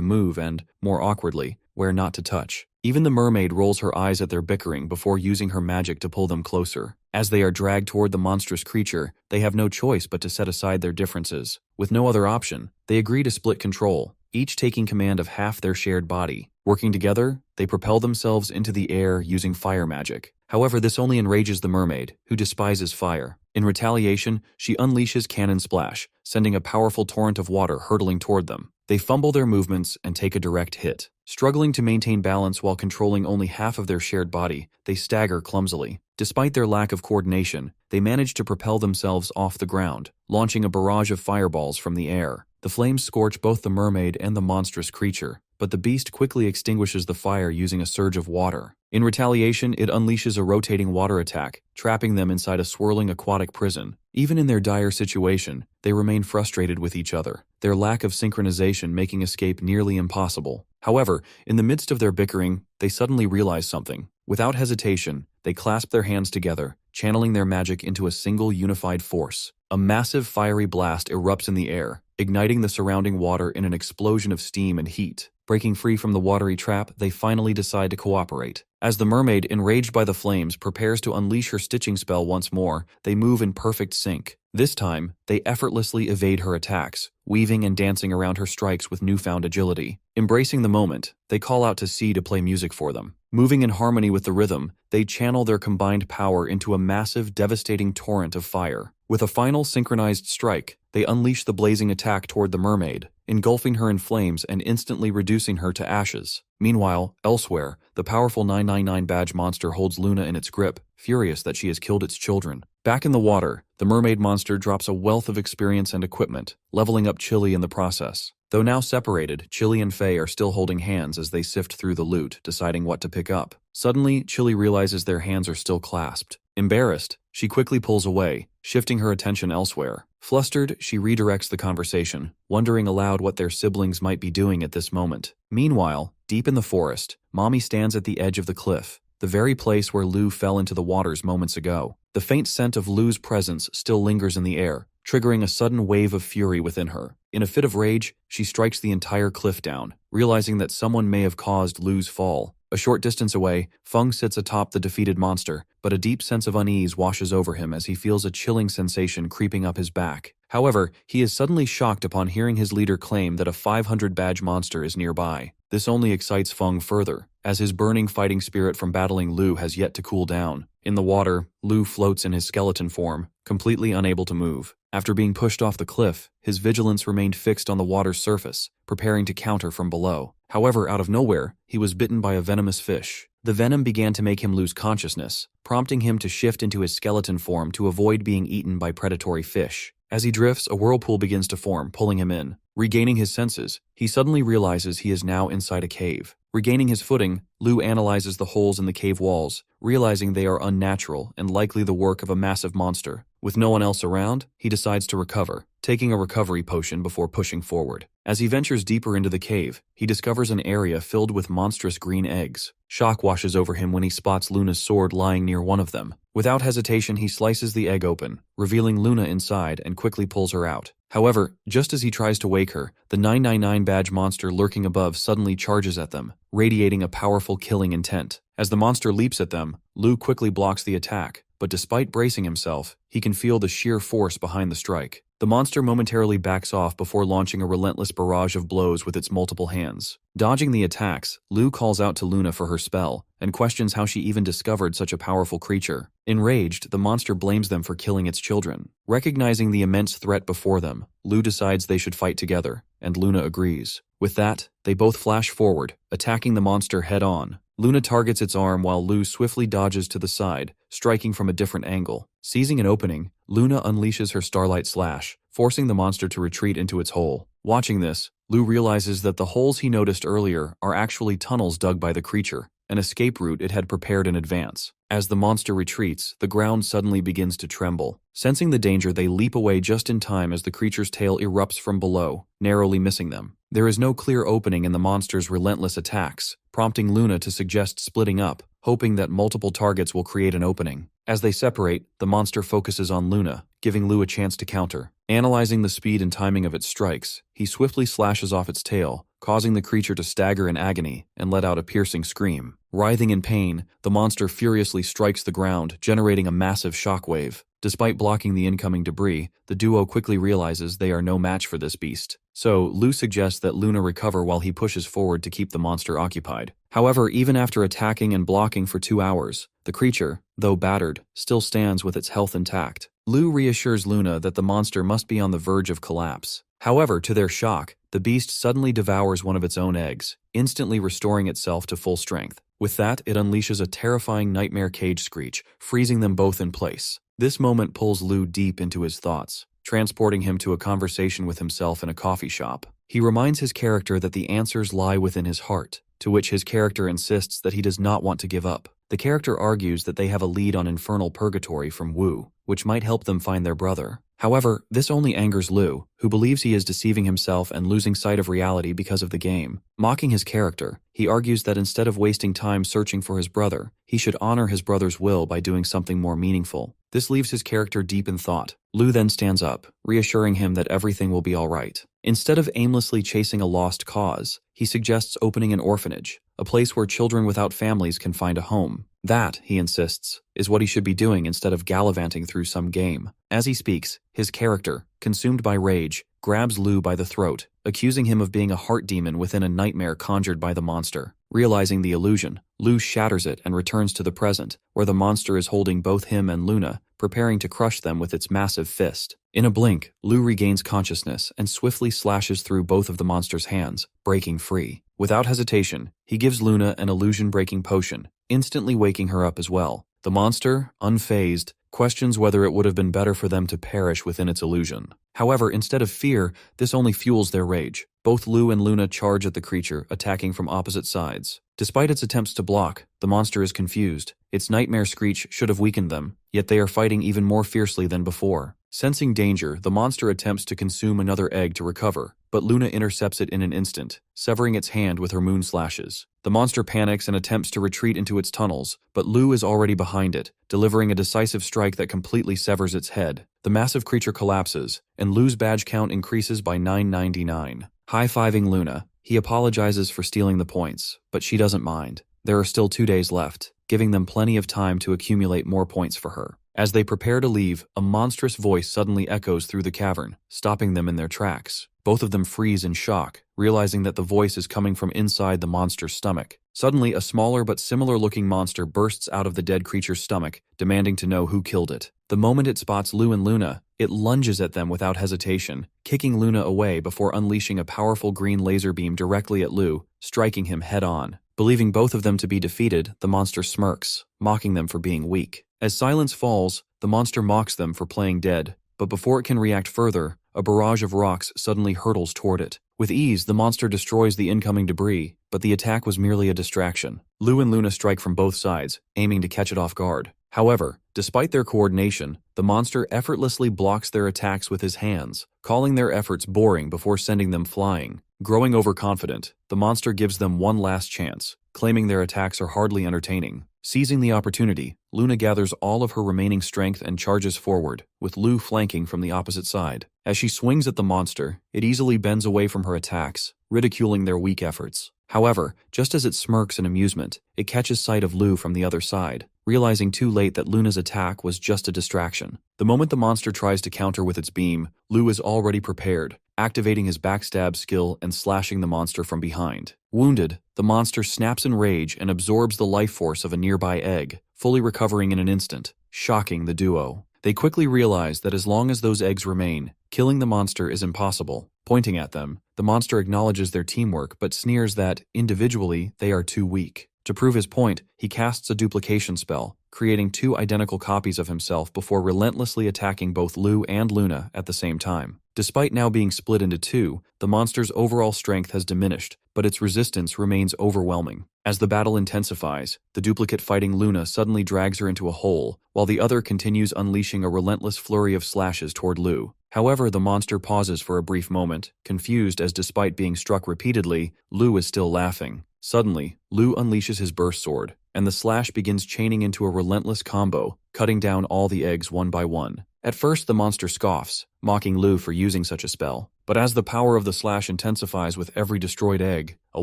move and, more awkwardly, where not to touch. Even the mermaid rolls her eyes at their bickering before using her magic to pull them closer. As they are dragged toward the monstrous creature, they have no choice but to set aside their differences. With no other option, they agree to split control, each taking command of half their shared body. Working together, they propel themselves into the air using fire magic. However, this only enrages the mermaid, who despises fire. In retaliation, she unleashes Cannon Splash, sending a powerful torrent of water hurtling toward them. They fumble their movements and take a direct hit. Struggling to maintain balance while controlling only half of their shared body, they stagger clumsily. Despite their lack of coordination, they manage to propel themselves off the ground, launching a barrage of fireballs from the air. The flames scorch both the mermaid and the monstrous creature, but the beast quickly extinguishes the fire using a surge of water. In retaliation, it unleashes a rotating water attack, trapping them inside a swirling aquatic prison. Even in their dire situation, they remain frustrated with each other, their lack of synchronization making escape nearly impossible. However, in the midst of their bickering, they suddenly realize something. Without hesitation, they clasp their hands together, channeling their magic into a single unified force. A massive fiery blast erupts in the air, igniting the surrounding water in an explosion of steam and heat. Breaking free from the watery trap, they finally decide to cooperate. As the mermaid, enraged by the flames, prepares to unleash her stitching spell once more, they move in perfect sync. This time, they effortlessly evade her attacks, weaving and dancing around her strikes with newfound agility. Embracing the moment, they call out to C to play music for them. Moving in harmony with the rhythm, they channel their combined power into a massive, devastating torrent of fire. With a final synchronized strike, they unleash the blazing attack toward the mermaid, engulfing her in flames and instantly reducing her to ashes. Meanwhile, elsewhere, the powerful 999 badge monster holds Luna in its grip, furious that she has killed its children. Back in the water, the mermaid monster drops a wealth of experience and equipment, leveling up Chili in the process. Though now separated, Chili and Faye are still holding hands as they sift through the loot, deciding what to pick up. Suddenly, Chili realizes their hands are still clasped. Embarrassed, she quickly pulls away, shifting her attention elsewhere. Flustered, she redirects the conversation, wondering aloud what their siblings might be doing at this moment. Meanwhile, deep in the forest, Mommy stands at the edge of the cliff, the very place where Lou fell into the waters moments ago. The faint scent of Lou's presence still lingers in the air, triggering a sudden wave of fury within her. In a fit of rage, she strikes the entire cliff down, realizing that someone may have caused Lou's fall. A short distance away, Feng sits atop the defeated monster, but a deep sense of unease washes over him as he feels a chilling sensation creeping up his back. However, he is suddenly shocked upon hearing his leader claim that a 500-badge monster is nearby. This only excites Feng further, as his burning fighting spirit from battling Lou has yet to cool down. In the water, Lou floats in his skeleton form, completely unable to move. After being pushed off the cliff, his vigilance remained fixed on the water's surface, preparing to counter from below. However, out of nowhere, he was bitten by a venomous fish. The venom began to make him lose consciousness, prompting him to shift into his skeleton form to avoid being eaten by predatory fish. As he drifts, a whirlpool begins to form, pulling him in. Regaining his senses, he suddenly realizes he is now inside a cave. Regaining his footing, Lou analyzes the holes in the cave walls, realizing they are unnatural and likely the work of a massive monster. With no one else around, he decides to recover, taking a recovery potion before pushing forward. As he ventures deeper into the cave, he discovers an area filled with monstrous green eggs. Shock washes over him when he spots Luna's sword lying near one of them. Without hesitation, he slices the egg open, revealing Luna inside, and quickly pulls her out. However, just as he tries to wake her, the 999 badge monster lurking above suddenly charges at them, radiating a powerful killing intent. As the monster leaps at them, Lou quickly blocks the attack, but despite bracing himself, he can feel the sheer force behind the strike. The monster momentarily backs off before launching a relentless barrage of blows with its multiple hands. Dodging the attacks, Lou calls out to Luna for her spell, and questions how she even discovered such a powerful creature. Enraged, the monster blames them for killing its children. Recognizing the immense threat before them, Lou decides they should fight together, and Luna agrees. With that, they both flash forward, attacking the monster head-on. Luna targets its arm while Lou swiftly dodges to the side, striking from a different angle. Seizing an opening, Luna unleashes her Starlight Slash, forcing the monster to retreat into its hole. Watching this, Lou realizes that the holes he noticed earlier are actually tunnels dug by the creature, an escape route it had prepared in advance. As the monster retreats, the ground suddenly begins to tremble. Sensing the danger, they leap away just in time as the creature's tail erupts from below, narrowly missing them. There is no clear opening in the monster's relentless attacks, prompting Luna to suggest splitting up, hoping that multiple targets will create an opening. As they separate, the monster focuses on Luna, giving Lou a chance to counter. Analyzing the speed and timing of its strikes, he swiftly slashes off its tail, causing the creature to stagger in agony and let out a piercing scream. Writhing in pain, the monster furiously strikes the ground, generating a massive shockwave. Despite blocking the incoming debris, the duo quickly realizes they are no match for this beast. So, Lou suggests that Luna recover while he pushes forward to keep the monster occupied. However, even after attacking and blocking for 2 hours, the creature, though battered, still stands with its health intact. Lou reassures Luna that the monster must be on the verge of collapse. However, to their shock, the beast suddenly devours one of its own eggs, instantly restoring itself to full strength. With that, it unleashes a terrifying nightmare cage screech, freezing them both in place. This moment pulls Lou deep into his thoughts, transporting him to a conversation with himself in a coffee shop. He reminds his character that the answers lie within his heart, to which his character insists that he does not want to give up. The character argues that they have a lead on infernal purgatory from Wu, which might help them find their brother. However, this only angers Lou, who believes he is deceiving himself and losing sight of reality because of the game. Mocking his character, he argues that instead of wasting time searching for his brother, he should honor his brother's will by doing something more meaningful. This leaves his character deep in thought. Lou then stands up, reassuring him that everything will be all right. Instead of aimlessly chasing a lost cause, he suggests opening an orphanage, a place where children without families can find a home. That, he insists, is what he should be doing instead of gallivanting through some game. As he speaks, his character, consumed by rage, grabs Lu by the throat, accusing him of being a heart demon within a nightmare conjured by the monster. Realizing the illusion, Lu shatters it and returns to the present, where the monster is holding both him and Luna, preparing to crush them with its massive fist. In a blink, Lu regains consciousness and swiftly slashes through both of the monster's hands, breaking free. Without hesitation, he gives Luna an illusion-breaking potion, instantly waking her up as well. The monster, unfazed, questions whether it would have been better for them to perish within its illusion. However, instead of fear, this only fuels their rage. Both Lu and Luna charge at the creature, attacking from opposite sides. Despite its attempts to block, the monster is confused. Its nightmare screech should have weakened them, yet they are fighting even more fiercely than before. Sensing danger, the monster attempts to consume another egg to recover, but Luna intercepts it in an instant, severing its hand with her moon slashes. The monster panics and attempts to retreat into its tunnels, but Lu is already behind it, delivering a decisive strike that completely severs its head. The massive creature collapses, and Lu's badge count increases by 999. High-fiving Luna, he apologizes for stealing the points, but she doesn't mind. There are still 2 days left, giving them plenty of time to accumulate more points for her. As they prepare to leave, a monstrous voice suddenly echoes through the cavern, stopping them in their tracks. Both of them freeze in shock, realizing that the voice is coming from inside the monster's stomach. Suddenly, a smaller but similar-looking monster bursts out of the dead creature's stomach, demanding to know who killed it. The moment it spots Lu and Luna, it lunges at them without hesitation, kicking Luna away before unleashing a powerful green laser beam directly at Lu, striking him head-on. Believing both of them to be defeated, the monster smirks, mocking them for being weak. As silence falls, the monster mocks them for playing dead, but before it can react further, a barrage of rocks suddenly hurtles toward it. With ease, the monster destroys the incoming debris, but the attack was merely a distraction. Lu and Luna strike from both sides, aiming to catch it off guard. However, despite their coordination, the monster effortlessly blocks their attacks with his hands, calling their efforts boring before sending them flying. Growing overconfident, the monster gives them one last chance, claiming their attacks are hardly entertaining. Seizing the opportunity, Luna gathers all of her remaining strength and charges forward, with Lu flanking from the opposite side. As she swings at the monster, it easily bends away from her attacks, ridiculing their weak efforts. However, just as it smirks in amusement, it catches sight of Lu from the other side, realizing too late that Luna's attack was just a distraction. The moment the monster tries to counter with its beam, Lu is already prepared, activating his backstab skill and slashing the monster from behind. Wounded, the monster snaps in rage and absorbs the life force of a nearby egg, fully recovering in an instant, shocking the duo. They quickly realize that as long as those eggs remain, killing the monster is impossible. Pointing at them, the monster acknowledges their teamwork but sneers that, individually, they are too weak. To prove his point, he casts a duplication spell, creating 2 identical copies of himself before relentlessly attacking both Lu and Luna at the same time. Despite now being split into 2, the monster's overall strength has diminished, but its resistance remains overwhelming. As the battle intensifies, the duplicate fighting Luna suddenly drags her into a hole, while the other continues unleashing a relentless flurry of slashes toward Lu. However, the monster pauses for a brief moment, confused as despite being struck repeatedly, Lu is still laughing. Suddenly, Lu unleashes his burst sword, and the slash begins chaining into a relentless combo, cutting down all the eggs one by one. At first, the monster scoffs, mocking Lu for using such a spell. But as the power of the slash intensifies with every destroyed egg, a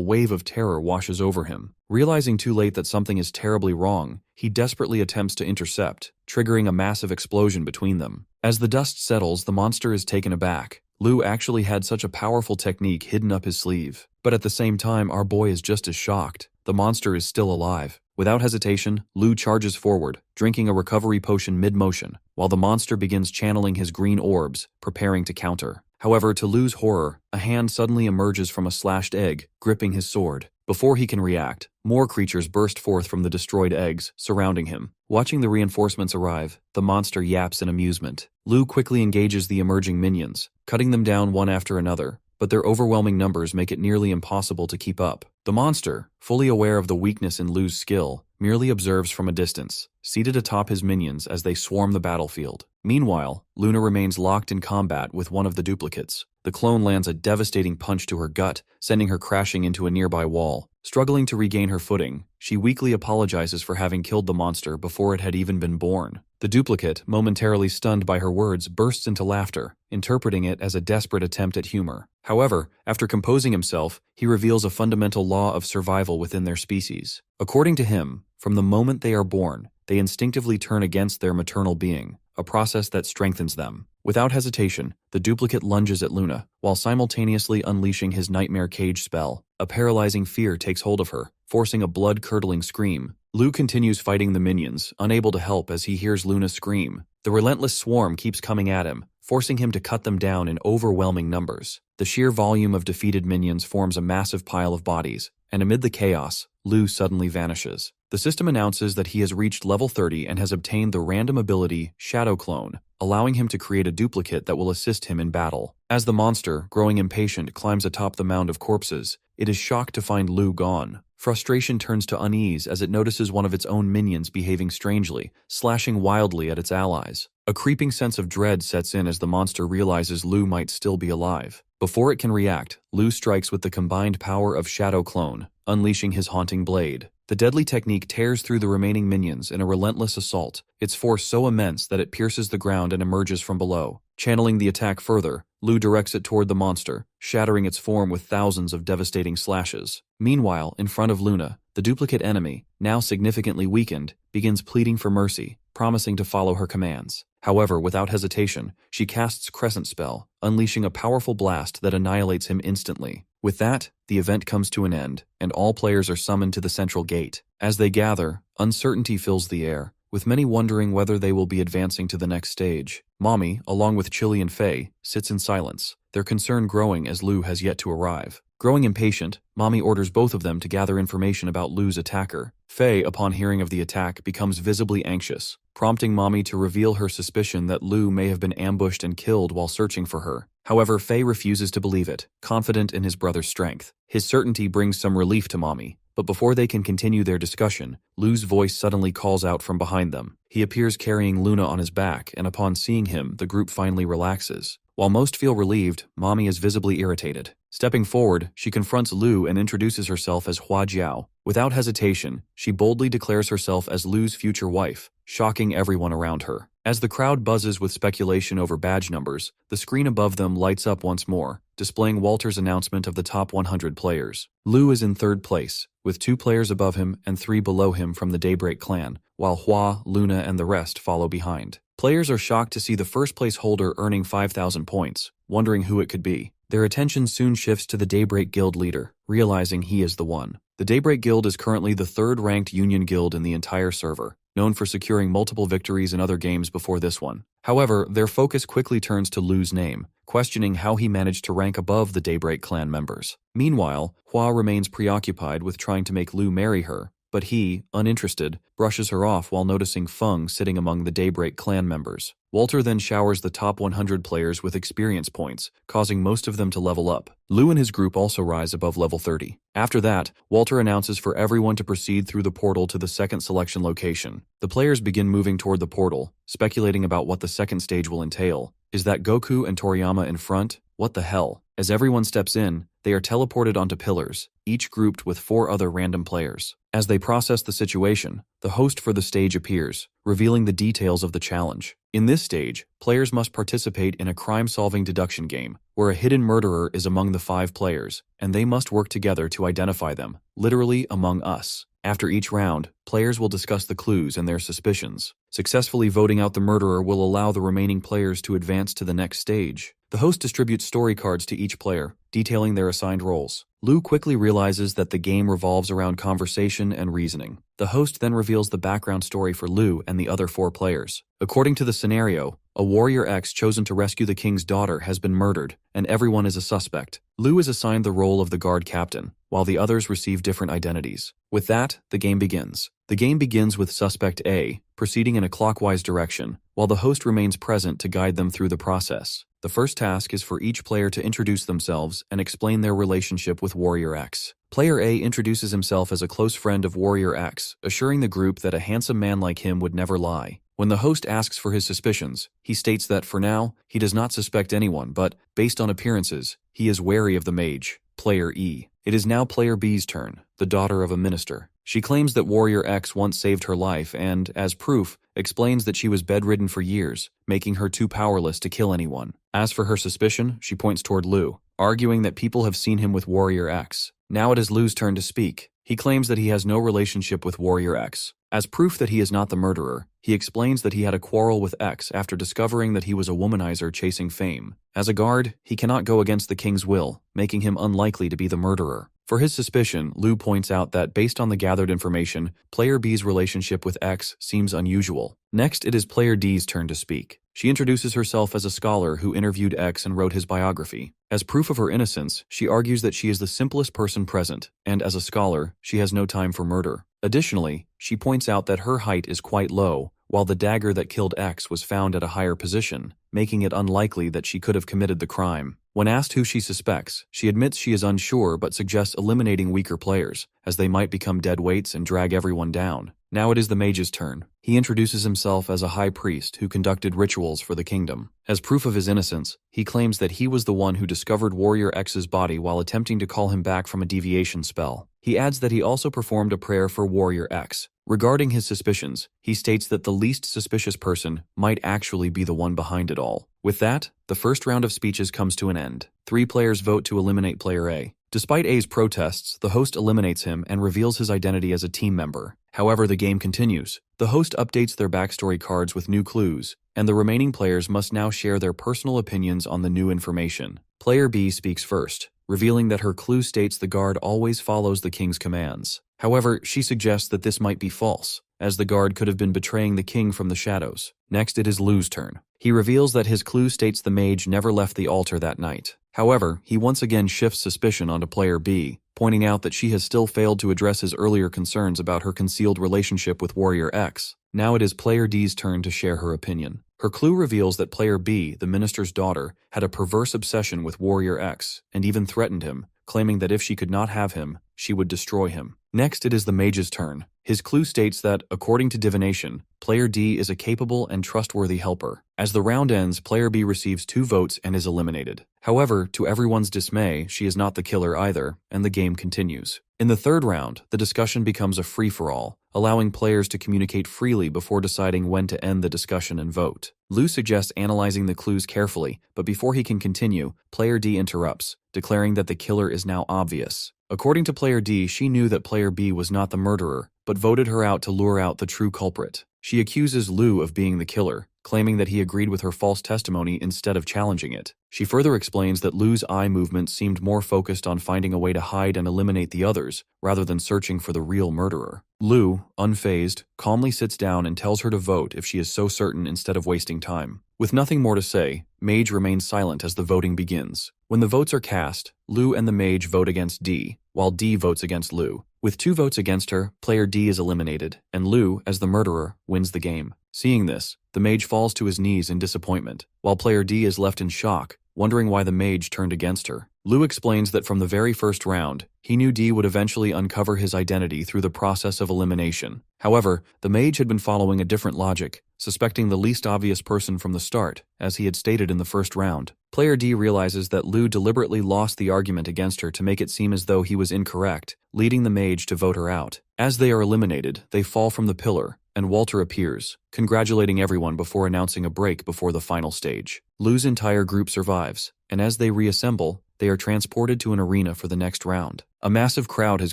wave of terror washes over him. Realizing too late that something is terribly wrong, he desperately attempts to intercept, triggering a massive explosion between them. As the dust settles, the monster is taken aback. Lu actually had such a powerful technique hidden up his sleeve. But at the same time, our boy is just as shocked. The monster is still alive. Without hesitation, Lu charges forward, drinking a recovery potion mid-motion, while the monster begins channeling his green orbs, preparing to counter. However, to Lu's horror, a hand suddenly emerges from a slashed egg, gripping his sword. Before he can react, more creatures burst forth from the destroyed eggs, surrounding him. Watching the reinforcements arrive, the monster yaps in amusement. Lu quickly engages the emerging minions, cutting them down one after another, but their overwhelming numbers make it nearly impossible to keep up. The monster, fully aware of the weakness in Lu's skill, merely observes from a distance, seated atop his minions as they swarm the battlefield. Meanwhile, Luna remains locked in combat with one of the duplicates. The clone lands a devastating punch to her gut, sending her crashing into a nearby wall. Struggling to regain her footing, she weakly apologizes for having killed the monster before it had even been born. The duplicate, momentarily stunned by her words, bursts into laughter, interpreting it as a desperate attempt at humor. However, after composing himself, he reveals a fundamental law of survival within their species. According to him, From the moment they are born, they instinctively turn against their maternal being, a process that strengthens them. Without hesitation, the duplicate lunges at Luna, while simultaneously unleashing his nightmare cage spell. A paralyzing fear takes hold of her, forcing a blood-curdling scream. Lu continues fighting the minions, unable to help as he hears Luna scream. The relentless swarm keeps coming at him, forcing him to cut them down in overwhelming numbers. The sheer volume of defeated minions forms a massive pile of bodies, and amid the chaos, Lu suddenly vanishes. The system announces that he has reached level 30 and has obtained the random ability Shadow Clone, allowing him to create a duplicate that will assist him in battle. As the monster, growing impatient, climbs atop the mound of corpses, it is shocked to find Lu gone. Frustration turns to unease as it notices one of its own minions behaving strangely, slashing wildly at its allies. A creeping sense of dread sets in as the monster realizes Lu might still be alive. Before it can react, Lu strikes with the combined power of Shadow Clone, unleashing his haunting blade. The deadly technique tears through the remaining minions in a relentless assault, its force so immense that it pierces the ground and emerges from below. Channeling the attack further, Lu directs it toward the monster, shattering its form with thousands of devastating slashes. Meanwhile, in front of Luna, the duplicate enemy, now significantly weakened, begins pleading for mercy, promising to follow her commands. However, without hesitation, she casts Crescent Spell, unleashing a powerful blast that annihilates him instantly. With that, the event comes to an end, and all players are summoned to the central gate. As they gather, uncertainty fills the air, with many wondering whether they will be advancing to the next stage. Mommy, along with Chili and Faye, sits in silence, their concern growing as Lu has yet to arrive. Growing impatient, Mommy orders both of them to gather information about Lu's attacker. Faye, upon hearing of the attack, becomes visibly anxious, prompting Mommy to reveal her suspicion that Lu may have been ambushed and killed while searching for her. However, Faye refuses to believe it, confident in his brother's strength. His certainty brings some relief to Mommy, but before they can continue their discussion, Lu's voice suddenly calls out from behind them. He appears carrying Luna on his back, and upon seeing him, the group finally relaxes. While most feel relieved, Mommy is visibly irritated. Stepping forward, she confronts Lu and introduces herself as Hua Jiao. Without hesitation, she boldly declares herself as Lu's future wife, shocking everyone around her. As the crowd buzzes with speculation over badge numbers, the screen above them lights up once more, displaying Walter's announcement of the top 100 players. Lu is in third place, with 2 players above him and 3 below him from the Daybreak clan, while Hua, Luna, and the rest follow behind. Players are shocked to see the first place holder earning 5,000 points, wondering who it could be. Their attention soon shifts to the Daybreak Guild leader, realizing he is the one. The Daybreak Guild is currently the 3rd-ranked union guild in the entire server, known for securing multiple victories in other games before this one. However, their focus quickly turns to Lu's name, questioning how he managed to rank above the Daybreak clan members. Meanwhile, Hua remains preoccupied with trying to make Lu marry her, but he, uninterested, brushes her off while noticing Feng sitting among the Daybreak clan members. Walter then showers the top 100 players with experience points, causing most of them to level up. Lu and his group also rise above level 30. After that, Walter announces for everyone to proceed through the portal to the second selection location. The players begin moving toward the portal, speculating about what the second stage will entail. Is that Goku and Toriyama in front? What the hell? As everyone steps in, they are teleported onto pillars, each grouped with 4 other random players. As they process the situation, the host for the stage appears, revealing the details of the challenge. In this stage, players must participate in a crime-solving deduction game, where a hidden murderer is among the 5 players, and they must work together to identify them, literally Among Us. After each round, players will discuss the clues and their suspicions. Successfully voting out the murderer will allow the remaining players to advance to the next stage. The host distributes story cards to each player, detailing their assigned roles. Lu quickly realizes that the game revolves around conversation and reasoning. The host then reveals the background story for Lu and the other 4 players. According to the scenario, a warrior X chosen to rescue the king's daughter has been murdered, and everyone is a suspect. Lu is assigned the role of the guard captain, while the others receive different identities. With that, the game begins. The game begins with Suspect A, proceeding in a clockwise direction, while the host remains present to guide them through the process. The first task is for each player to introduce themselves and explain their relationship with Warrior X. Player A introduces himself as a close friend of Warrior X, assuring the group that a handsome man like him would never lie. When the host asks for his suspicions, he states that for now, he does not suspect anyone, but, based on appearances, he is wary of the mage, Player E. It is now Player B's turn, the daughter of a minister. She claims that Warrior X once saved her life and, as proof, explains that she was bedridden for years, making her too powerless to kill anyone. As for her suspicion, she points toward Lu, arguing that people have seen him with Warrior X. Now it is Lu's turn to speak. He claims that he has no relationship with Warrior X. As proof that he is not the murderer, he explains that he had a quarrel with X after discovering that he was a womanizer chasing fame. As a guard, he cannot go against the king's will, making him unlikely to be the murderer. For his suspicion, Lu points out that based on the gathered information, Player B's relationship with X seems unusual. Next, it is Player D's turn to speak. She introduces herself as a scholar who interviewed X and wrote his biography. As proof of her innocence, she argues that she is the simplest person present, and as a scholar, she has no time for murder. Additionally, she points out that her height is quite low, while the dagger that killed X was found at a higher position, making it unlikely that she could have committed the crime. When asked who she suspects, she admits she is unsure but suggests eliminating weaker players, as they might become dead weights and drag everyone down. Now it is the mage's turn. He introduces himself as a high priest who conducted rituals for the kingdom. As proof of his innocence, he claims that he was the one who discovered Warrior X's body while attempting to call him back from a deviation spell. He adds that he also performed a prayer for Warrior X. Regarding his suspicions, he states that the least suspicious person might actually be the one behind it all. With that, the first round of speeches comes to an end. 3 players vote to eliminate Player A. Despite A's protests, the host eliminates him and reveals his identity as a team member. However, the game continues. The host updates their backstory cards with new clues, and the remaining players must now share their personal opinions on the new information. Player B speaks first, revealing that her clue states the guard always follows the king's commands. However, she suggests that this might be false, as the guard could have been betraying the king from the shadows. Next, it is Lu's turn. He reveals that his clue states the mage never left the altar that night. However, he once again shifts suspicion onto Player B, pointing out that she has still failed to address his earlier concerns about her concealed relationship with Warrior X. Now it is Player D's turn to share her opinion. Her clue reveals that Player B, the minister's daughter, had a perverse obsession with Warrior X, and even threatened him, claiming that if she could not have him, she would destroy him. Next, it is the mage's turn. His clue states that, according to divination, Player D is a capable and trustworthy helper. As the round ends, Player B receives 2 votes and is eliminated. However, to everyone's dismay, she is not the killer either, and the game continues. In the third round, the discussion becomes a free-for-all, allowing players to communicate freely before deciding when to end the discussion and vote. Lu suggests analyzing the clues carefully, but before he can continue, Player D interrupts, declaring that the killer is now obvious. According to Player D, she knew that Player B was not the murderer, but voted her out to lure out the true culprit. She accuses Lu of being the killer, claiming that he agreed with her false testimony instead of challenging it. She further explains that Lu's eye movement seemed more focused on finding a way to hide and eliminate the others, rather than searching for the real murderer. Lu, unfazed, calmly sits down and tells her to vote if she is so certain instead of wasting time. With nothing more to say, Mage remains silent as the voting begins. When the votes are cast, Lu and the Mage vote against D, while D votes against Lu. With 2 votes against her, Player D is eliminated, and Lu, as the murderer, wins the game. Seeing this, the Mage falls to his knees in disappointment, while Player D is left in shock, wondering why the Mage turned against her. Lu explains that from the very first round, he knew D would eventually uncover his identity through the process of elimination. However, the Mage had been following a different logic, suspecting the least obvious person from the start, as he had stated in the first round. Player D realizes that Lu deliberately lost the argument against her to make it seem as though he was incorrect, leading the Mage to vote her out. As they are eliminated, they fall from the pillar, and Walter appears, congratulating everyone before announcing a break before the final stage. Lu's entire group survives, and as they reassemble, they are transported to an arena for the next round. A massive crowd has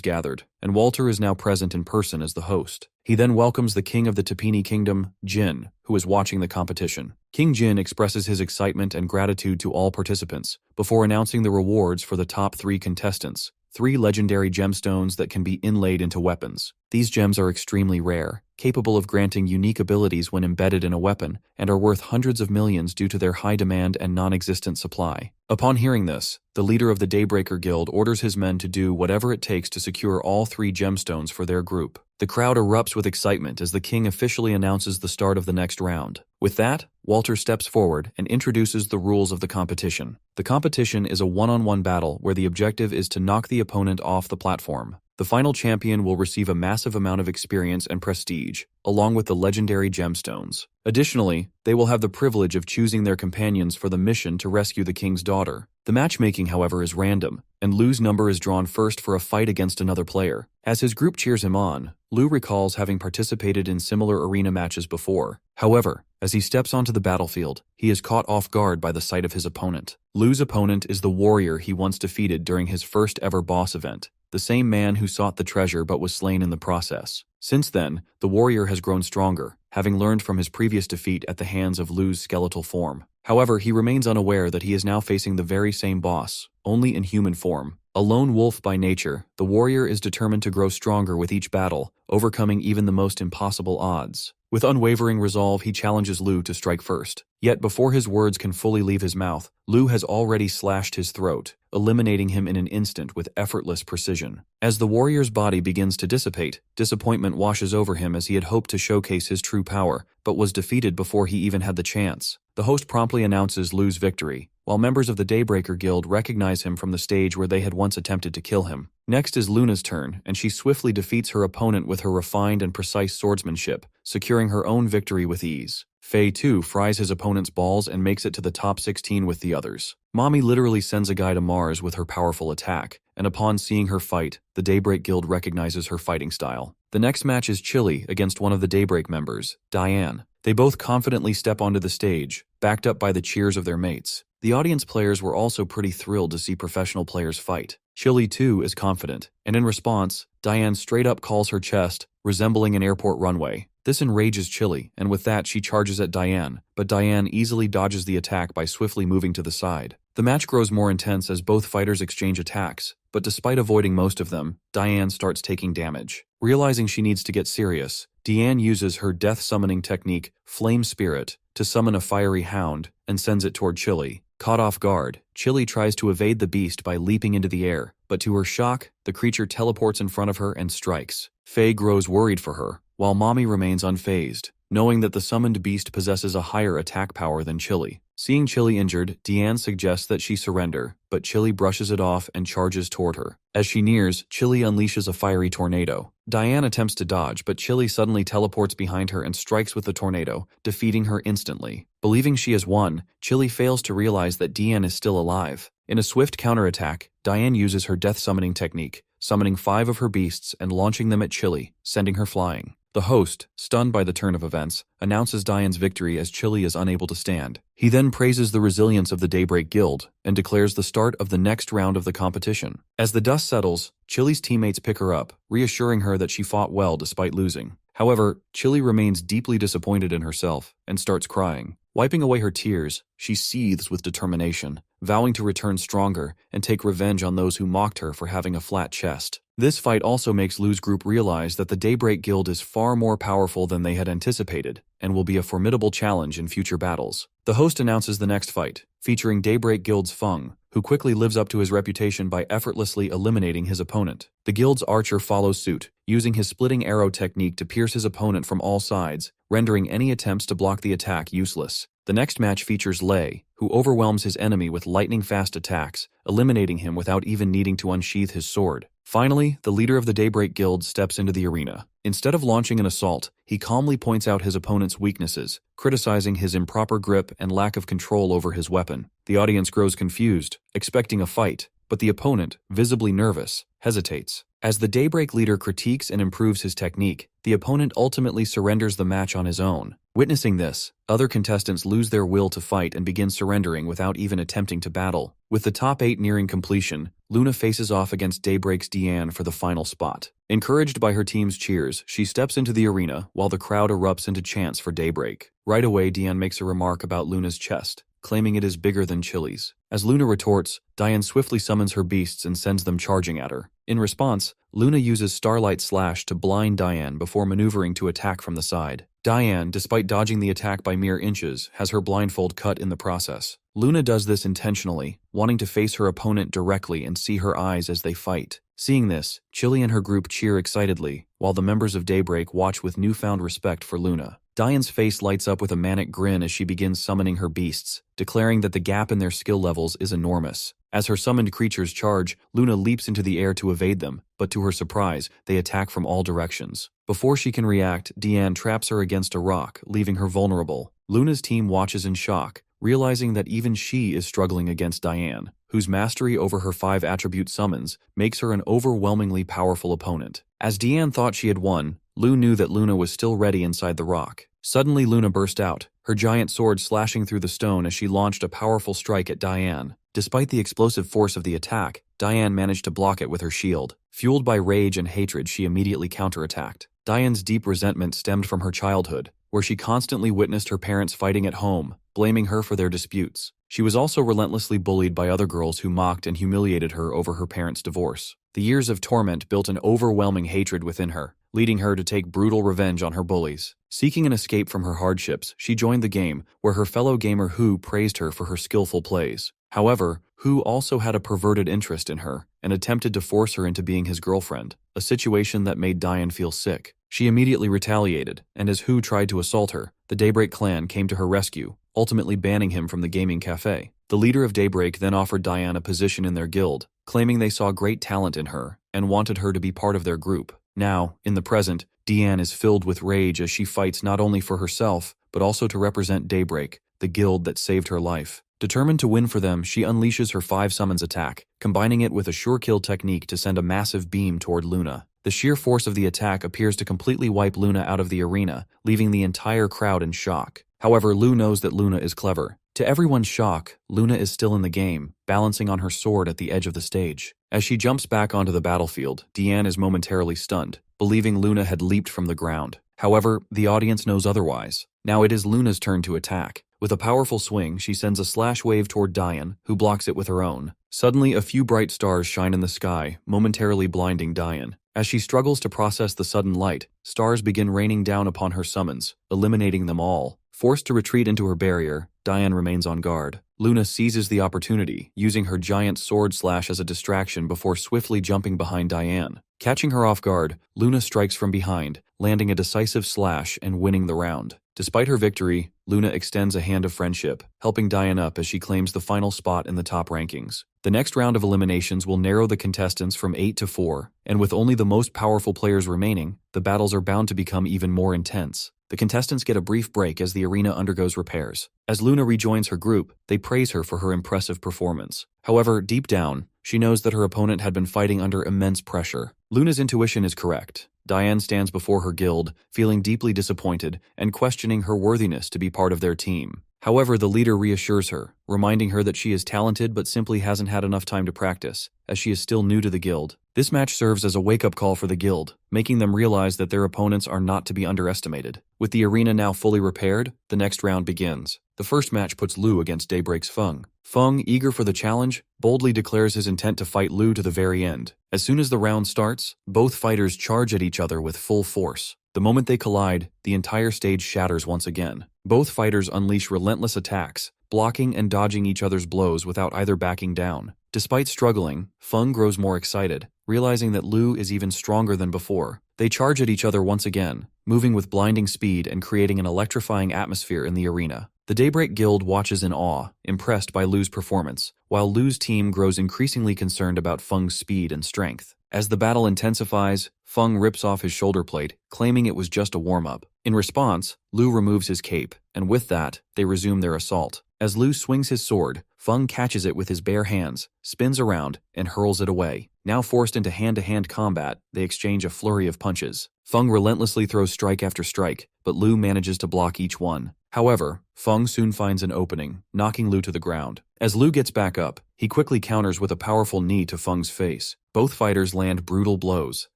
gathered, and Walter is now present in person as the host. He then welcomes the king of the Tapini Kingdom, Jin, who is watching the competition. King Jin expresses his excitement and gratitude to all participants, before announcing the rewards for the top 3 contestants, 3 legendary gemstones that can be inlaid into weapons. These gems are extremely rare, capable of granting unique abilities when embedded in a weapon, and are worth hundreds of millions due to their high demand and non-existent supply. Upon hearing this, the leader of the Daybreaker Guild orders his men to do whatever it takes to secure all 3 gemstones for their group. The crowd erupts with excitement as the king officially announces the start of the next round. With that, Walter steps forward and introduces the rules of the competition. The competition is a one-on-one battle where the objective is to knock the opponent off the platform. The final champion will receive a massive amount of experience and prestige, along with the legendary gemstones. Additionally, they will have the privilege of choosing their companions for the mission to rescue the king's daughter. The matchmaking, however, is random, and Lu's number is drawn first for a fight against another player. As his group cheers him on, Lu recalls having participated in similar arena matches before. However, as he steps onto the battlefield, he is caught off guard by the sight of his opponent. Lu's opponent is the warrior he once defeated during his first ever boss event. the same man who sought the treasure but was slain in the process. Since then, the warrior has grown stronger, having learned from his previous defeat at the hands of Lu's skeletal form. However, he remains unaware that he is now facing the very same boss, only in human form. A lone wolf by nature, the warrior is determined to grow stronger with each battle, overcoming even the most impossible odds. With unwavering resolve, he challenges Lu to strike first. Yet before his words can fully leave his mouth, Lu has already slashed his throat, eliminating him in an instant with effortless precision. As the warrior's body begins to dissipate, disappointment washes over him as he had hoped to showcase his true power, but was defeated before he even had the chance. The host promptly announces Lu's victory, while members of the Daybreaker Guild recognize him from the stage where they had once attempted to kill him. Next is Luna's turn, and she swiftly defeats her opponent with her refined and precise swordsmanship, securing her own victory with ease. Faye too fries his opponent's balls and makes it to the top 16 with the others. Mommy literally sends a guy to Mars with her powerful attack, and upon seeing her fight, the Daybreak Guild recognizes her fighting style. The next match is Chili against one of the Daybreak members, Diane. They both confidently step onto the stage, backed up by the cheers of their mates. The audience players were also pretty thrilled to see professional players fight. Chili too is confident, and in response, Diane straight up calls her chest, resembling an airport runway. This enrages Chili, and with that she charges at Diane, but Diane easily dodges the attack by swiftly moving to the side. The match grows more intense as both fighters exchange attacks, but despite avoiding most of them, Diane starts taking damage. Realizing she needs to get serious, Diane uses her death-summoning technique, Flame Spirit, to summon a fiery hound and sends it toward Chili. Caught off guard, Chili tries to evade the beast by leaping into the air, but to her shock, the creature teleports in front of her and strikes. Faye grows worried for her, while Mommy remains unfazed, knowing that the summoned beast possesses a higher attack power than Chili. Seeing Chili injured, Diane suggests that she surrender, but Chili brushes it off and charges toward her. As she nears, Chili unleashes a fiery tornado. Diane attempts to dodge, but Chili suddenly teleports behind her and strikes with the tornado, defeating her instantly. Believing she has won, Chili fails to realize that Diane is still alive. In a swift counterattack, Diane uses her death-summoning technique, summoning 5 of her beasts and launching them at Chili, sending her flying. The host, stunned by the turn of events, announces Diane's victory as Chili is unable to stand. He then praises the resilience of the Daybreak Guild and declares the start of the next round of the competition. As the dust settles, Chili's teammates pick her up, reassuring her that she fought well despite losing. However, Chili remains deeply disappointed in herself and starts crying. Wiping away her tears, she seethes with determination, vowing to return stronger and take revenge on those who mocked her for having a flat chest. This fight also makes Lu's group realize that the Daybreak Guild is far more powerful than they had anticipated, and will be a formidable challenge in future battles. The host announces the next fight, featuring Daybreak Guild's Feng, who quickly lives up to his reputation by effortlessly eliminating his opponent. The guild's archer follows suit, using his splitting arrow technique to pierce his opponent from all sides, rendering any attempts to block the attack useless. The next match features Lei, who overwhelms his enemy with lightning-fast attacks, eliminating him without even needing to unsheath his sword. Finally, the leader of the Daybreak Guild steps into the arena. Instead of launching an assault, he calmly points out his opponent's weaknesses, criticizing his improper grip and lack of control over his weapon. The audience grows confused, expecting a fight, but the opponent, visibly nervous, hesitates. As the Daybreak leader critiques and improves his technique, the opponent ultimately surrenders the match on his own. Witnessing this, other contestants lose their will to fight and begin surrendering without even attempting to battle. With the top 8 nearing completion, Luna faces off against Daybreak's Diane for the final spot. Encouraged by her team's cheers, she steps into the arena while the crowd erupts into chants for Daybreak. Right away, Diane makes a remark about Luna's chest, claiming it is bigger than Chili's. As Luna retorts, Diane swiftly summons her beasts and sends them charging at her. In response, Luna uses Starlight Slash to blind Diane before maneuvering to attack from the side. Diane, despite dodging the attack by mere inches, has her blindfold cut in the process. Luna does this intentionally, wanting to face her opponent directly and see her eyes as they fight. Seeing this, Chili and her group cheer excitedly, while the members of Daybreak watch with newfound respect for Luna. Diane's face lights up with a manic grin as she begins summoning her beasts, declaring that the gap in their skill levels is enormous. As her summoned creatures charge, Luna leaps into the air to evade them, but to her surprise, they attack from all directions. Before she can react, Diane traps her against a rock, leaving her vulnerable. Luna's team watches in shock, realizing that even she is struggling against Diane, whose mastery over her 5 attribute summons makes her an overwhelmingly powerful opponent. As Diane thought she had won, Lu knew that Luna was still ready inside the rock. Suddenly Luna burst out, her giant sword slashing through the stone as she launched a powerful strike at Diane. Despite the explosive force of the attack, Diane managed to block it with her shield. Fueled by rage and hatred, she immediately counterattacked. Diane's deep resentment stemmed from her childhood, where she constantly witnessed her parents fighting at home, blaming her for their disputes. She was also relentlessly bullied by other girls who mocked and humiliated her over her parents' divorce. The years of torment built an overwhelming hatred within her, leading her to take brutal revenge on her bullies. Seeking an escape from her hardships, she joined the game, where her fellow gamer Hu praised her for her skillful plays. However, Hu also had a perverted interest in her and attempted to force her into being his girlfriend, a situation that made Diane feel sick. She immediately retaliated, and as Hu tried to assault her, the Daybreak clan came to her rescue, ultimately banning him from the gaming cafe. The leader of Daybreak then offered Diane a position in their guild, claiming they saw great talent in her and wanted her to be part of their group. Now, in the present, Diane is filled with rage as she fights not only for herself, but also to represent Daybreak, the guild that saved her life. Determined to win for them, she unleashes her 5 summons attack, combining it with a sure kill technique to send a massive beam toward Luna. The sheer force of the attack appears to completely wipe Luna out of the arena, leaving the entire crowd in shock. However, Lu knows that Luna is clever. To everyone's shock, Luna is still in the game, balancing on her sword at the edge of the stage. As she jumps back onto the battlefield, Diane is momentarily stunned, believing Luna had leaped from the ground. However, the audience knows otherwise. Now it is Luna's turn to attack. With a powerful swing, she sends a slash wave toward Diane, who blocks it with her own. Suddenly, a few bright stars shine in the sky, momentarily blinding Diane. As she struggles to process the sudden light, stars begin raining down upon her summons, eliminating them all. Forced to retreat into her barrier, Diane remains on guard. Luna seizes the opportunity, using her giant sword slash as a distraction before swiftly jumping behind Diane. Catching her off guard, Luna strikes from behind, landing a decisive slash and winning the round. Despite her victory, Luna extends a hand of friendship, helping Diane up as she claims the final spot in the top rankings. The next round of eliminations will narrow the contestants from 8 to 4, and with only the most powerful players remaining, the battles are bound to become even more intense. The contestants get a brief break as the arena undergoes repairs. As Luna rejoins her group, they praise her for her impressive performance. However, deep down, she knows that her opponent had been fighting under immense pressure. Luna's intuition is correct. Diane stands before her guild, feeling deeply disappointed and questioning her worthiness to be part of their team. However, the leader reassures her, reminding her that she is talented but simply hasn't had enough time to practice, as she is still new to the guild. This match serves as a wake-up call for the guild, making them realize that their opponents are not to be underestimated. With the arena now fully repaired, the next round begins. The first match puts Lu against Daybreak's Feng. Feng, eager for the challenge, boldly declares his intent to fight Lu to the very end. As soon as the round starts, both fighters charge at each other with full force. The moment they collide, the entire stage shatters once again. Both fighters unleash relentless attacks, blocking and dodging each other's blows without either backing down. Despite struggling, Feng grows more excited, realizing that Lu is even stronger than before. They charge at each other once again, moving with blinding speed and creating an electrifying atmosphere in the arena. The Daybreak Guild watches in awe, impressed by Lu's performance, while Lu's team grows increasingly concerned about Feng's speed and strength. As the battle intensifies, Feng rips off his shoulder plate, claiming it was just a warm-up. In response, Lu removes his cape, and with that, they resume their assault. As Lu swings his sword, Feng catches it with his bare hands, spins around, and hurls it away. Now forced into hand-to-hand combat, they exchange a flurry of punches. Feng relentlessly throws strike after strike, but Lu manages to block each one. However, Feng soon finds an opening, knocking Lu to the ground. As Lu gets back up, he quickly counters with a powerful knee to Feng's face. Both fighters land brutal blows,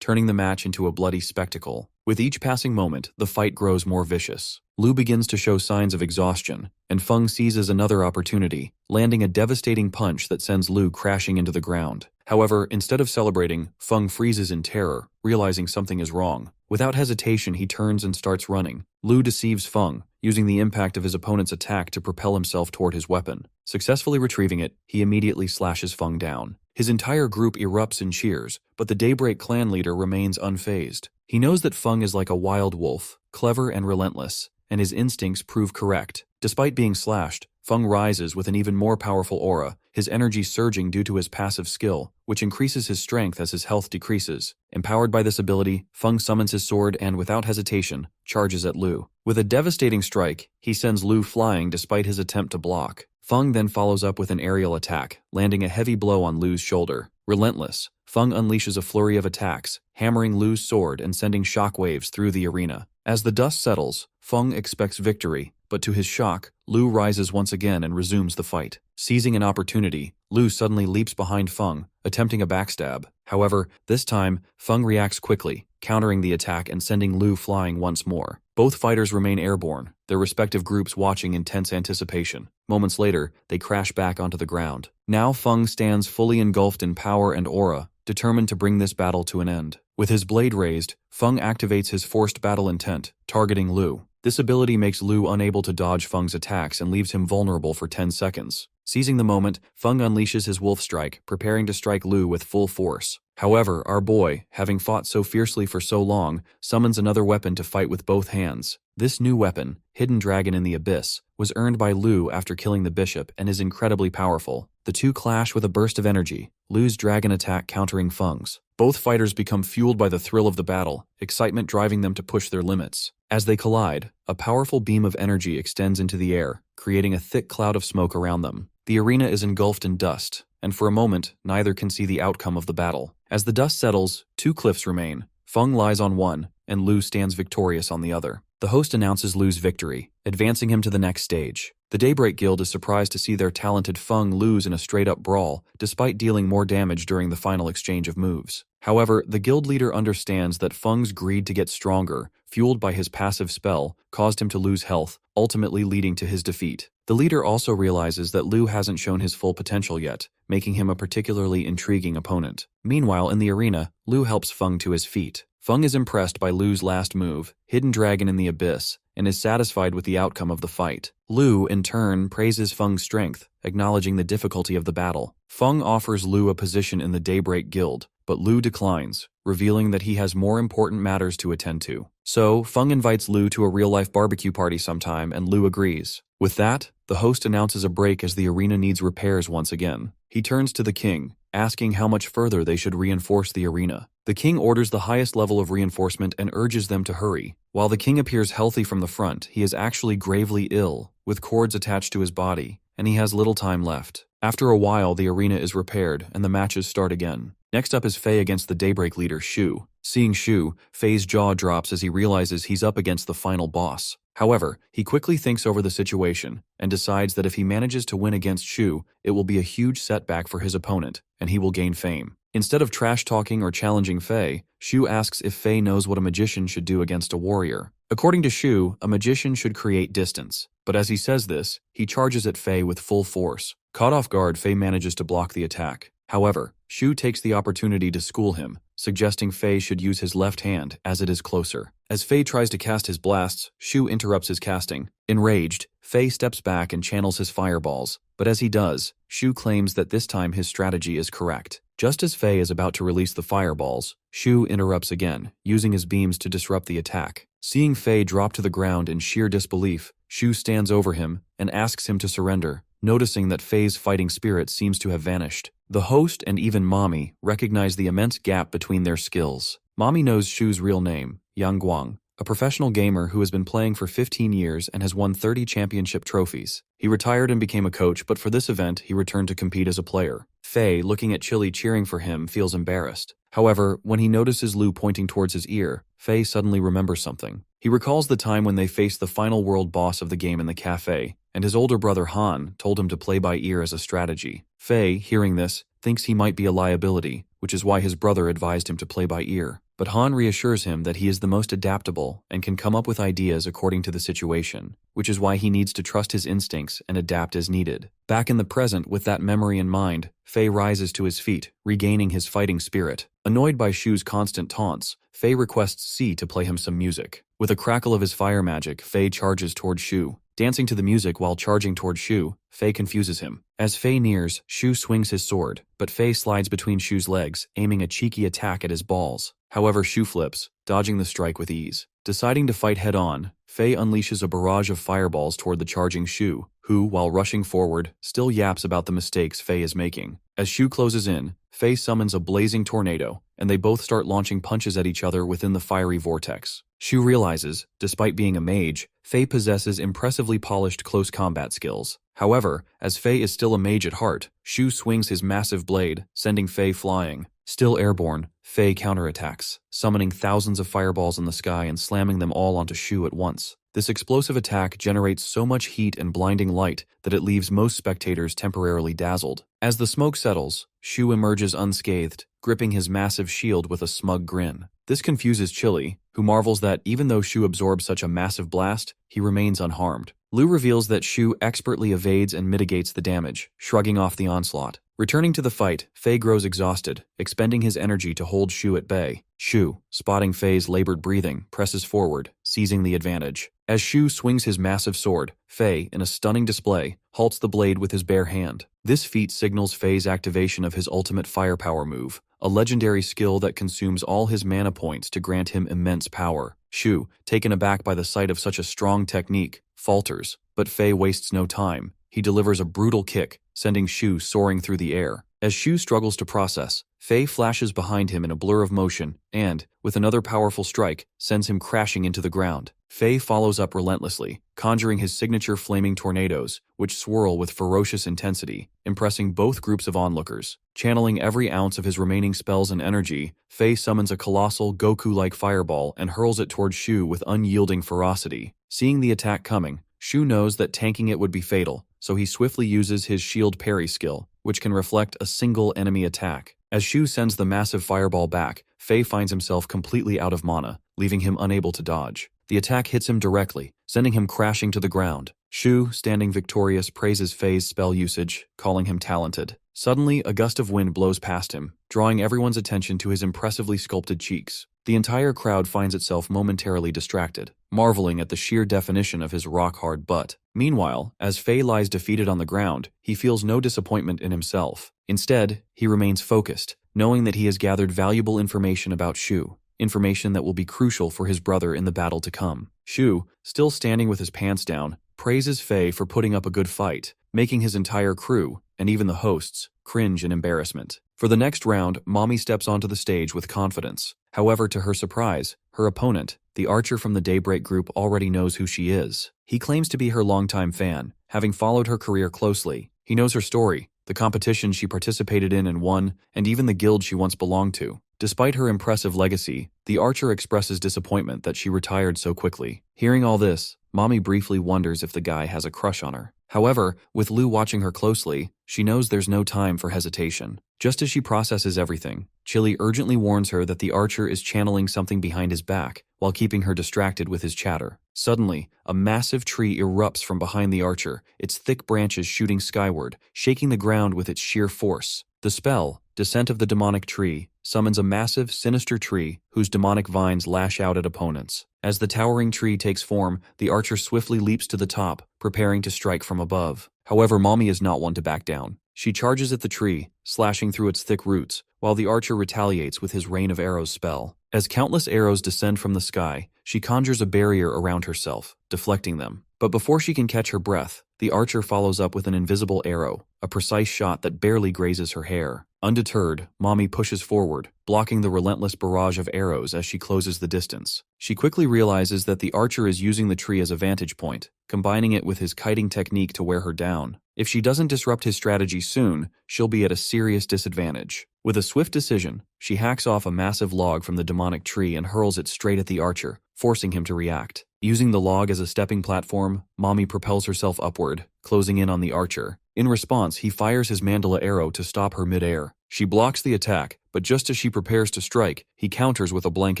turning the match into a bloody spectacle. With each passing moment, the fight grows more vicious. Lu begins to show signs of exhaustion, and Feng seizes another opportunity, landing a devastating punch that sends Lu crashing into the ground. However, instead of celebrating, Feng freezes in terror, realizing something is wrong. Without hesitation, he turns and starts running. Lu deceives Feng, using the impact of his opponent's attack to propel himself toward his weapon. Successfully retrieving it, he immediately slashes Feng down. His entire group erupts in cheers, but the Daybreak clan leader remains unfazed. He knows that Feng is like a wild wolf, clever and relentless, and his instincts prove correct. Despite being slashed, Feng rises with an even more powerful aura, his energy surging due to his passive skill, which increases his strength as his health decreases. Empowered by this ability, Feng summons his sword and, without hesitation, charges at Lu. With a devastating strike, he sends Lu flying despite his attempt to block. Feng then follows up with an aerial attack, landing a heavy blow on Lu's shoulder. Relentless, Feng unleashes a flurry of attacks, hammering Lu's sword and sending shockwaves through the arena. As the dust settles, Feng expects victory, but to his shock, Lu rises once again and resumes the fight. Seizing an opportunity, Lu suddenly leaps behind Feng, attempting a backstab. However, this time, Feng reacts quickly, countering the attack and sending Lu flying once more. Both fighters remain airborne, their respective groups watching in tense anticipation. Moments later, they crash back onto the ground. Now Feng stands fully engulfed in power and aura, determined to bring this battle to an end. With his blade raised, Feng activates his forced battle intent, targeting Lu. This ability makes Lu unable to dodge Feng's attacks and leaves him vulnerable for 10 seconds. Seizing the moment, Feng unleashes his wolf strike, preparing to strike Lu with full force. However, our boy, having fought so fiercely for so long, summons another weapon to fight with both hands. This new weapon, Hidden Dragon in the Abyss, was earned by Lu after killing the bishop and is incredibly powerful. The two clash with a burst of energy, Lu's dragon attack countering Feng's. Both fighters become fueled by the thrill of the battle, excitement driving them to push their limits. As they collide, a powerful beam of energy extends into the air, creating a thick cloud of smoke around them. The arena is engulfed in dust, and for a moment, neither can see the outcome of the battle. As the dust settles, two cliffs remain. Feng lies on one, and Lu stands victorious on the other. The host announces Lu's victory, advancing him to the next stage. The Daybreak Guild is surprised to see their talented Feng lose in a straight-up brawl, despite dealing more damage during the final exchange of moves. However, the guild leader understands that Feng's greed to get stronger, fueled by his passive spell, caused him to lose health, ultimately leading to his defeat. The leader also realizes that Lu hasn't shown his full potential yet, making him a particularly intriguing opponent. Meanwhile, in the arena, Lu helps Feng to his feet. Feng is impressed by Lu's last move, Hidden Dragon in the Abyss, and is satisfied with the outcome of the fight. Lu, in turn, praises Feng's strength, acknowledging the difficulty of the battle. Feng offers Lu a position in the Daybreak Guild, but Lu declines, revealing that he has more important matters to attend to. So, Feng invites Lu to a real-life barbecue party sometime, and Lu agrees. With that, the host announces a break as the arena needs repairs once again. He turns to the king, asking how much further they should reinforce the arena. The king orders the highest level of reinforcement and urges them to hurry. While the king appears healthy from the front, he is actually gravely ill, with cords attached to his body, and he has little time left. After a while, the arena is repaired, and the matches start again. Next up is Fei against the Daybreak leader, Shu. Seeing Shu, Fei's jaw drops as he realizes he's up against the final boss. However, he quickly thinks over the situation, and decides that if he manages to win against Shu, it will be a huge setback for his opponent, and he will gain fame. Instead of trash-talking or challenging Fei, Shu asks if Fei knows what a magician should do against a warrior. According to Shu, a magician should create distance, but as he says this, he charges at Fei with full force. Caught off guard, Fei manages to block the attack. However, Shu takes the opportunity to school him, suggesting Fei should use his left hand as it is closer. As Fei tries to cast his blasts, Shu interrupts his casting. Enraged, Fei steps back and channels his fireballs, but as he does, Shu claims that this time his strategy is correct. Just as Fei is about to release the fireballs, Shu interrupts again, using his beams to disrupt the attack. Seeing Fei drop to the ground in sheer disbelief, Shu stands over him and asks him to surrender, noticing that Fei's fighting spirit seems to have vanished. The host and even Mommy recognize the immense gap between their skills. Mommy knows Shu's real name, Yang Guang, a professional gamer who has been playing for 15 years and has won 30 championship trophies. He retired and became a coach, but for this event, he returned to compete as a player. Fei, looking at Chili cheering for him, feels embarrassed. However, when he notices Lu pointing towards his ear, Fei suddenly remembers something. He recalls the time when they faced the final world boss of the game in the cafe, and his older brother Han told him to play by ear as a strategy. Fei, hearing this, thinks he might be a liability, which is why his brother advised him to play by ear. But Han reassures him that he is the most adaptable and can come up with ideas according to the situation, which is why he needs to trust his instincts and adapt as needed. Back in the present, with that memory in mind, Fei rises to his feet, regaining his fighting spirit. Annoyed by Shu's constant taunts, Fei requests C to play him some music. With a crackle of his fire magic, Fei charges toward Shu. Dancing to the music while charging toward Shu, Fei confuses him. As Fei nears, Shu swings his sword, but Fei slides between Shu's legs, aiming a cheeky attack at his balls. However, Shu flips, dodging the strike with ease. Deciding to fight head-on, Fei unleashes a barrage of fireballs toward the charging Shu, who, while rushing forward, still yaps about the mistakes Fei is making. As Shu closes in, Fei summons a blazing tornado, and they both start launching punches at each other within the fiery vortex. Shu realizes, despite being a mage, Fei possesses impressively polished close combat skills. However, as Fei is still a mage at heart, Shu swings his massive blade, sending Fei flying. Still airborne, Faye counterattacks, summoning thousands of fireballs in the sky and slamming them all onto Shu at once. This explosive attack generates so much heat and blinding light that it leaves most spectators temporarily dazzled. As the smoke settles, Shu emerges unscathed, gripping his massive shield with a smug grin. This confuses Chili, who marvels that even though Shu absorbs such a massive blast, he remains unharmed. Lu reveals that Shu expertly evades and mitigates the damage, shrugging off the onslaught. Returning to the fight, Faye grows exhausted, expending his energy to hold Shu at bay. Shu, spotting Faye's labored breathing, presses forward, seizing the advantage. As Shu swings his massive sword, Faye, in a stunning display, halts the blade with his bare hand. This feat signals Faye's activation of his ultimate firepower move, a legendary skill that consumes all his mana points to grant him immense power. Shu, taken aback by the sight of such a strong technique, falters, but Faye wastes no time. He delivers a brutal kick, sending Shu soaring through the air. As Shu struggles to process, Faye flashes behind him in a blur of motion and, with another powerful strike, sends him crashing into the ground. Faye follows up relentlessly, conjuring his signature flaming tornadoes, which swirl with ferocious intensity, impressing both groups of onlookers. Channeling every ounce of his remaining spells and energy, Faye summons a colossal Goku-like fireball and hurls it toward Shu with unyielding ferocity. Seeing the attack coming, Shu knows that tanking it would be fatal, so he swiftly uses his shield parry skill, which can reflect a single enemy attack. As Shu sends the massive fireball back, Faye finds himself completely out of mana, leaving him unable to dodge. The attack hits him directly, sending him crashing to the ground. Shu, standing victorious, praises Faye's spell usage, calling him talented. Suddenly, a gust of wind blows past him, drawing everyone's attention to his impressively sculpted cheeks. The entire crowd finds itself momentarily distracted, marveling at the sheer definition of his rock-hard butt. Meanwhile, as Faye lies defeated on the ground, he feels no disappointment in himself. Instead, he remains focused, knowing that he has gathered valuable information about Shu, information that will be crucial for his brother in the battle to come. Shu, still standing with his pants down, praises Faye for putting up a good fight, making his entire crew, and even the hosts, cringe in embarrassment. For the next round, Mommy steps onto the stage with confidence. However, to her surprise, her opponent, the archer from the Daybreak group, already knows who she is. He claims to be her longtime fan, having followed her career closely. He knows her story, the competition she participated in and won, and even the guild she once belonged to. Despite her impressive legacy, the archer expresses disappointment that she retired so quickly. Hearing all this, Mommy briefly wonders if the guy has a crush on her. However, with Lu watching her closely, she knows there's no time for hesitation. Just as she processes everything, Chili urgently warns her that the archer is channeling something behind his back while keeping her distracted with his chatter. Suddenly, a massive tree erupts from behind the archer, its thick branches shooting skyward, shaking the ground with its sheer force. The spell, Descent of the Demonic Tree, summons a massive, sinister tree whose demonic vines lash out at opponents. As the towering tree takes form, the archer swiftly leaps to the top, preparing to strike from above. However, Mommy is not one to back down. She charges at the tree, slashing through its thick roots, while the archer retaliates with his Rain of Arrows spell. As countless arrows descend from the sky, she conjures a barrier around herself, deflecting them. But before she can catch her breath, the archer follows up with an invisible arrow, a precise shot that barely grazes her hair. Undeterred, Mommy pushes forward, blocking the relentless barrage of arrows as she closes the distance. She quickly realizes that the archer is using the tree as a vantage point, combining it with his kiting technique to wear her down. If she doesn't disrupt his strategy soon, she'll be at a serious disadvantage. With a swift decision, she hacks off a massive log from the demonic tree and hurls it straight at the archer, forcing him to react. Using the log as a stepping platform, Mommy propels herself upward, closing in on the archer. In response, he fires his mandala arrow to stop her mid-air. She blocks the attack, but just as she prepares to strike, he counters with a blank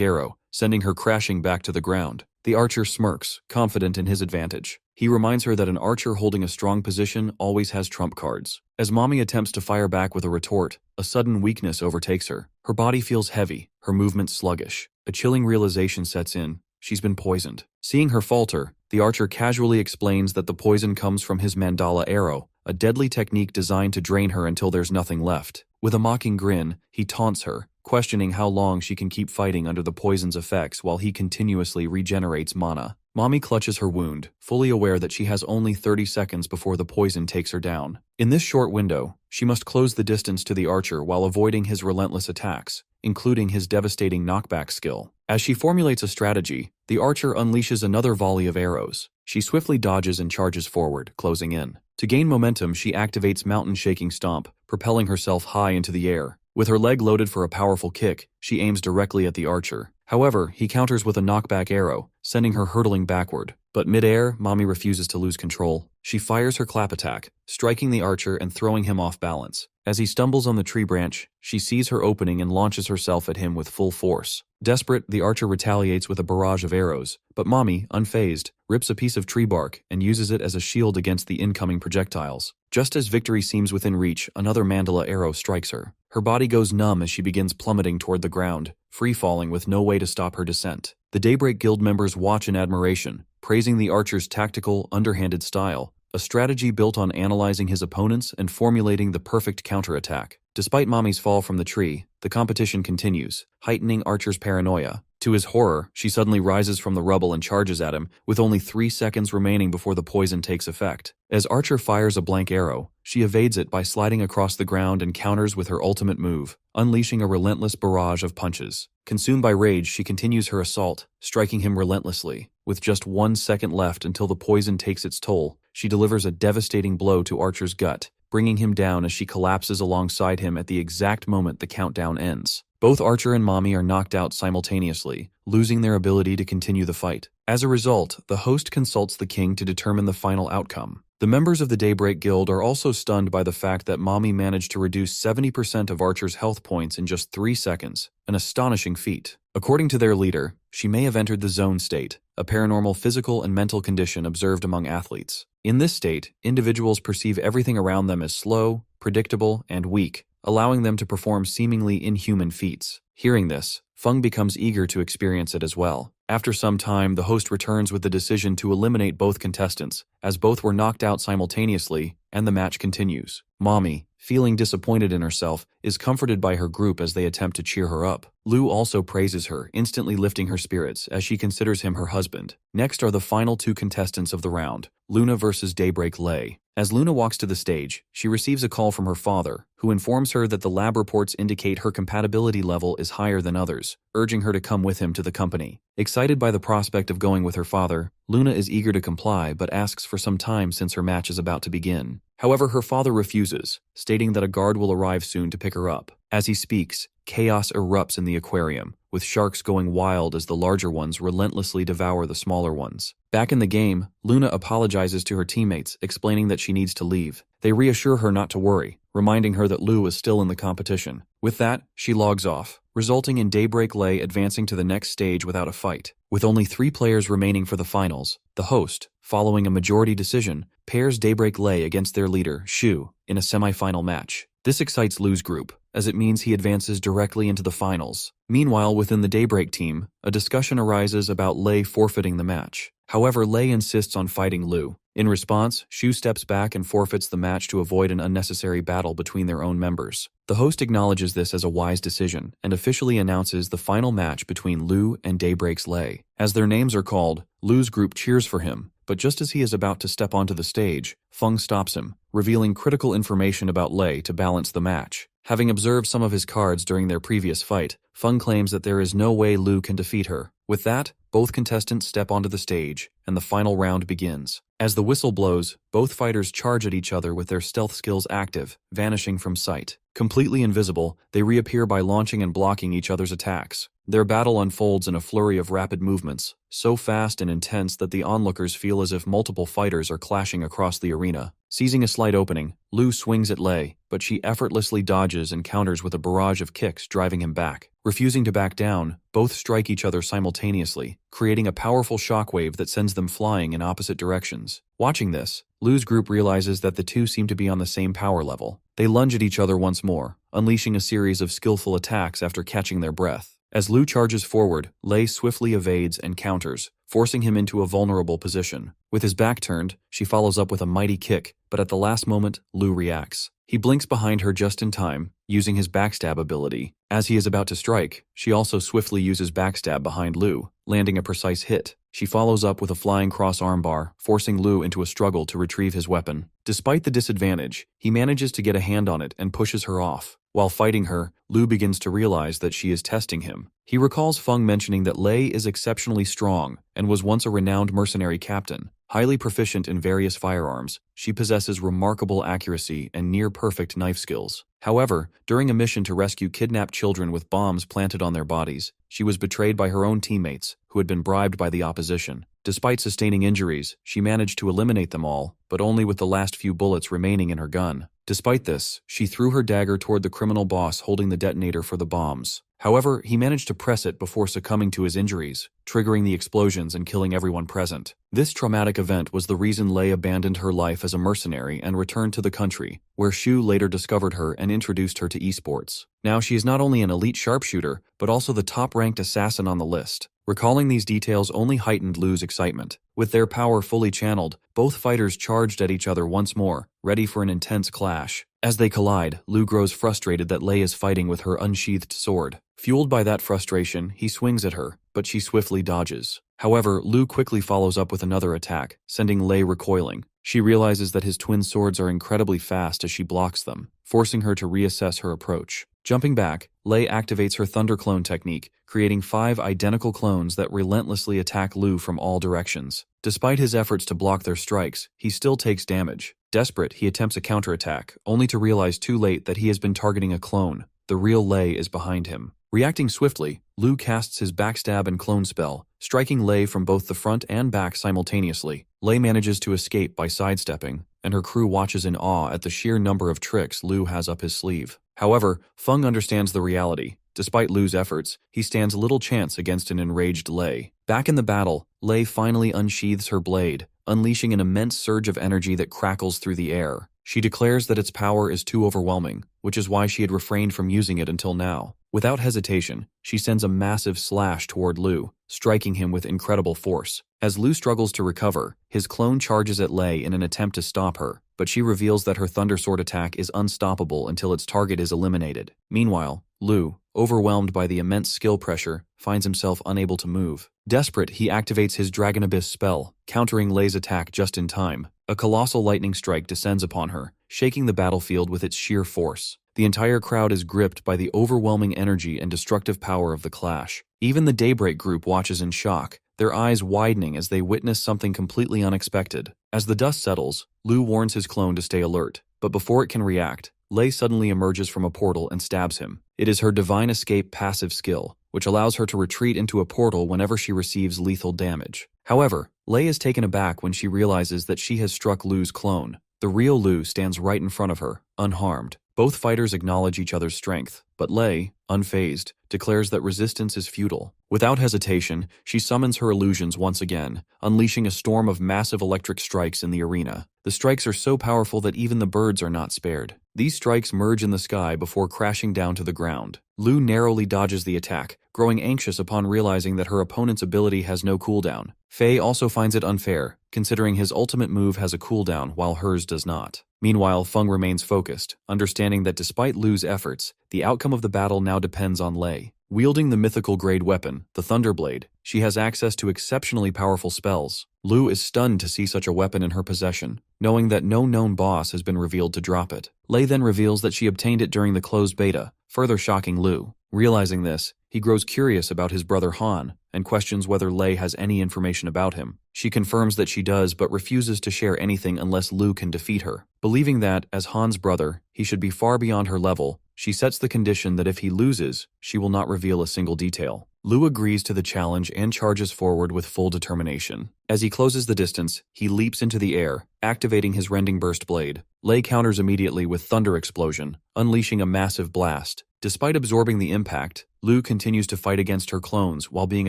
arrow, sending her crashing back to the ground. The archer smirks, confident in his advantage. He reminds her that an archer holding a strong position always has trump cards. As Mommy attempts to fire back with a retort, a sudden weakness overtakes her. Her body feels heavy, her movements sluggish. A chilling realization sets in. She's been poisoned. Seeing her falter, the archer casually explains that the poison comes from his mandala arrow, a deadly technique designed to drain her until there's nothing left. With a mocking grin, he taunts her, questioning how long she can keep fighting under the poison's effects while he continuously regenerates mana. Mommy clutches her wound, fully aware that she has only 30 seconds before the poison takes her down. In this short window, she must close the distance to the archer while avoiding his relentless attacks, including his devastating knockback skill. As she formulates a strategy, the archer unleashes another volley of arrows. She swiftly dodges and charges forward, closing in. To gain momentum, she activates Mountain Shaking Stomp, propelling herself high into the air. With her leg loaded for a powerful kick, she aims directly at the archer. However, he counters with a knockback arrow, sending her hurtling backward. But mid-air, Mommy refuses to lose control. She fires her clap attack, striking the archer and throwing him off balance. As he stumbles on the tree branch, she sees her opening and launches herself at him with full force. Desperate, the archer retaliates with a barrage of arrows, but Mommy, unfazed, rips a piece of tree bark and uses it as a shield against the incoming projectiles. Just as victory seems within reach, another mandala arrow strikes her. Her body goes numb as she begins plummeting toward the ground, free-falling with no way to stop her descent. The Daybreak Guild members watch in admiration, praising the archer's tactical, underhanded style, a strategy built on analyzing his opponents and formulating the perfect counterattack. Despite Mommy's fall from the tree, the competition continues, heightening Archer's paranoia. To his horror, she suddenly rises from the rubble and charges at him, with only 3 seconds remaining before the poison takes effect. As Archer fires a blank arrow, she evades it by sliding across the ground and counters with her ultimate move, unleashing a relentless barrage of punches. Consumed by rage, she continues her assault, striking him relentlessly. With just 1 second left until the poison takes its toll, she delivers a devastating blow to Archer's gut, bringing him down as she collapses alongside him at the exact moment the countdown ends. Both Archer and Mommy are knocked out simultaneously, losing their ability to continue the fight. As a result, the host consults the king to determine the final outcome. The members of the Daybreak Guild are also stunned by the fact that Mommy managed to reduce 70% of Archer's health points in just 3 seconds, an astonishing feat. According to their leader, she may have entered the zone state, a paranormal physical and mental condition observed among athletes. In this state, individuals perceive everything around them as slow, predictable, and weak, allowing them to perform seemingly inhuman feats. Hearing this, Feng becomes eager to experience it as well. After some time, the host returns with the decision to eliminate both contestants, as both were knocked out simultaneously, and the match continues. Mommy, feeling disappointed in herself, is comforted by her group as they attempt to cheer her up. Lu also praises her, instantly lifting her spirits as she considers him her husband. Next are the final 2 contestants of the round, Luna versus Daybreak Lei. As Luna walks to the stage, she receives a call from her father, who informs her that the lab reports indicate her compatibility level is higher than others, urging her to come with him to the company. Excited by the prospect of going with her father, Luna is eager to comply but asks for some time since her match is about to begin. However, her father refuses, stating that a guard will arrive soon to pick her up. As he speaks, chaos erupts in the aquarium, with sharks going wild as the larger ones relentlessly devour the smaller ones. Back in the game, Luna apologizes to her teammates, explaining that she needs to leave. They reassure her not to worry, reminding her that Lu is still in the competition. With that, she logs off, resulting in Daybreak Lei advancing to the next stage without a fight. With only 3 players remaining for the finals, the host, following a majority decision, pairs Daybreak Lei against their leader, Shu, in a semi-final match. This excites Lu's group, as it means he advances directly into the finals. Meanwhile, within the Daybreak team, a discussion arises about Lei forfeiting the match. However, Lei insists on fighting Lu. In response, Shu steps back and forfeits the match to avoid an unnecessary battle between their own members. The host acknowledges this as a wise decision and officially announces the final match between Lu and Daybreak's Lei. As their names are called, Lu's group cheers for him, but just as he is about to step onto the stage, Feng stops him, revealing critical information about Lei to balance the match. Having observed some of his cards during their previous fight, Feng claims that there is no way Lu can defeat her. With that, both contestants step onto the stage, and the final round begins. As the whistle blows, both fighters charge at each other with their stealth skills active, vanishing from sight. Completely invisible, they reappear by launching and blocking each other's attacks. Their battle unfolds in a flurry of rapid movements, so fast and intense that the onlookers feel as if multiple fighters are clashing across the arena. Seizing a slight opening, Lu swings at Lei, but she effortlessly dodges and counters with a barrage of kicks, driving him back. Refusing to back down, both strike each other simultaneously, creating a powerful shockwave that sends them flying in opposite directions. Watching this, Lu's group realizes that the two seem to be on the same power level. They lunge at each other once more, unleashing a series of skillful attacks after catching their breath. As Lu charges forward, Lei swiftly evades and counters, forcing him into a vulnerable position. With his back turned, she follows up with a mighty kick, but at the last moment, Lu reacts. He blinks behind her just in time, using his backstab ability. As he is about to strike, she also swiftly uses backstab behind Lu, landing a precise hit. She follows up with a flying cross armbar, forcing Lu into a struggle to retrieve his weapon. Despite the disadvantage, he manages to get a hand on it and pushes her off. While fighting her, Lu begins to realize that she is testing him. He recalls Feng mentioning that Lei is exceptionally strong and was once a renowned mercenary captain. Highly proficient in various firearms, she possesses remarkable accuracy and near-perfect knife skills. However, during a mission to rescue kidnapped children with bombs planted on their bodies, she was betrayed by her own teammates, who had been bribed by the opposition. Despite sustaining injuries, she managed to eliminate them all, but only with the last few bullets remaining in her gun. Despite this, she threw her dagger toward the criminal boss holding the detonator for the bombs. However, he managed to press it before succumbing to his injuries, triggering the explosions and killing everyone present. This traumatic event was the reason Lei abandoned her life as a mercenary and returned to the country, where Shu later discovered her and introduced her to esports. Now she is not only an elite sharpshooter, but also the top-ranked assassin on the list. Recalling these details only heightened Lu's excitement. With their power fully channeled, both fighters charged at each other once more, ready for an intense clash. As they collide, Lu grows frustrated that Lei is fighting with her unsheathed sword. Fueled by that frustration, he swings at her, but she swiftly dodges. However, Lu quickly follows up with another attack, sending Lei recoiling. She realizes that his twin swords are incredibly fast as she blocks them, forcing her to reassess her approach. Jumping back, Lei activates her Thunder Clone technique, creating 5 identical clones that relentlessly attack Lu from all directions. Despite his efforts to block their strikes, he still takes damage. Desperate, he attempts a counterattack, only to realize too late that he has been targeting a clone. The real Lei is behind him. Reacting swiftly, Lu casts his backstab and clone spell, striking Lei from both the front and back simultaneously. Lei manages to escape by sidestepping, and her crew watches in awe at the sheer number of tricks Lu has up his sleeve. However, Feng understands the reality. Despite Lu's efforts, he stands little chance against an enraged Lei. Back in the battle, Lei finally unsheathes her blade, unleashing an immense surge of energy that crackles through the air. She declares that its power is too overwhelming, which is why she had refrained from using it until now. Without hesitation, she sends a massive slash toward Lu, striking him with incredible force. As Lu struggles to recover, his clone charges at Lei in an attempt to stop her, but she reveals that her Thunder Sword attack is unstoppable until its target is eliminated. Meanwhile, Lu, overwhelmed by the immense skill pressure, finds himself unable to move. Desperate, he activates his Dragon Abyss spell, countering Lei's attack just in time. A colossal lightning strike descends upon her, shaking the battlefield with its sheer force. The entire crowd is gripped by the overwhelming energy and destructive power of the clash. Even the Daybreak group watches in shock, their eyes widening as they witness something completely unexpected. As the dust settles, Lu warns his clone to stay alert, but before it can react, Lei suddenly emerges from a portal and stabs him. It is her Divine Escape passive skill, which allows her to retreat into a portal whenever she receives lethal damage. However, Lei is taken aback when she realizes that she has struck Lu's clone. The real Lu stands right in front of her, unharmed. Both fighters acknowledge each other's strength, but Lei, unfazed, declares that resistance is futile. Without hesitation, she summons her illusions once again, unleashing a storm of massive electric strikes in the arena. The strikes are so powerful that even the birds are not spared. These strikes merge in the sky before crashing down to the ground. Lu narrowly dodges the attack, growing anxious upon realizing that her opponent's ability has no cooldown. Fei also finds it unfair, considering his ultimate move has a cooldown while hers does not. Meanwhile, Feng remains focused, understanding that despite Lu's efforts, the outcome of the battle now depends on Lei. Wielding the mythical-grade weapon, the Thunderblade, she has access to exceptionally powerful spells. Lu is stunned to see such a weapon in her possession, knowing that no known boss has been revealed to drop it. Lei then reveals that she obtained it during the closed beta, further shocking Lu. Realizing this, he grows curious about his brother Han, and questions whether Lei has any information about him. She confirms that she does but refuses to share anything unless Lu can defeat her. Believing that, as Han's brother, he should be far beyond her level, she sets the condition that if he loses, she will not reveal a single detail. Lu agrees to the challenge and charges forward with full determination. As he closes the distance, he leaps into the air, activating his Rending Burst blade. Lei counters immediately with Thunder Explosion, unleashing a massive blast. Despite absorbing the impact, Lu continues to fight against her clones while being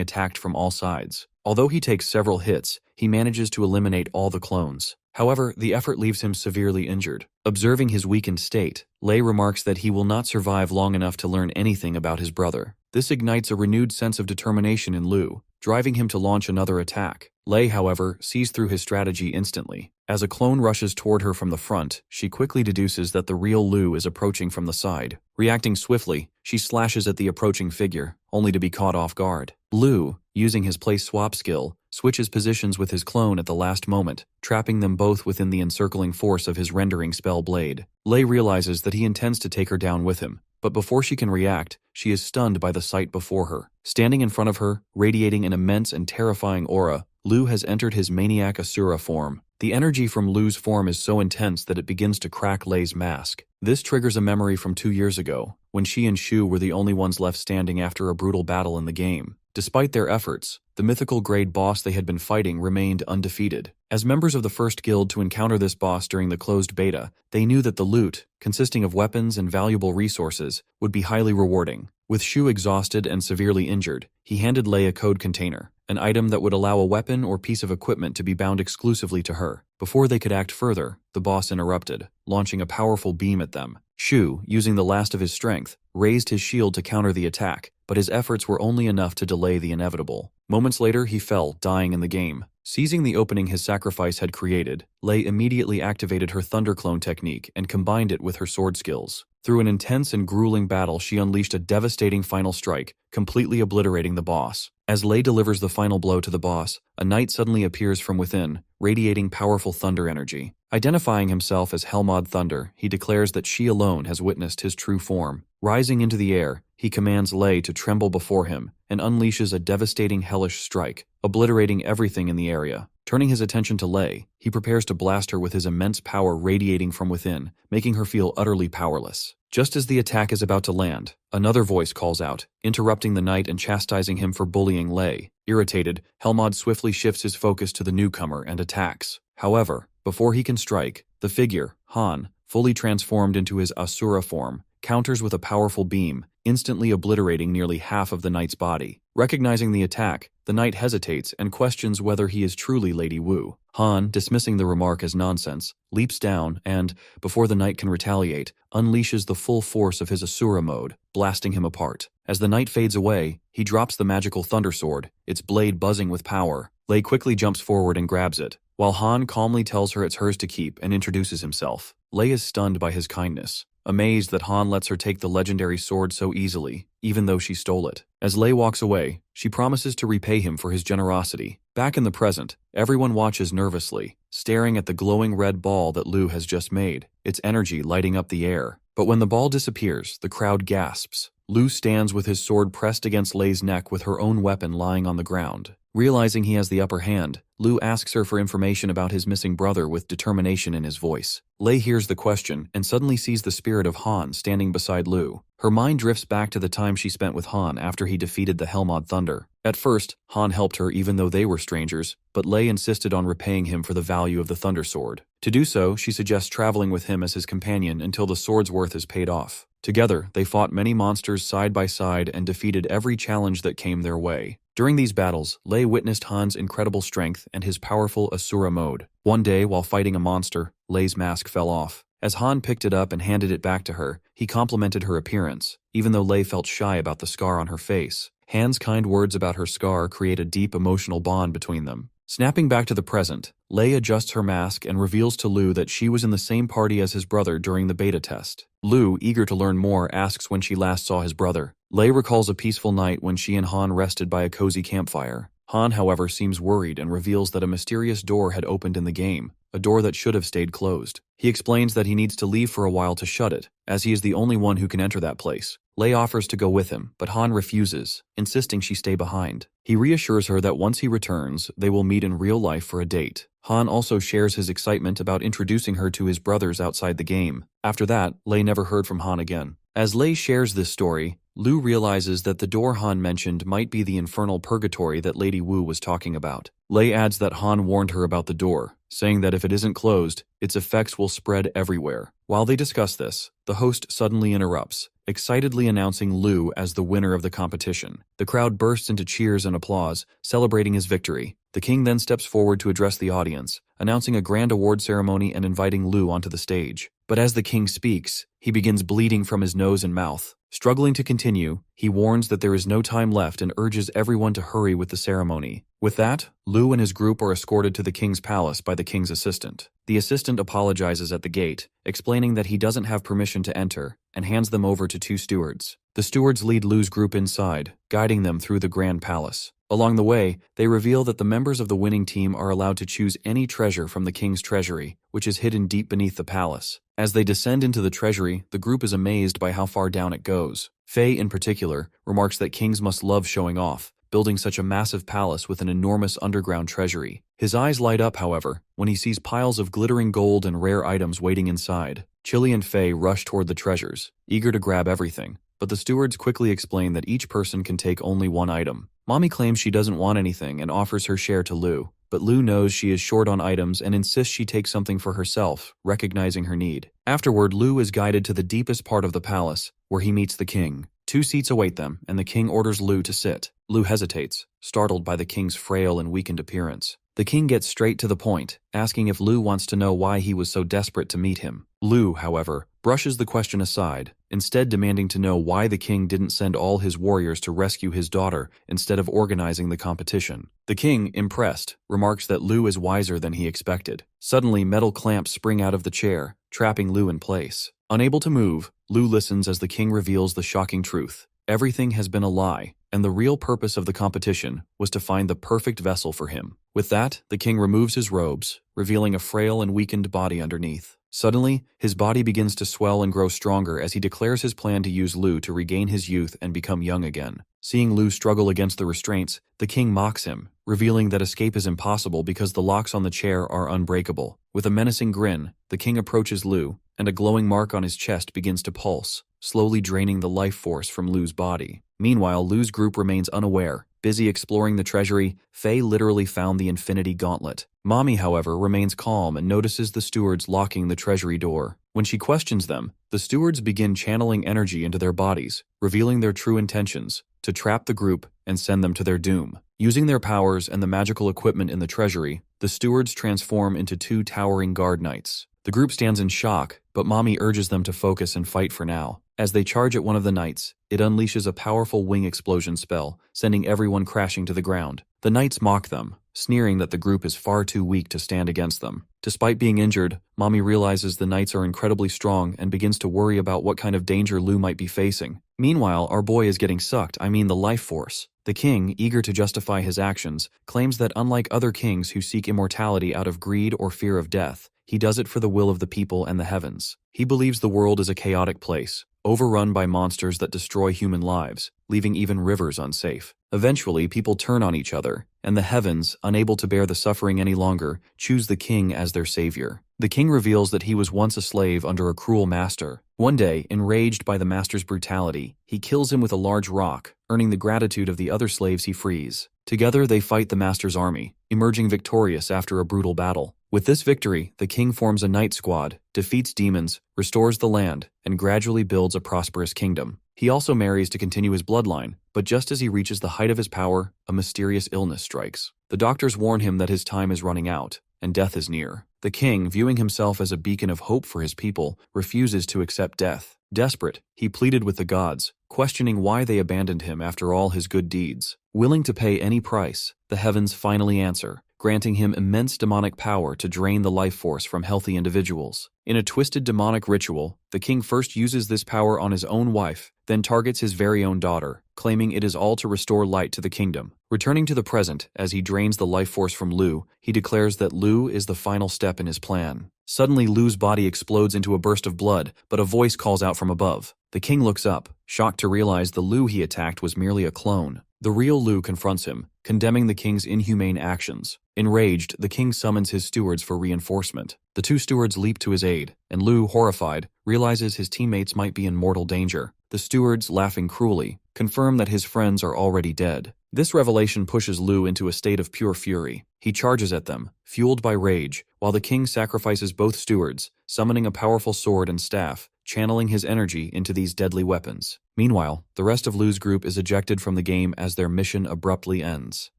attacked from all sides. Although he takes several hits, he manages to eliminate all the clones. However, the effort leaves him severely injured. Observing his weakened state, Lei remarks that he will not survive long enough to learn anything about his brother. This ignites a renewed sense of determination in Lu, driving him to launch another attack. Lei, however, sees through his strategy instantly. As a clone rushes toward her from the front, she quickly deduces that the real Lu is approaching from the side. Reacting swiftly, she slashes at the approaching figure, only to be caught off guard. Lu, using his place swap skill, switches positions with his clone at the last moment, trapping them both within the encircling force of his rendering spell blade. Lei realizes that he intends to take her down with him, but before she can react, she is stunned by the sight before her. Standing in front of her, radiating an immense and terrifying aura, Lu has entered his maniac Asura form. The energy from Lu's form is so intense that it begins to crack Lei's mask. This triggers a memory from 2 years ago, when she and Shu were the only ones left standing after a brutal battle in the game. Despite their efforts, the mythical grade boss they had been fighting remained undefeated. As members of the first guild to encounter this boss during the closed beta, they knew that the loot, consisting of weapons and valuable resources, would be highly rewarding. With Shu exhausted and severely injured, he handed Lei a code container, an item that would allow a weapon or piece of equipment to be bound exclusively to her. Before they could act further, the boss interrupted, launching a powerful beam at them. Shu, using the last of his strength, raised his shield to counter the attack, but his efforts were only enough to delay the inevitable. Moments later, he fell, dying in the game. Seizing the opening his sacrifice had created, Lei immediately activated her Thunder Clone technique and combined it with her sword skills. Through an intense and grueling battle, she unleashed a devastating final strike, completely obliterating the boss. As Lei delivers the final blow to the boss, a knight suddenly appears from within, radiating powerful thunder energy. Identifying himself as Helmod Thunder, he declares that she alone has witnessed his true form. Rising into the air, he commands Lei to tremble before him and unleashes a devastating hellish strike, obliterating everything in the area. Turning his attention to Lei, he prepares to blast her with his immense power radiating from within, making her feel utterly powerless. Just as the attack is about to land, another voice calls out, interrupting the knight and chastising him for bullying Lei. Irritated, Helmod swiftly shifts his focus to the newcomer and attacks. However, before he can strike, the figure, Han, fully transformed into his Asura form, counters with a powerful beam, instantly obliterating nearly half of the knight's body. Recognizing the attack, the knight hesitates and questions whether he is truly Lady Wu. Han, dismissing the remark as nonsense, leaps down and, before the knight can retaliate, unleashes the full force of his Asura mode, blasting him apart. As the knight fades away, he drops the magical thunder sword, its blade buzzing with power. Lei quickly jumps forward and grabs it, while Han calmly tells her it's hers to keep and introduces himself. Lei is stunned by his kindness, amazed that Han lets her take the legendary sword so easily, even though she stole it. As Lei walks away, she promises to repay him for his generosity. Back in the present, everyone watches nervously, staring at the glowing red ball that Lu has just made, its energy lighting up the air. But when the ball disappears, the crowd gasps. Lu stands with his sword pressed against Lei's neck with her own weapon lying on the ground. Realizing he has the upper hand, Lu asks her for information about his missing brother with determination in his voice. Lei hears the question and suddenly sees the spirit of Han standing beside Lu. Her mind drifts back to the time she spent with Han after he defeated the Helmod Thunder. At first, Han helped her even though they were strangers, but Lei insisted on repaying him for the value of the Thunder Sword. To do so, she suggests traveling with him as his companion until the sword's worth is paid off. Together, they fought many monsters side by side and defeated every challenge that came their way. During these battles, Lei witnessed Han's incredible strength and his powerful Asura mode. One day, while fighting a monster, Lei's mask fell off. As Han picked it up and handed it back to her, he complimented her appearance, even though Lei felt shy about the scar on her face. Han's kind words about her scar create a deep emotional bond between them. Snapping back to the present, Lei adjusts her mask and reveals to Lu that she was in the same party as his brother during the beta test. Lu, eager to learn more, asks when she last saw his brother. Lei recalls a peaceful night when she and Han rested by a cozy campfire. Han, however, seems worried and reveals that a mysterious door had opened in the game, a door that should have stayed closed. He explains that he needs to leave for a while to shut it, as he is the only one who can enter that place. Lei offers to go with him, but Han refuses, insisting she stay behind. He reassures her that once he returns, they will meet in real life for a date. Han also shares his excitement about introducing her to his brothers outside the game. After that, Lei never heard from Han again. As Lei shares this story, Lu realizes that the door Han mentioned might be the infernal purgatory that Lady Wu was talking about. Lei adds that Han warned her about the door, saying that if it isn't closed, its effects will spread everywhere. While they discuss this, the host suddenly interrupts, excitedly announcing Lu as the winner of the competition. The crowd bursts into cheers and applause, celebrating his victory. The king then steps forward to address the audience, announcing a grand award ceremony and inviting Lu onto the stage. But as the king speaks, he begins bleeding from his nose and mouth. Struggling to continue, he warns that there is no time left and urges everyone to hurry with the ceremony. With that, Lu and his group are escorted to the king's palace by the king's assistant. The assistant apologizes at the gate, explaining that he doesn't have permission to enter, and hands them over to 2 stewards. The stewards lead Lu's group inside, guiding them through the grand palace. Along the way, they reveal that the members of the winning team are allowed to choose any treasure from the king's treasury, which is hidden deep beneath the palace. As they descend into the treasury, the group is amazed by how far down it goes. Faye, in particular, remarks that kings must love showing off, building such a massive palace with an enormous underground treasury. His eyes light up, however, when he sees piles of glittering gold and rare items waiting inside. Chili and Faye rush toward the treasures, eager to grab everything, but the stewards quickly explain that each person can take only one item. Mommy claims she doesn't want anything and offers her share to Lou, but Lou knows she is short on items and insists she take something for herself, recognizing her need. Afterward, Lou is guided to the deepest part of the palace, where he meets the king. 2 seats await them, and the king orders Lou to sit. Lou hesitates, startled by the king's frail and weakened appearance. The king gets straight to the point, asking if Lou wants to know why he was so desperate to meet him. Lou, however, brushes the question aside, instead demanding to know why the king didn't send all his warriors to rescue his daughter instead of organizing the competition. The king, impressed, remarks that Lou is wiser than he expected. Suddenly, metal clamps spring out of the chair, trapping Lou in place. Unable to move, Lou listens as the king reveals the shocking truth. Everything has been a lie, and the real purpose of the competition was to find the perfect vessel for him. With that, the king removes his robes, revealing a frail and weakened body underneath. Suddenly, his body begins to swell and grow stronger as he declares his plan to use Lou to regain his youth and become young again. Seeing Lou struggle against the restraints, the king mocks him, revealing that escape is impossible because the locks on the chair are unbreakable. With a menacing grin, the king approaches Lou, and a glowing mark on his chest begins to pulse, slowly draining the life force from Lou's body. Meanwhile, Lou's group remains unaware. Busy exploring the treasury, Faye literally found the Infinity Gauntlet. Mommy, however, remains calm and notices the stewards locking the treasury door. When she questions them, the stewards begin channeling energy into their bodies, revealing their true intentions, to trap the group and send them to their doom. Using their powers and the magical equipment in the treasury, the stewards transform into 2 towering guard knights. The group stands in shock, but Mommy urges them to focus and fight for now. As they charge at one of the knights, it unleashes a powerful wing explosion spell, sending everyone crashing to the ground. The knights mock them, sneering that the group is far too weak to stand against them. Despite being injured, Mommy realizes the knights are incredibly strong and begins to worry about what kind of danger Lou might be facing. Meanwhile, our boy is getting sucked, the life force. The king, eager to justify his actions, claims that unlike other kings who seek immortality out of greed or fear of death, he does it for the will of the people and the heavens. He believes the world is a chaotic place, overrun by monsters that destroy human lives, leaving even rivers unsafe. Eventually, people turn on each other, and the heavens, unable to bear the suffering any longer, choose the king as their savior. The king reveals that he was once a slave under a cruel master. One day, enraged by the master's brutality, he kills him with a large rock, earning the gratitude of the other slaves he frees. Together, they fight the master's army, emerging victorious after a brutal battle. With this victory, the king forms a knight squad, defeats demons, restores the land, and gradually builds a prosperous kingdom. He also marries to continue his bloodline, but just as he reaches the height of his power, a mysterious illness strikes. The doctors warn him that his time is running out, and death is near. The king, viewing himself as a beacon of hope for his people, refuses to accept death. Desperate, he pleaded with the gods, questioning why they abandoned him after all his good deeds. Willing to pay any price, the heavens finally answer, granting him immense demonic power to drain the life force from healthy individuals. In a twisted demonic ritual, the king first uses this power on his own wife, then targets his very own daughter, claiming it is all to restore light to the kingdom. Returning to the present, as he drains the life force from Lou, he declares that Lou is the final step in his plan. Suddenly, Lou's body explodes into a burst of blood, but a voice calls out from above. The king looks up, shocked to realize the Lou he attacked was merely a clone. The real Lou confronts him, condemning the king's inhumane actions. Enraged, the king summons his stewards for reinforcement. The 2 stewards leap to his aid, and Lou, horrified, realizes his teammates might be in mortal danger. The stewards, laughing cruelly, confirm that his friends are already dead. This revelation pushes Lou into a state of pure fury. He charges at them, fueled by rage, while the king sacrifices both stewards, summoning a powerful sword and staff, channeling his energy into these deadly weapons. Meanwhile, the rest of Lou's group is ejected from the game as their mission abruptly ends.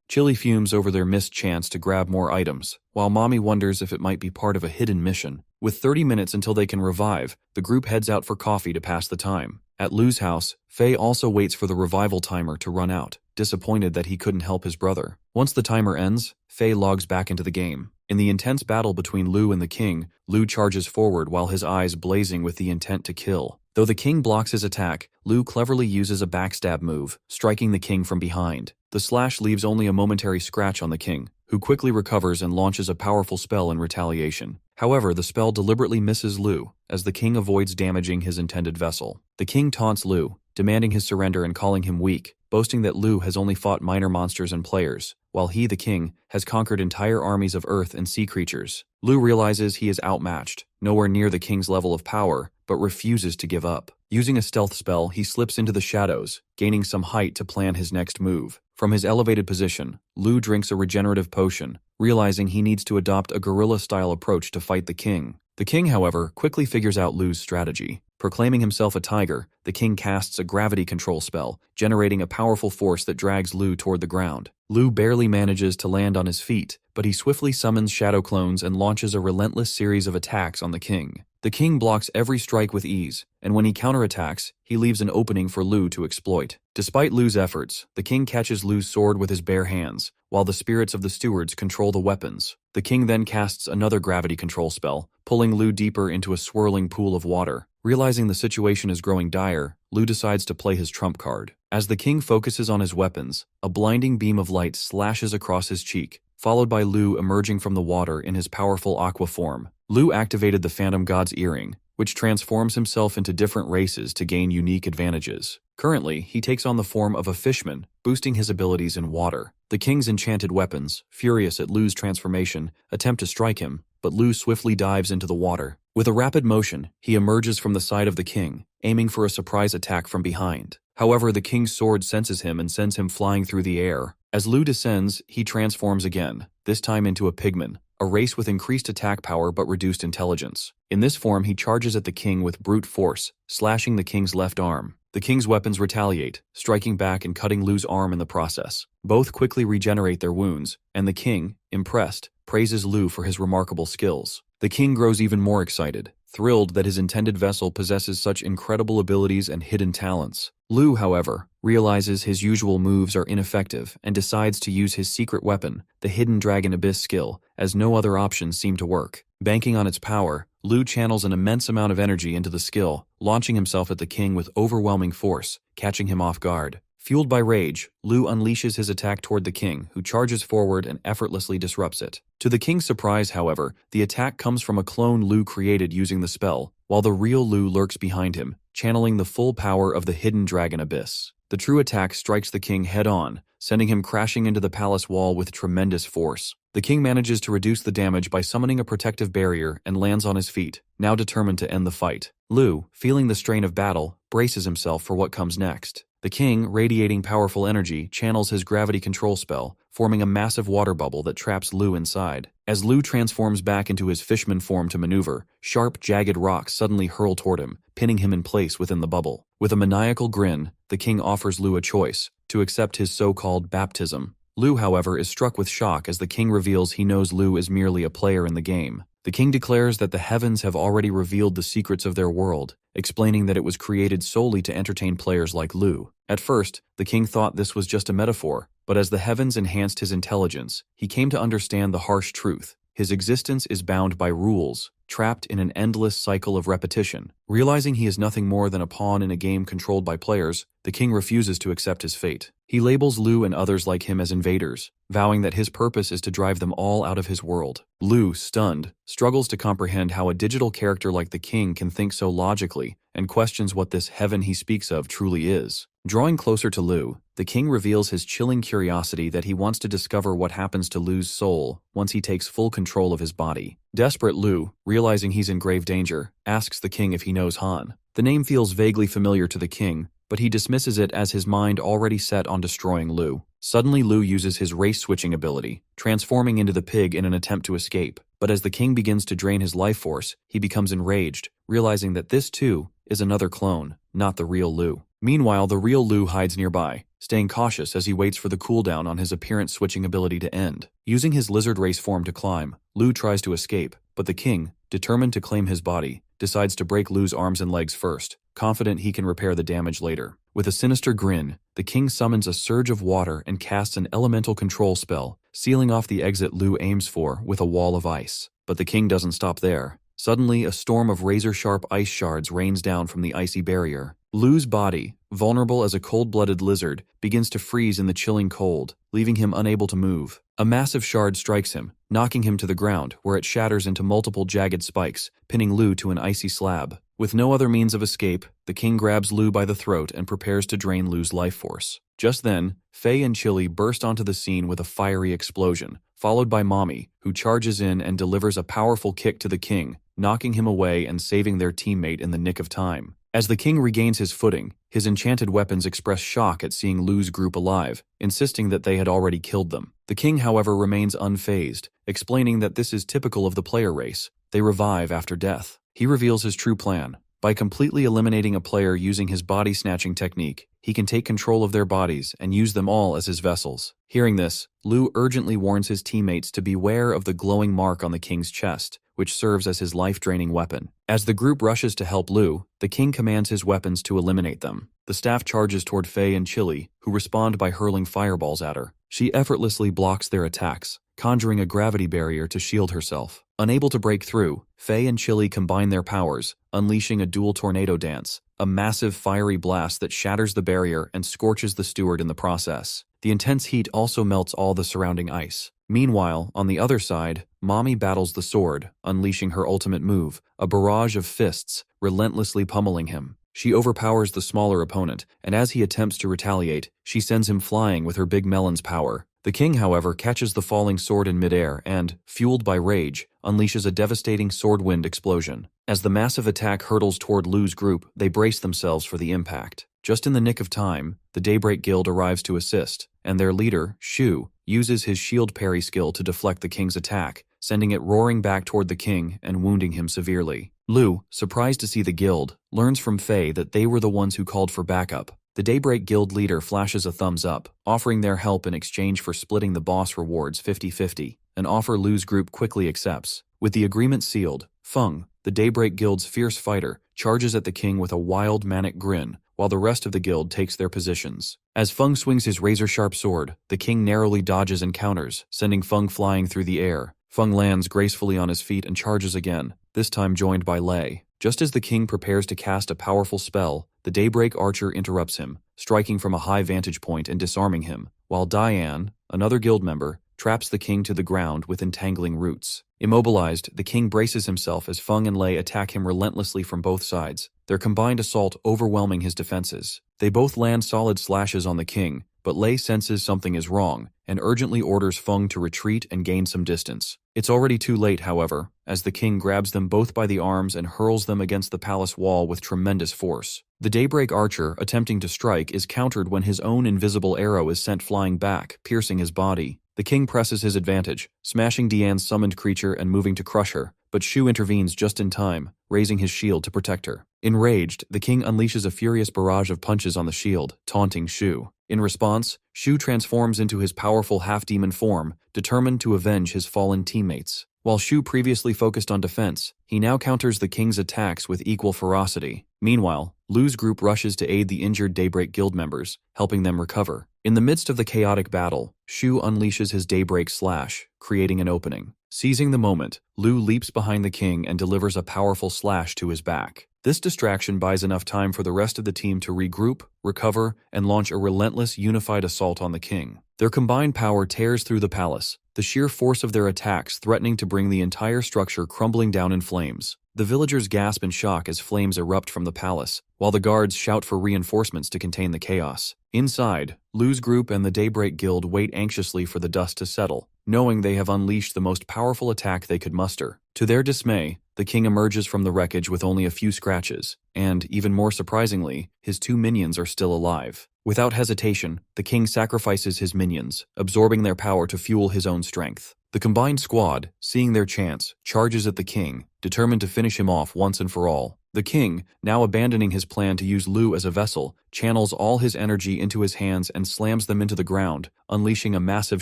Chili fumes over their missed chance to grab more items, while Mommy wonders if it might be part of a hidden mission. With 30 minutes until they can revive, the group heads out for coffee to pass the time. At Lou's house, Faye also waits for the revival timer to run out, disappointed that he couldn't help his brother. Once the timer ends, Faye logs back into the game. In the intense battle between Lou and the king, Lou charges forward while his eyes blazing with the intent to kill. Though the king blocks his attack, Lou cleverly uses a backstab move, striking the king from behind. The slash leaves only a momentary scratch on the king, who quickly recovers and launches a powerful spell in retaliation. However, the spell deliberately misses Lou, as the king avoids damaging his intended vessel. The king taunts Lou, demanding his surrender and calling him weak, boasting that Lu has only fought minor monsters and players, while he, the king, has conquered entire armies of earth and sea creatures. Lu realizes he is outmatched, nowhere near the king's level of power, but refuses to give up. Using a stealth spell, he slips into the shadows, gaining some height to plan his next move. From his elevated position, Lu drinks a regenerative potion, realizing he needs to adopt a guerrilla-style approach to fight the king. The king, however, quickly figures out Lu's strategy. Proclaiming himself a tiger, the king casts a gravity control spell, generating a powerful force that drags Lu toward the ground. Lu barely manages to land on his feet, but he swiftly summons shadow clones and launches a relentless series of attacks on the king. The king blocks every strike with ease, and when he counterattacks, he leaves an opening for Lu to exploit. Despite Lu's efforts, the king catches Lu's sword with his bare hands, while the spirits of the stewards control the weapons. The king then casts another gravity control spell, pulling Lu deeper into a swirling pool of water. Realizing the situation is growing dire, Lu decides to play his trump card. As the king focuses on his weapons, a blinding beam of light slashes across his cheek, followed by Lu emerging from the water in his powerful aqua form. Lu activated the Phantom God's earring, which transforms himself into different races to gain unique advantages. Currently, he takes on the form of a fishman, boosting his abilities in water. The king's enchanted weapons, furious at Lu's transformation, attempt to strike him, but Lu swiftly dives into the water. With a rapid motion, he emerges from the side of the king, aiming for a surprise attack from behind. However, the king's sword senses him and sends him flying through the air. As Lu descends, he transforms again, this time into a pigman, a race with increased attack power but reduced intelligence. In this form, he charges at the king with brute force, slashing the king's left arm. The king's weapons retaliate, striking back and cutting Lu's arm in the process. Both quickly regenerate their wounds, and the king, impressed, praises Lu for his remarkable skills. The king grows even more excited, thrilled that his intended vessel possesses such incredible abilities and hidden talents. Lu, however, realizes his usual moves are ineffective and decides to use his secret weapon, the Hidden Dragon Abyss skill, as no other options seem to work. Banking on its power, Lu channels an immense amount of energy into the skill, launching himself at the king with overwhelming force, catching him off guard. Fueled by rage, Lu unleashes his attack toward the king, who charges forward and effortlessly disrupts it. To the king's surprise, however, the attack comes from a clone Lu created using the spell, while the real Lu lurks behind him, channeling the full power of the Hidden Dragon Abyss. The true attack strikes the king head-on, sending him crashing into the palace wall with tremendous force. The king manages to reduce the damage by summoning a protective barrier and lands on his feet, now determined to end the fight. Lu, feeling the strain of battle, braces himself for what comes next. The king, radiating powerful energy, channels his gravity control spell, forming a massive water bubble that traps Lu inside. As Lu transforms back into his fishman form to maneuver, sharp, jagged rocks suddenly hurl toward him, pinning him in place within the bubble. With a maniacal grin, the king offers Lu a choice, to accept his so-called baptism. Lu, however, is struck with shock as the king reveals he knows Lu is merely a player in the game. The king declares that the heavens have already revealed the secrets of their world, explaining that it was created solely to entertain players like Lu. At first, the king thought this was just a metaphor, but as the heavens enhanced his intelligence, he came to understand the harsh truth. His existence is bound by rules, trapped in an endless cycle of repetition. Realizing he is nothing more than a pawn in a game controlled by players, the king refuses to accept his fate. He labels Lu and others like him as invaders, vowing that his purpose is to drive them all out of his world. Lu, stunned, struggles to comprehend how a digital character like the king can think so logically, and questions what this heaven he speaks of truly is. Drawing closer to Lu, the king reveals his chilling curiosity that he wants to discover what happens to Lu's soul once he takes full control of his body. Desperate, Lu, realizing he's in grave danger, asks the king if he knows Han. The name feels vaguely familiar to the king, but he dismisses it as his mind already set on destroying Lu. Suddenly, Lu uses his race-switching ability, transforming into the pig in an attempt to escape. But as the king begins to drain his life force, he becomes enraged, realizing that this, too, is another clone, not the real Lu. Meanwhile, the real Lu hides nearby, staying cautious as he waits for the cooldown on his appearance-switching ability to end. Using his lizard race form to climb, Lu tries to escape, but the king, determined to claim his body, decides to break Lu's arms and legs first, confident he can repair the damage later. With a sinister grin, the king summons a surge of water and casts an elemental control spell, sealing off the exit Lu aims for with a wall of ice. But the king doesn't stop there. Suddenly, a storm of razor-sharp ice shards rains down from the icy barrier. Lu's body, vulnerable as a cold-blooded lizard, begins to freeze in the chilling cold, leaving him unable to move. A massive shard strikes him, knocking him to the ground, where it shatters into multiple jagged spikes, pinning Lu to an icy slab. With no other means of escape, the king grabs Lu by the throat and prepares to drain Lu's life force. Just then, Faye and Chili burst onto the scene with a fiery explosion, followed by Mommy, who charges in and delivers a powerful kick to the king, knocking him away and saving their teammate in the nick of time. As the king regains his footing, his enchanted weapons express shock at seeing Lu's group alive, insisting that they had already killed them. The king, however, remains unfazed, explaining that this is typical of the player race. They revive after death. He reveals his true plan. By completely eliminating a player using his body-snatching technique, he can take control of their bodies and use them all as his vessels. Hearing this, Lu urgently warns his teammates to beware of the glowing mark on the king's chest, which serves as his life-draining weapon. As the group rushes to help Lu, the king commands his weapons to eliminate them. The staff charges toward Faye and Chili, who respond by hurling fireballs at her. She effortlessly blocks their attacks, conjuring a gravity barrier to shield herself. Unable to break through, Faye and Chili combine their powers, unleashing a dual tornado dance, a massive fiery blast that shatters the barrier and scorches the steward in the process. The intense heat also melts all the surrounding ice. Meanwhile, on the other side, Mommy battles the sword, unleashing her ultimate move, a barrage of fists, relentlessly pummeling him. She overpowers the smaller opponent, and as he attempts to retaliate, she sends him flying with her big melon's power. The king, however, catches the falling sword in midair and, fueled by rage, unleashes a devastating sword wind explosion. As the massive attack hurtles toward Lu's group, they brace themselves for the impact. Just in the nick of time, the Daybreak Guild arrives to assist, and their leader, Shu, uses his shield parry skill to deflect the king's attack, sending it roaring back toward the king and wounding him severely. Lu, surprised to see the guild, learns from Faye that they were the ones who called for backup. The Daybreak Guild leader flashes a thumbs up, offering their help in exchange for splitting the boss rewards 50-50, an offer Lu's group quickly accepts. With the agreement sealed, Feng, the Daybreak Guild's fierce fighter, charges at the king with a wild manic grin, while the rest of the guild takes their positions. As Feng swings his razor-sharp sword, the king narrowly dodges and counters, sending Feng flying through the air. Feng lands gracefully on his feet and charges again, this time joined by Lei. Just as the king prepares to cast a powerful spell, the Daybreak Archer interrupts him, striking from a high vantage point and disarming him, while Diane, another guild member, traps the king to the ground with entangling roots. Immobilized, the king braces himself as Feng and Lei attack him relentlessly from both sides, their combined assault overwhelming his defenses. They both land solid slashes on the king, but Lei senses something is wrong and urgently orders Feng to retreat and gain some distance. It's already too late, however, as the king grabs them both by the arms and hurls them against the palace wall with tremendous force. The Daybreak Archer, attempting to strike, is countered when his own invisible arrow is sent flying back, piercing his body. The king presses his advantage, smashing Diane's summoned creature and moving to crush her, but Shu intervenes just in time, raising his shield to protect her. Enraged, the king unleashes a furious barrage of punches on the shield, taunting Shu. In response, Shu transforms into his powerful half-demon form, determined to avenge his fallen teammates. While Shu previously focused on defense, he now counters the king's attacks with equal ferocity. Meanwhile, Lu's group rushes to aid the injured Daybreak Guild members, helping them recover. In the midst of the chaotic battle, Shu unleashes his Daybreak Slash, creating an opening. Seizing the moment, Lu leaps behind the king and delivers a powerful slash to his back. This distraction buys enough time for the rest of the team to regroup, recover, and launch a relentless unified assault on the king. Their combined power tears through the palace, the sheer force of their attacks threatening to bring the entire structure crumbling down in flames. The villagers gasp in shock as flames erupt from the palace, while the guards shout for reinforcements to contain the chaos. Inside, Lu's group and the Daybreak Guild wait anxiously for the dust to settle, knowing they have unleashed the most powerful attack they could muster. To their dismay, the king emerges from the wreckage with only a few scratches, and, even more surprisingly, his two minions are still alive. Without hesitation, the king sacrifices his minions, absorbing their power to fuel his own strength. The combined squad, seeing their chance, charges at the king, determined to finish him off once and for all. The king, now abandoning his plan to use Lu as a vessel, channels all his energy into his hands and slams them into the ground, unleashing a massive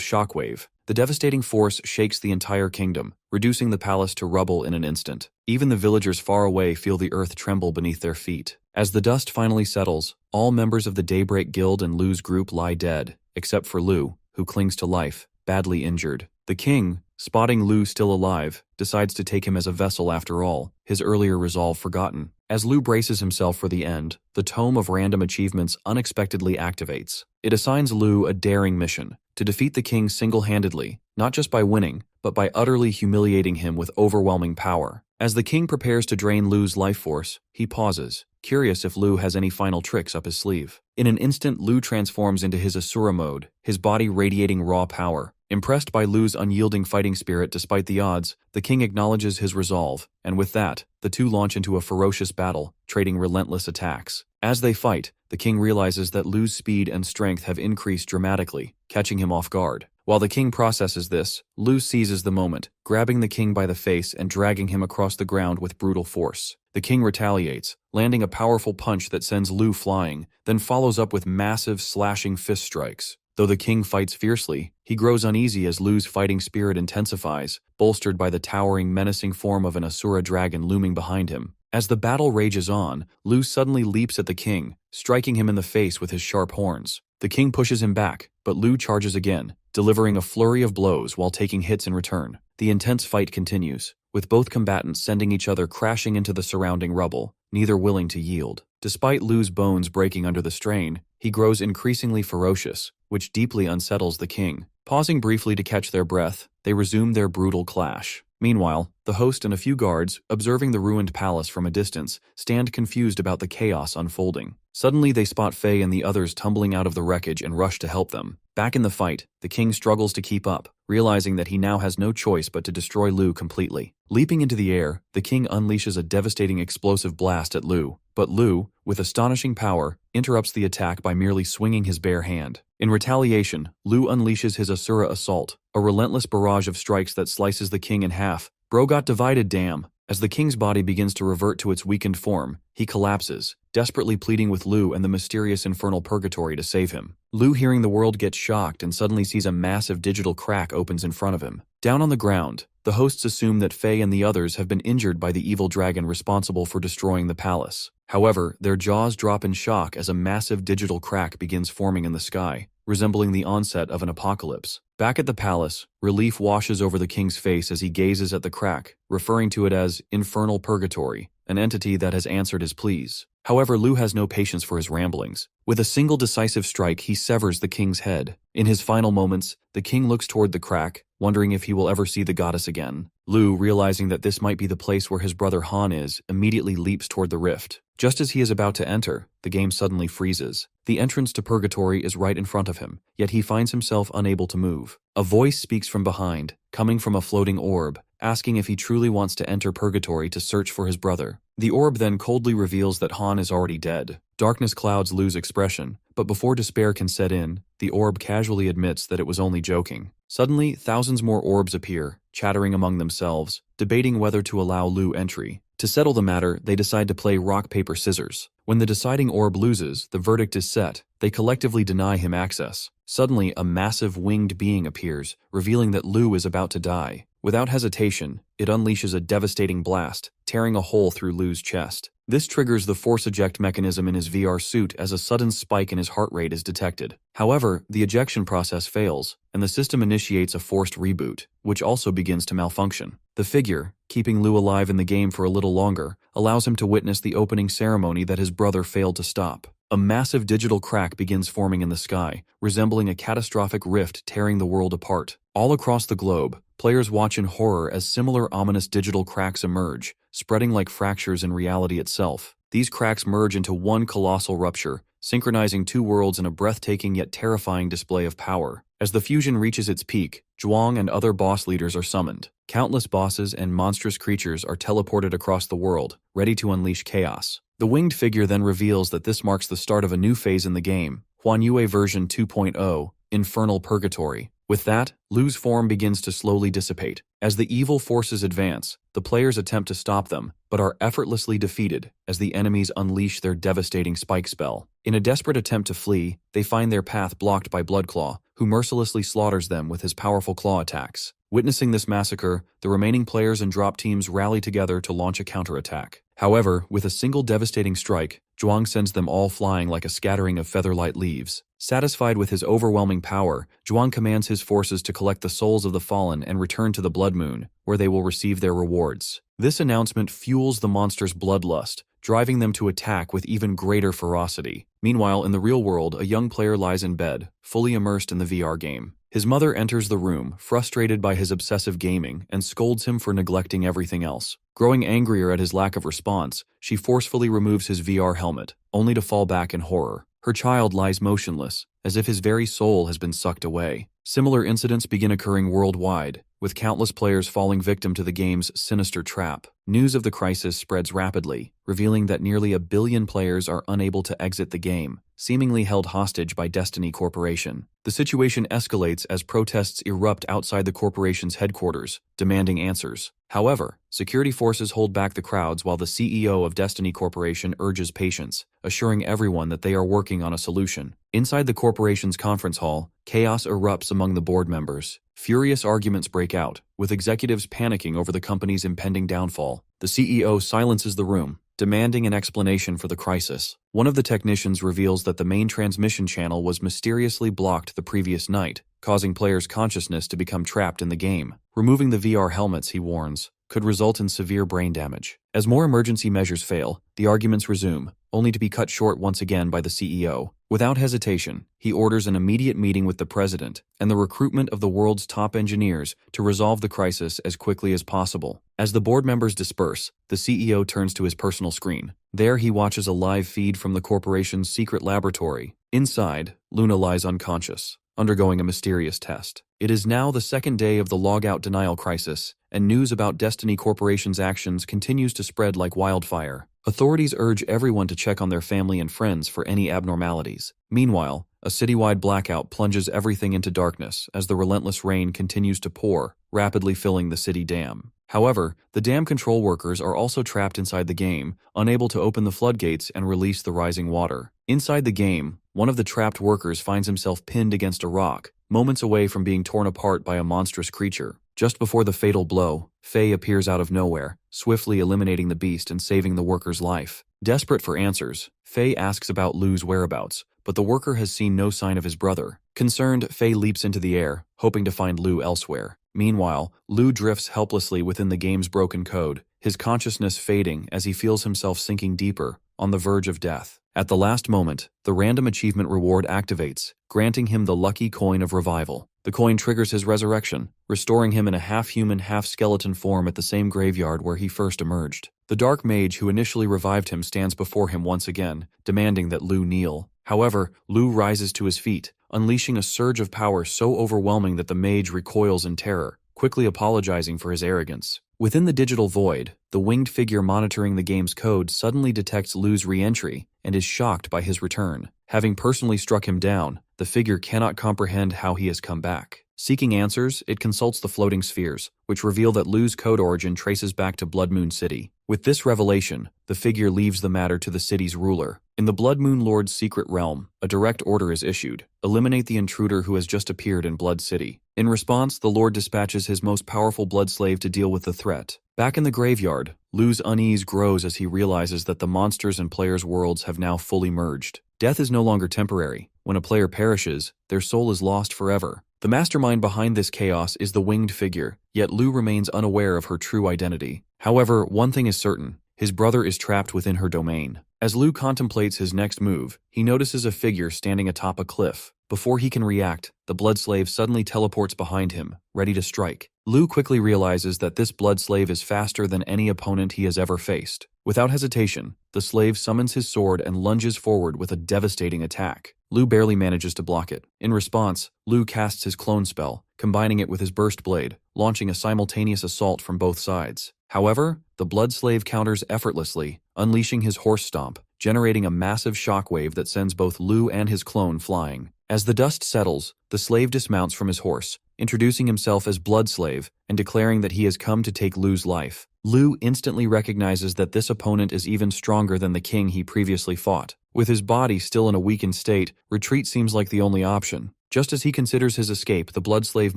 shockwave. The devastating force shakes the entire kingdom, reducing the palace to rubble in an instant. Even the villagers far away feel the earth tremble beneath their feet. As the dust finally settles, all members of the Daybreak Guild and Lu's group lie dead, except for Lu, who clings to life, badly injured. The king, spotting Lu still alive, decides to take him as a vessel after all, his earlier resolve forgotten. As Lu braces himself for the end, the Tome of Random Achievements unexpectedly activates. It assigns Lu a daring mission, to defeat the king single-handedly, not just by winning, but by utterly humiliating him with overwhelming power. As the king prepares to drain Lu's life force, he pauses, curious if Lu has any final tricks up his sleeve. In an instant, Lu transforms into his Asura mode, his body radiating raw power. Impressed by Lu's unyielding fighting spirit despite the odds, the king acknowledges his resolve, and with that, the two launch into a ferocious battle, trading relentless attacks. As they fight, the king realizes that Lu's speed and strength have increased dramatically, catching him off guard. While the king processes this, Lu seizes the moment, grabbing the king by the face and dragging him across the ground with brutal force. The king retaliates, landing a powerful punch that sends Lu flying, then follows up with massive slashing fist strikes. Though the king fights fiercely, he grows uneasy as Lu's fighting spirit intensifies, bolstered by the towering, menacing form of an Asura dragon looming behind him. As the battle rages on, Lu suddenly leaps at the king, striking him in the face with his sharp horns. The king pushes him back, but Lu charges again, delivering a flurry of blows while taking hits in return. The intense fight continues, with both combatants sending each other crashing into the surrounding rubble, neither willing to yield. Despite Lu's bones breaking under the strain, he grows increasingly ferocious, which deeply unsettles the king. Pausing briefly to catch their breath, they resume their brutal clash. Meanwhile, the host and a few guards, observing the ruined palace from a distance, stand confused about the chaos unfolding. Suddenly they spot Faye and the others tumbling out of the wreckage and rush to help them. Back in the fight, the king struggles to keep up, realizing that he now has no choice but to destroy Lu completely. Leaping into the air, the king unleashes a devastating explosive blast at Lu, but Lu, with astonishing power, interrupts the attack by merely swinging his bare hand. In retaliation, Lu unleashes his Asura assault, a relentless barrage of strikes that slices the king in half. Bro got divided, damn. As the king's body begins to revert to its weakened form, he collapses, desperately pleading with Lu and the mysterious infernal purgatory to save him. Lu, hearing the world, gets shocked and suddenly sees a massive digital crack opens in front of him. Down on the ground, the hosts assume that Faye and the others have been injured by the evil dragon responsible for destroying the palace. However, their jaws drop in shock as a massive digital crack begins forming in the sky, resembling the onset of an apocalypse. Back at the palace, relief washes over the king's face as he gazes at the crack, referring to it as infernal purgatory, an entity that has answered his pleas. However, Lu has no patience for his ramblings. With a single decisive strike, he severs the king's head. In his final moments, the king looks toward the crack, wondering if he will ever see the goddess again. Lu, realizing that this might be the place where his brother Han is, immediately leaps toward the rift. Just as he is about to enter, the game suddenly freezes. The entrance to Purgatory is right in front of him, yet he finds himself unable to move. A voice speaks from behind, coming from a floating orb, asking if he truly wants to enter Purgatory to search for his brother. The orb then coldly reveals that Han is already dead. Darkness clouds Lu's expression, but before despair can set in, the orb casually admits that it was only joking. Suddenly, thousands more orbs appear, chattering among themselves, debating whether to allow Lu entry. To settle the matter, they decide to play rock, paper, scissors. When the deciding orb loses, the verdict is set. They collectively deny him access. Suddenly, a massive winged being appears, revealing that Lu is about to die. Without hesitation, it unleashes a devastating blast, tearing a hole through Lu's chest. This triggers the force eject mechanism in his VR suit as a sudden spike in his heart rate is detected. However, the ejection process fails, and the system initiates a forced reboot, which also begins to malfunction. The figure, keeping Lu alive in the game for a little longer, allows him to witness the opening ceremony that his brother failed to stop. A massive digital crack begins forming in the sky, resembling a catastrophic rift tearing the world apart. All across the globe, players watch in horror as similar ominous digital cracks emerge, spreading like fractures in reality itself. These cracks merge into one colossal rupture, synchronizing two worlds in a breathtaking yet terrifying display of power. As the fusion reaches its peak, Zhuang and other boss leaders are summoned. Countless bosses and monstrous creatures are teleported across the world, ready to unleash chaos. The winged figure then reveals that this marks the start of a new phase in the game, Huanyue version 2.0, Infernal Purgatory. With that, Lu's form begins to slowly dissipate. As the evil forces advance, the players attempt to stop them, but are effortlessly defeated as the enemies unleash their devastating spike spell. In a desperate attempt to flee, they find their path blocked by Bloodclaw, who mercilessly slaughters them with his powerful claw attacks. Witnessing this massacre, the remaining players and drop teams rally together to launch a counterattack. However, with a single devastating strike, Zhuang sends them all flying like a scattering of feather-light leaves. Satisfied with his overwhelming power, Zhuang commands his forces to collect the souls of the fallen and return to the Blood Moon, where they will receive their rewards. This announcement fuels the monsters' bloodlust, driving them to attack with even greater ferocity. Meanwhile, in the real world, a young player lies in bed, fully immersed in the VR game. His mother enters the room, frustrated by his obsessive gaming, and scolds him for neglecting everything else. Growing angrier at his lack of response, she forcefully removes his VR helmet, only to fall back in horror. Her child lies motionless, as if his very soul has been sucked away. Similar incidents begin occurring worldwide, with countless players falling victim to the game's sinister trap. News of the crisis spreads rapidly, revealing that nearly 1 billion players are unable to exit the game, seemingly held hostage by Destiny Corporation. The situation escalates as protests erupt outside the corporation's headquarters, demanding answers. However, security forces hold back the crowds while the CEO of Destiny Corporation urges patience, assuring everyone that they are working on a solution. Inside the corporation's conference hall, chaos erupts among the board members. Furious arguments break out, with executives panicking over the company's impending downfall. The CEO silences the room, demanding an explanation for the crisis. One of the technicians reveals that the main transmission channel was mysteriously blocked the previous night, causing players' consciousness to become trapped in the game. Removing the VR helmets, he warns, could result in severe brain damage. As more emergency measures fail, the arguments resume, only to be cut short once again by the CEO. Without hesitation, he orders an immediate meeting with the president and the recruitment of the world's top engineers to resolve the crisis as quickly as possible. As the board members disperse, the CEO turns to his personal screen. There he watches a live feed from the corporation's secret laboratory. Inside, Luna lies unconscious, undergoing a mysterious test. It is now the second day of the logout denial crisis, and news about Destiny Corporation's actions continues to spread like wildfire. Authorities urge everyone to check on their family and friends for any abnormalities. Meanwhile, a citywide blackout plunges everything into darkness as the relentless rain continues to pour, rapidly filling the city dam. However, the dam control workers are also trapped inside the game, unable to open the floodgates and release the rising water. Inside the game, one of the trapped workers finds himself pinned against a rock, moments away from being torn apart by a monstrous creature. Just before the fatal blow, Faye appears out of nowhere, swiftly eliminating the beast and saving the worker's life. Desperate for answers, Faye asks about Lu's whereabouts, but the worker has seen no sign of his brother. Concerned, Faye leaps into the air, hoping to find Lu elsewhere. Meanwhile, Lu drifts helplessly within the game's broken code, his consciousness fading as he feels himself sinking deeper, on the verge of death. At the last moment, the random achievement reward activates, granting him the lucky coin of revival. The coin triggers his resurrection, restoring him in a half-human, half-skeleton form at the same graveyard where he first emerged. The dark mage who initially revived him stands before him once again, demanding that Lu kneel. However, Lu rises to his feet, unleashing a surge of power so overwhelming that the mage recoils in terror, quickly apologizing for his arrogance. Within the digital void, the winged figure monitoring the game's code suddenly detects Lu's re-entry and is shocked by his return. Having personally struck him down, the figure cannot comprehend how he has come back. Seeking answers, it consults the floating spheres, which reveal that Lu's code origin traces back to Blood Moon City. With this revelation, the figure leaves the matter to the city's ruler. In the Blood Moon Lord's secret realm, a direct order is issued: eliminate the intruder who has just appeared in Blood City. In response, the Lord dispatches his most powerful blood slave to deal with the threat. Back in the graveyard, Lu's unease grows as he realizes that the monsters and players' worlds have now fully merged. Death is no longer temporary. When a player perishes, their soul is lost forever. The mastermind behind this chaos is the winged figure, yet Lu remains unaware of her true identity. However, one thing is certain: his brother is trapped within her domain. As Lu contemplates his next move, he notices a figure standing atop a cliff. Before he can react, the blood slave suddenly teleports behind him, ready to strike. Lu quickly realizes that this blood slave is faster than any opponent he has ever faced. Without hesitation, the slave summons his sword and lunges forward with a devastating attack. Lu barely manages to block it. In response, Lu casts his clone spell, combining it with his burst blade, launching a simultaneous assault from both sides. However, the blood slave counters effortlessly, unleashing his horse stomp, generating a massive shockwave that sends both Lu and his clone flying. As the dust settles, the slave dismounts from his horse, introducing himself as Blood Slave and declaring that he has come to take Lu's life. Lu instantly recognizes that this opponent is even stronger than the king he previously fought. With his body still in a weakened state, retreat seems like the only option. Just as he considers his escape, the blood slave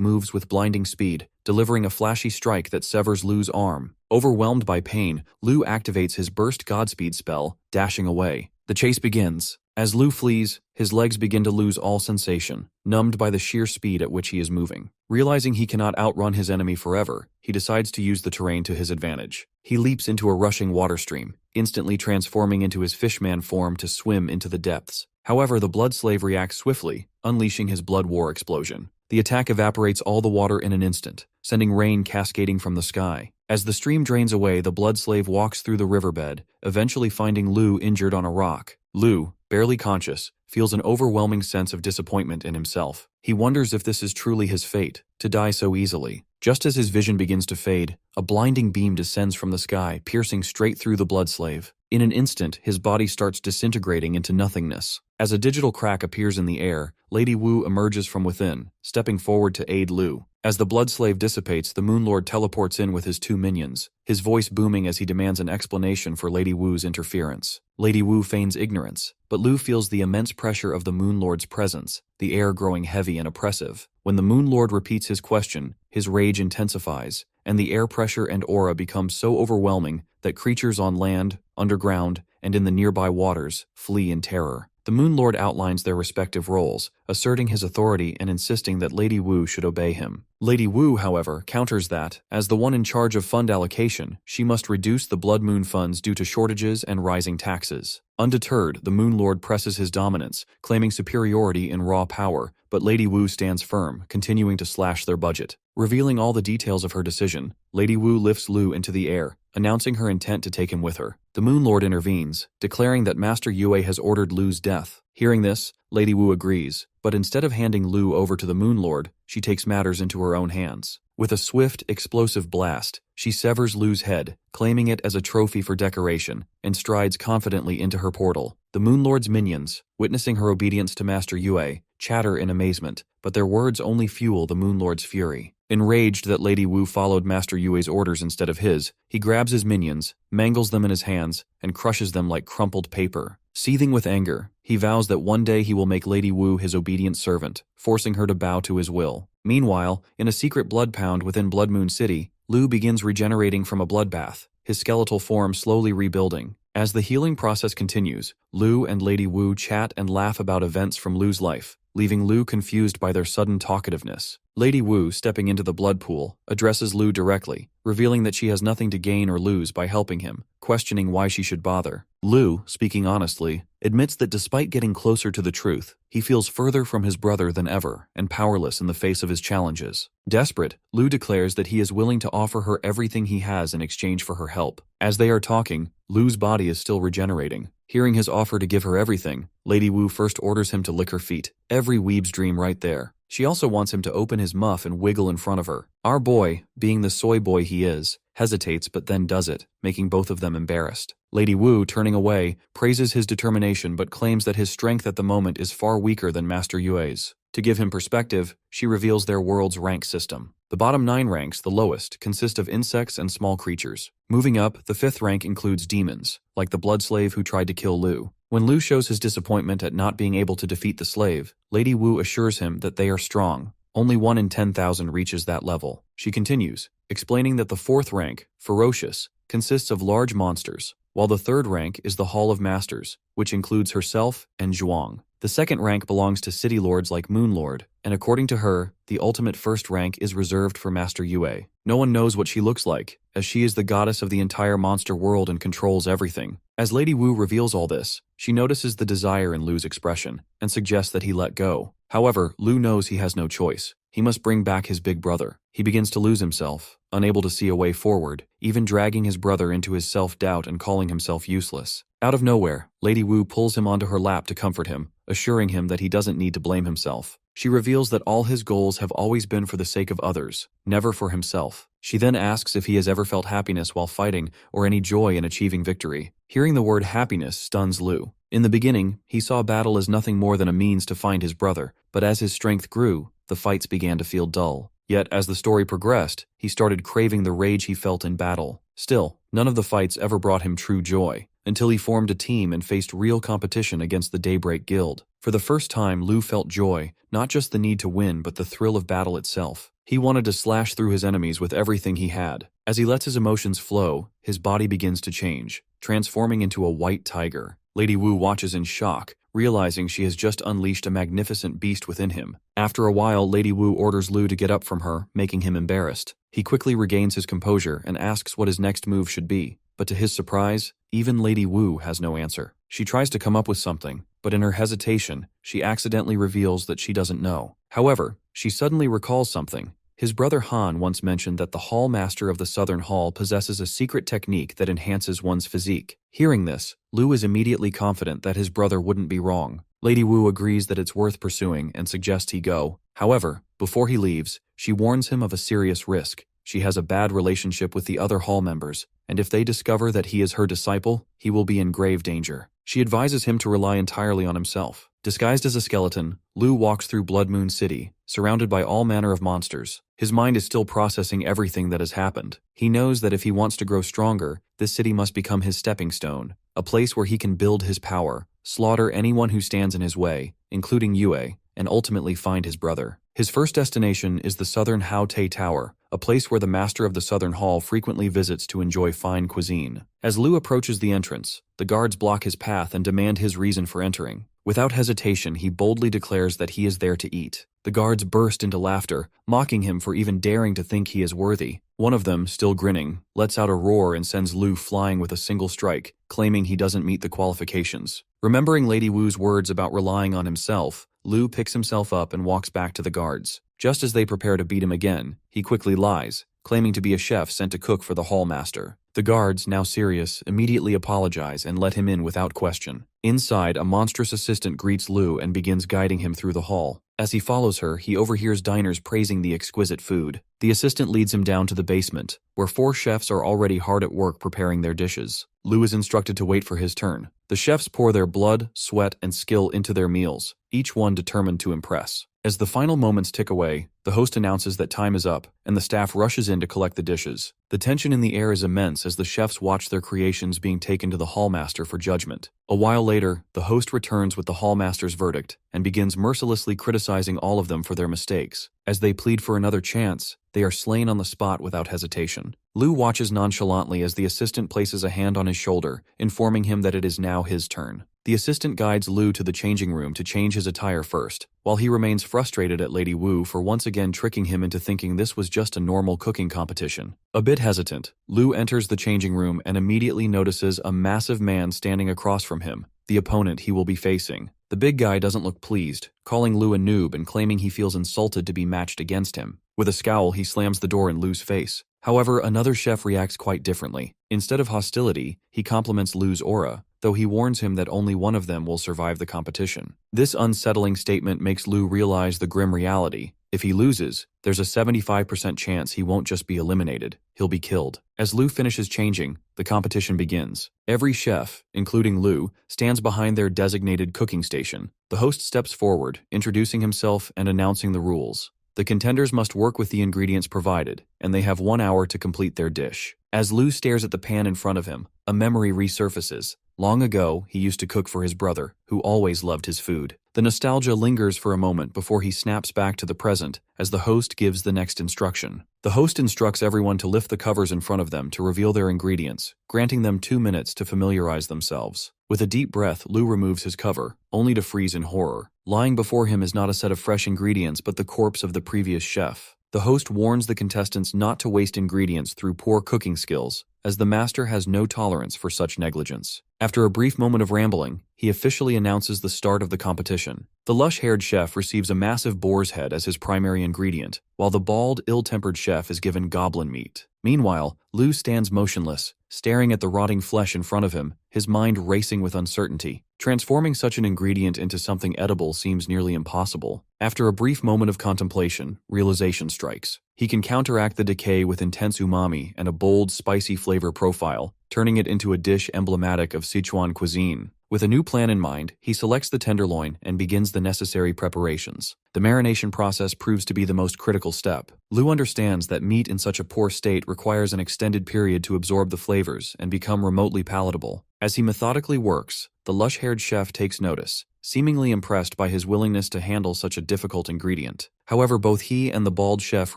moves with blinding speed, delivering a flashy strike that severs Lu's arm. Overwhelmed by pain, Lu activates his burst Godspeed spell, dashing away. The chase begins. As Lu flees, his legs begin to lose all sensation, numbed by the sheer speed at which he is moving. Realizing he cannot outrun his enemy forever, he decides to use the terrain to his advantage. He leaps into a rushing water stream, instantly transforming into his fishman form to swim into the depths. However, the blood slave reacts swiftly, unleashing his blood war explosion. The attack evaporates all the water in an instant, sending rain cascading from the sky. As the stream drains away, the blood slave walks through the riverbed, eventually finding Lu injured on a rock. Lu, barely conscious, feels an overwhelming sense of disappointment in himself. He wonders if this is truly his fate, to die so easily. Just as his vision begins to fade, a blinding beam descends from the sky, piercing straight through the blood slave. In an instant, his body starts disintegrating into nothingness. As a digital crack appears in the air, Lady Wu emerges from within, stepping forward to aid Lu. As the blood slave dissipates, the Moon Lord teleports in with his 2 minions, his voice booming as he demands an explanation for Lady Wu's interference. Lady Wu feigns ignorance, but Lu feels the immense pressure of the Moon Lord's presence, the air growing heavy and oppressive. When the Moon Lord repeats his question, his rage intensifies, and the air pressure and aura become so overwhelming that creatures on land, underground, and in the nearby waters flee in terror. The Moon Lord outlines their respective roles, asserting his authority and insisting that Lady Wu should obey him. Lady Wu, however, counters that, as the one in charge of fund allocation, she must reduce the Blood Moon funds due to shortages and rising taxes. Undeterred, the Moon Lord presses his dominance, claiming superiority in raw power, but Lady Wu stands firm, continuing to slash their budget. Revealing all the details of her decision, Lady Wu lifts Lu into the air, announcing her intent to take him with her. The Moon Lord intervenes, declaring that Master Yue has ordered Lu's death. Hearing this, Lady Wu agrees, but instead of handing Lu over to the Moon Lord, she takes matters into her own hands. With a swift, explosive blast, she severs Lu's head, claiming it as a trophy for decoration, and strides confidently into her portal. The Moon Lord's minions, witnessing her obedience to Master Yue, chatter in amazement, but their words only fuel the Moon Lord's fury. Enraged that Lady Wu followed Master Yue's orders instead of his, he grabs his minions, mangles them in his hands, and crushes them like crumpled paper. Seething with anger, he vows that one day he will make Lady Wu his obedient servant, forcing her to bow to his will. Meanwhile, in a secret blood pound within Blood Moon City, Lu begins regenerating from a bloodbath, his skeletal form slowly rebuilding. As the healing process continues, Lu and Lady Wu chat and laugh about events from Lu's life, leaving Lu confused by their sudden talkativeness. Lady Wu, stepping into the blood pool, addresses Lu directly, revealing that she has nothing to gain or lose by helping him, questioning why she should bother. Lu, speaking honestly, admits that despite getting closer to the truth, he feels further from his brother than ever and powerless in the face of his challenges. Desperate, Lu declares that he is willing to offer her everything he has in exchange for her help. As they are talking, Lu's body is still regenerating. Hearing his offer to give her everything, Lady Wu first orders him to lick her feet. Every weeb's dream right there. She also wants him to open his muff and wiggle in front of her. Our boy, being the soy boy he is, hesitates but then does it, making both of them embarrassed. Lady Wu, turning away, praises his determination but claims that his strength at the moment is far weaker than Master Yue's. To give him perspective, she reveals their world's rank system. The bottom 9 ranks, the lowest, consist of insects and small creatures. Moving up, the 5th rank includes demons, like the blood slave who tried to kill Lu. When Lu shows his disappointment at not being able to defeat the slave, Lady Wu assures him that they are strong. Only 1 in 10,000 reaches that level. She continues, explaining that the 4th rank, ferocious, consists of large monsters, while the 3rd rank is the Hall of Masters, which includes herself and Zhuang. The 2nd rank belongs to city lords like Moon Lord, and according to her, the ultimate 1st rank is reserved for Master Yue. No one knows what she looks like, as she is the goddess of the entire monster world and controls everything. As Lady Wu reveals all this, she notices the desire in Lu's expression, and suggests that he let go. However, Lu knows he has no choice. He must bring back his big brother. He begins to lose himself, unable to see a way forward, even dragging his brother into his self-doubt and calling himself useless. Out of nowhere, Lady Wu pulls him onto her lap to comfort him, assuring him that he doesn't need to blame himself. She reveals that all his goals have always been for the sake of others, never for himself. She then asks if he has ever felt happiness while fighting or any joy in achieving victory. Hearing the word happiness stuns Lu. In the beginning, he saw battle as nothing more than a means to find his brother, but as his strength grew, the fights began to feel dull. Yet, as the story progressed, he started craving the rage he felt in battle. Still, none of the fights ever brought him true joy, until he formed a team and faced real competition against the Daybreak Guild. For the first time, Lu felt joy, not just the need to win but the thrill of battle itself. He wanted to slash through his enemies with everything he had. As he lets his emotions flow, his body begins to change, transforming into a white tiger. Lady Wu watches in shock, realizing she has just unleashed a magnificent beast within him. After a while, Lady Wu orders Lu to get up from her, making him embarrassed. He quickly regains his composure and asks what his next move should be. But to his surprise, even Lady Wu has no answer. She tries to come up with something, but in her hesitation, she accidentally reveals that she doesn't know. However, she suddenly recalls something. His brother Han once mentioned that the hall master of the Southern Hall possesses a secret technique that enhances one's physique. Hearing this, Lu is immediately confident that his brother wouldn't be wrong. Lady Wu agrees that it's worth pursuing and suggests he go. However, before he leaves, she warns him of a serious risk. She has a bad relationship with the other hall members, and if they discover that he is her disciple, he will be in grave danger. She advises him to rely entirely on himself. Disguised as a skeleton, Lu walks through Blood Moon City, surrounded by all manner of monsters. His mind is still processing everything that has happened. He knows that if he wants to grow stronger, this city must become his stepping stone, a place where he can build his power, slaughter anyone who stands in his way, including Yue, and ultimately find his brother. His first destination is the Southern Hao Te Tower, a place where the master of the Southern Hall frequently visits to enjoy fine cuisine. As Lu approaches the entrance, the guards block his path and demand his reason for entering. Without hesitation, he boldly declares that he is there to eat. The guards burst into laughter, mocking him for even daring to think he is worthy. One of them, still grinning, lets out a roar and sends Lu flying with a single strike, claiming he doesn't meet the qualifications. Remembering Lady Wu's words about relying on himself, Lu picks himself up and walks back to the guards. Just as they prepare to beat him again, he quickly lies, claiming to be a chef sent to cook for the hall master. The guards, now serious, immediately apologize and let him in without question. Inside, a monstrous assistant greets Lu and begins guiding him through the hall. As he follows her, he overhears diners praising the exquisite food. The assistant leads him down to the basement, where 4 chefs are already hard at work preparing their dishes. Lu is instructed to wait for his turn. The chefs pour their blood, sweat, and skill into their meals, each one determined to impress. As the final moments tick away, the host announces that time is up, and the staff rushes in to collect the dishes. The tension in the air is immense as the chefs watch their creations being taken to the hallmaster for judgment. A while later, the host returns with the hallmaster's verdict and begins mercilessly criticizing all of them for their mistakes. As they plead for another chance, they are slain on the spot without hesitation. Lu watches nonchalantly as the assistant places a hand on his shoulder, informing him that it is now his turn. The assistant guides Lu to the changing room to change his attire first, while he remains frustrated at Lady Wu for once again tricking him into thinking this was just a normal cooking competition. A bit hesitant, Lu enters the changing room and immediately notices a massive man standing across from him, the opponent he will be facing. The big guy doesn't look pleased, calling Lu a noob and claiming he feels insulted to be matched against him. With a scowl, he slams the door in Lu's face. However, another chef reacts quite differently. Instead of hostility, he compliments Lu's aura, though he warns him that only one of them will survive the competition. This unsettling statement makes Lu realize the grim reality. If he loses, there's a 75% chance he won't just be eliminated, he'll be killed. As Lu finishes changing, the competition begins. Every chef, including Lu, stands behind their designated cooking station. The host steps forward, introducing himself and announcing the rules. The contenders must work with the ingredients provided, and they have 1 hour to complete their dish. As Lu stares at the pan in front of him, a memory resurfaces. Long ago, he used to cook for his brother, who always loved his food. The nostalgia lingers for a moment before he snaps back to the present as the host gives the next instruction. The host instructs everyone to lift the covers in front of them to reveal their ingredients, granting them 2 minutes to familiarize themselves. With a deep breath, Lu removes his cover, only to freeze in horror. Lying before him is not a set of fresh ingredients but the corpse of the previous chef. The host warns the contestants not to waste ingredients through poor cooking skills, as the master has no tolerance for such negligence. After a brief moment of rambling, he officially announces the start of the competition. The lush-haired chef receives a massive boar's head as his primary ingredient, while the bald, ill-tempered chef is given goblin meat. Meanwhile, Lu stands motionless, staring at the rotting flesh in front of him, his mind racing with uncertainty. Transforming such an ingredient into something edible seems nearly impossible. After a brief moment of contemplation, realization strikes. He can counteract the decay with intense umami and a bold, spicy flavor profile, turning it into a dish emblematic of Sichuan cuisine. With a new plan in mind, he selects the tenderloin and begins the necessary preparations. The marination process proves to be the most critical step. Lu understands that meat in such a poor state requires an extended period to absorb the flavors and become remotely palatable. As he methodically works, the lush-haired chef takes notice, seemingly impressed by his willingness to handle such a difficult ingredient. However, both he and the bald chef